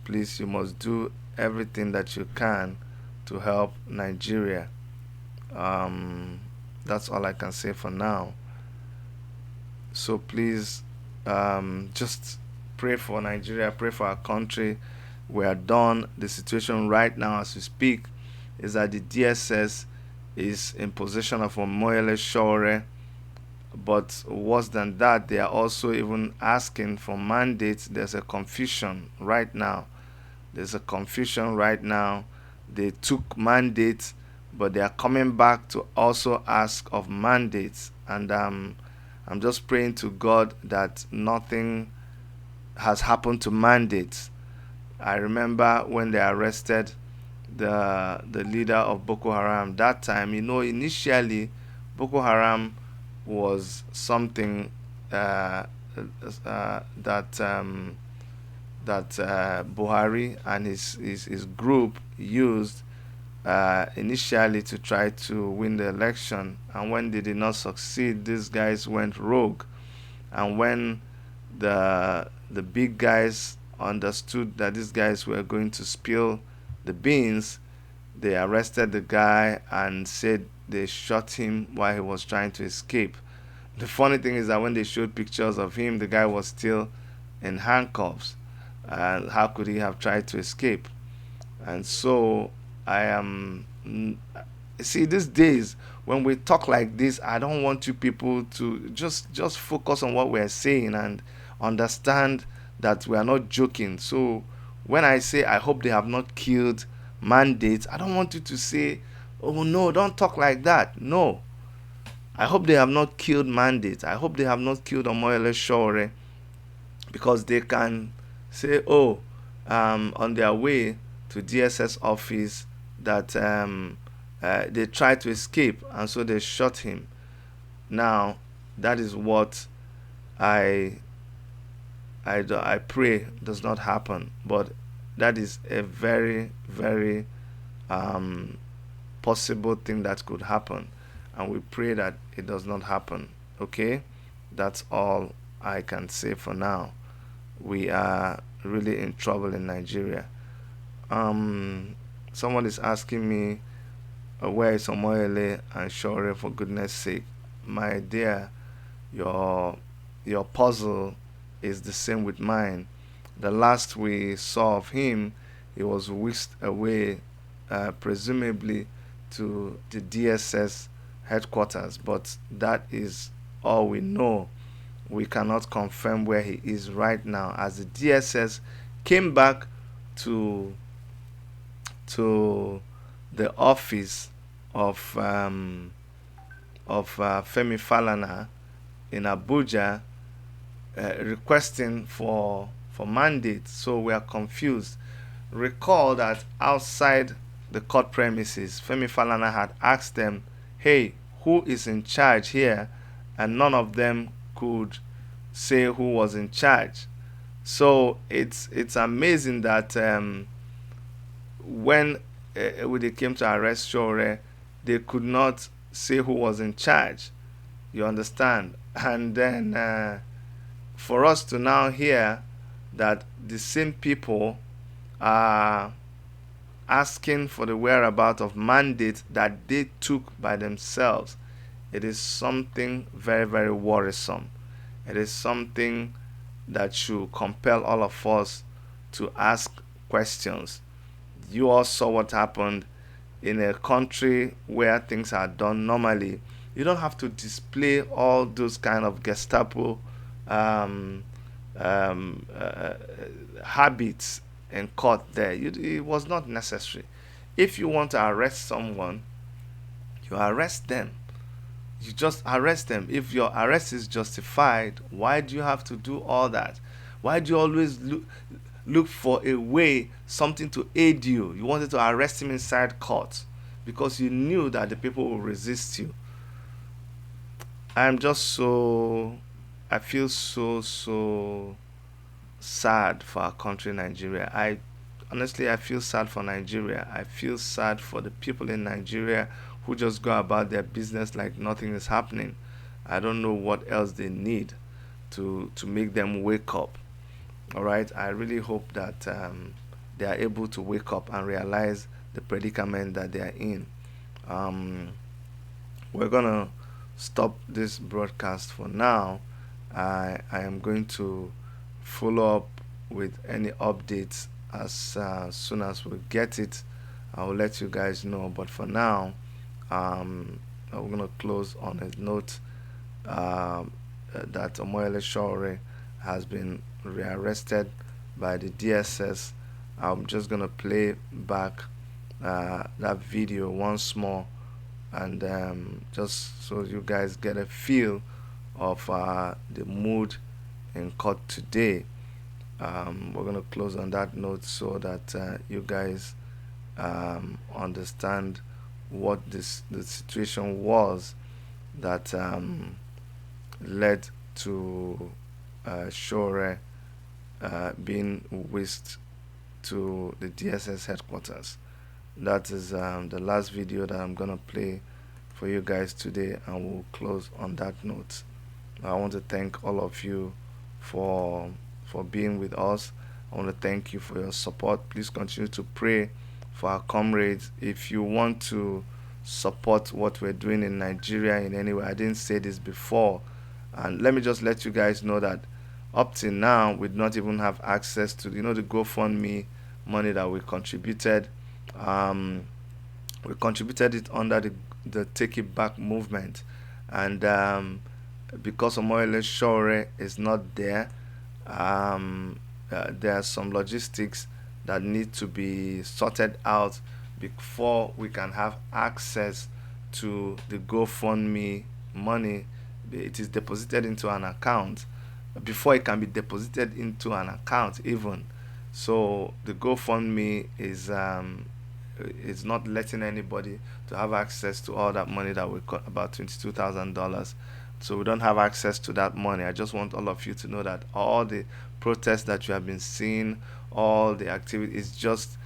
please, you must do everything that you can to help Nigeria. That's all I can say for now. So please, just pray for Nigeria, pray for our country. We are done. The situation right now as we speak is that the DSS is in possession of Omoyele Sowore. But worse than that, they are also even asking for mandates. There's a confusion right now. They took mandates, but they are coming back to also ask of mandates. And I'm just praying to God that nothing has happened to mandates. I remember when they arrested the leader of Boko Haram that time. Initially Boko Haram was something that Buhari and his group used initially to try to win the election, and when they did not succeed, these guys went rogue. And when the big guys understood that these guys were going to spill the beans, they arrested the guy and said they shot him while he was trying to escape. The funny thing is that when they showed pictures of him, the guy was still in handcuffs. And how could he have tried to escape? And so I am. See, these days when we talk like this, I don't want you people to just focus on what we're saying and understand that we are not joking. So when I say I hope they have not killed mandates, I don't want you to say, oh no, don't talk like that. No. I hope they have not killed mandates. I hope they have not killed Omoyele Sowore, because they can say, oh, on their way to DSS office that they tried to escape and so they shot him. Now, that is what I pray does not happen, but that is a very, very possible thing that could happen, and we pray that it does not happen. Okay, that's all I can say for now. We are really in trouble in Nigeria. Someone is asking me, where is Omoyele and Sowore, for goodness sake? My dear, your puzzle is the same with mine. The last we saw of him, he was whisked away, presumably to the DSS headquarters, but that is all we know. We cannot confirm where he is right now, as the DSS came back to the office of Femi Falana in Abuja, requesting for mandate. So we are confused. Recall that outside the court premises, Femi Falana had asked them, hey, who is in charge here? And none of them could say who was in charge. So it's amazing that when they came to arrest Sowore, they could not say who was in charge. You understand? And then for us to now hear that the same people are asking for the whereabouts of mandates that they took by themselves, it is something very, very worrisome. It is something that should compel all of us to ask questions. You all saw what happened in a country where things are done normally. You don't have to display all those kind of Gestapo habits in court there. It was not necessary. If you want to arrest someone, you arrest them. You just arrest them. If your arrest is justified, why do you have to do all that? Why do you always look for a way, something to aid you? You wanted to arrest him inside court because you knew that the people will resist you. I feel so sad for our country, Nigeria. I feel sad for Nigeria. I feel sad for the people in Nigeria who just go about their business like nothing is happening. I don't know what else they need to make them wake up. All right, I really hope that they are able to wake up and realize the predicament that they are in. We're gonna stop this broadcast for now. I am going to follow up with any updates as soon as we get it. I will let you guys know, but for now, we're gonna close on a note that Omoyele Sowore has been rearrested by the DSS. I'm just gonna play back that video once more, and just so you guys get a feel of the mood in court today. We're gonna close on that note so that you guys understand what the situation was that led to Sowore being whisked to the DSS headquarters. That is the last video that I'm gonna play for you guys today, and we'll close on that note. I want to thank all of you for being with us. I want to thank you for your support. Please continue to pray for our comrades. If you want to support what we're doing in Nigeria in any way. I didn't say this before, and let me just let you guys know that up till now we do not even have access to, the GoFundMe money that we contributed. We contributed it under the Take It Back movement, and because Omoyele Sowore is not there, there are some logistics that need to be sorted out before we can have access to the GoFundMe money. It is deposited into an account before it can be deposited into an account even. So the GoFundMe is not letting anybody to have access to all that money that we got, about $22,000. So we don't have access to that money. I just want all of you to know that all the protests that you have been seeing, all the activity, is just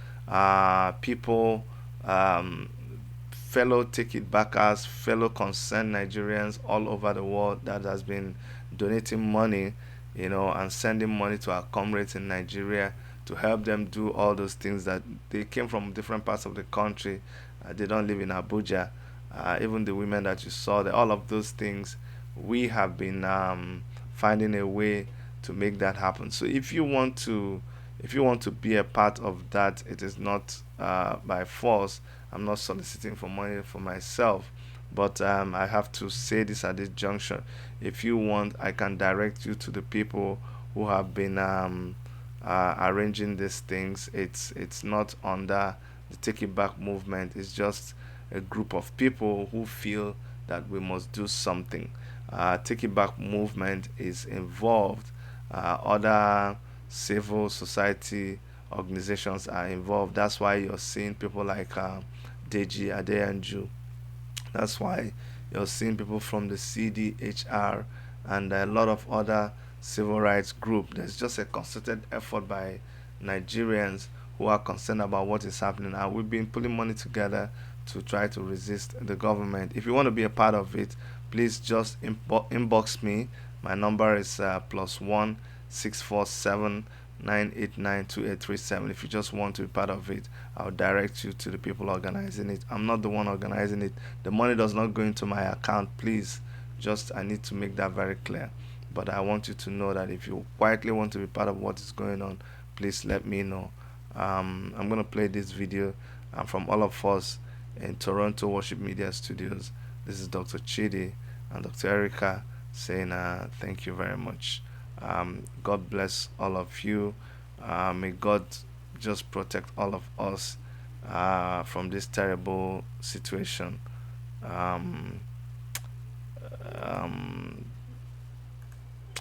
people, fellow Take It Backers, fellow concerned Nigerians all over the world that has been donating money, and sending money to our comrades in Nigeria to help them do all those things. That they came from different parts of the country. They don't live in Abuja. Even the women that you saw there, all of those things, we have been finding a way to make that happen. So if you want to be a part of that, it is not by force. I'm not soliciting for money for myself, but I have to say this at this junction. If you want, I can direct you to the people who have been arranging these things. It's not under the Take It Back movement. It's just a group of people who feel that we must do something. Take It Back movement is involved. Other civil society organizations are involved. That's why you're seeing people like Deji Adeyanju. That's why you're seeing people from the CDHR and a lot of other civil rights groups. There's just a concerted effort by Nigerians who are concerned about what is happening, and we've been putting money together to try to resist the government. If you want to be a part of it, please just inbox me. My number is +1 647 989 2837. If you just want to be part of it, I'll direct you to the people organizing it. I'm not the one organizing it. The money does not go into my account. Please, I need to make that very clear. But I want you to know that if you quietly want to be part of what is going on, please let me know. I'm going to play this video from all of us in Toronto Worship Media Studios. This is Dr. Chidi and Dr. Erica saying thank you very much. God bless all of you. May God just protect all of us from this terrible situation.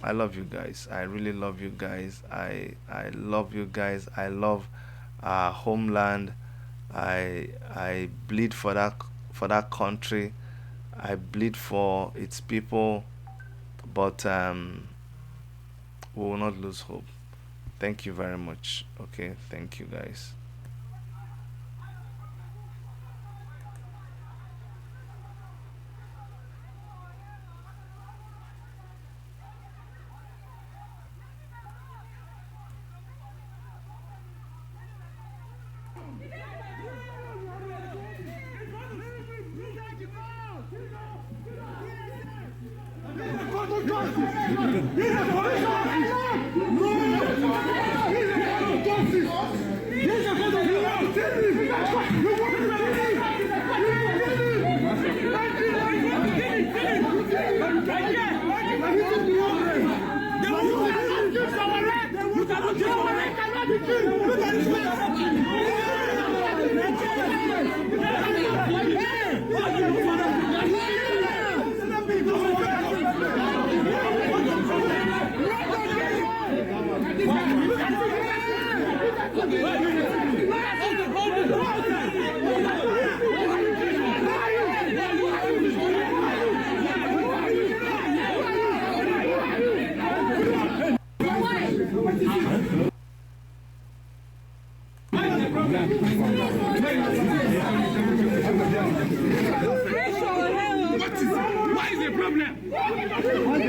I love you guys. I really love you guys. I love you guys. I love our homeland. I bleed for that country. I bleed for its people, but we will not lose hope. Thank you very much. Okay, thank you guys. What is the problem?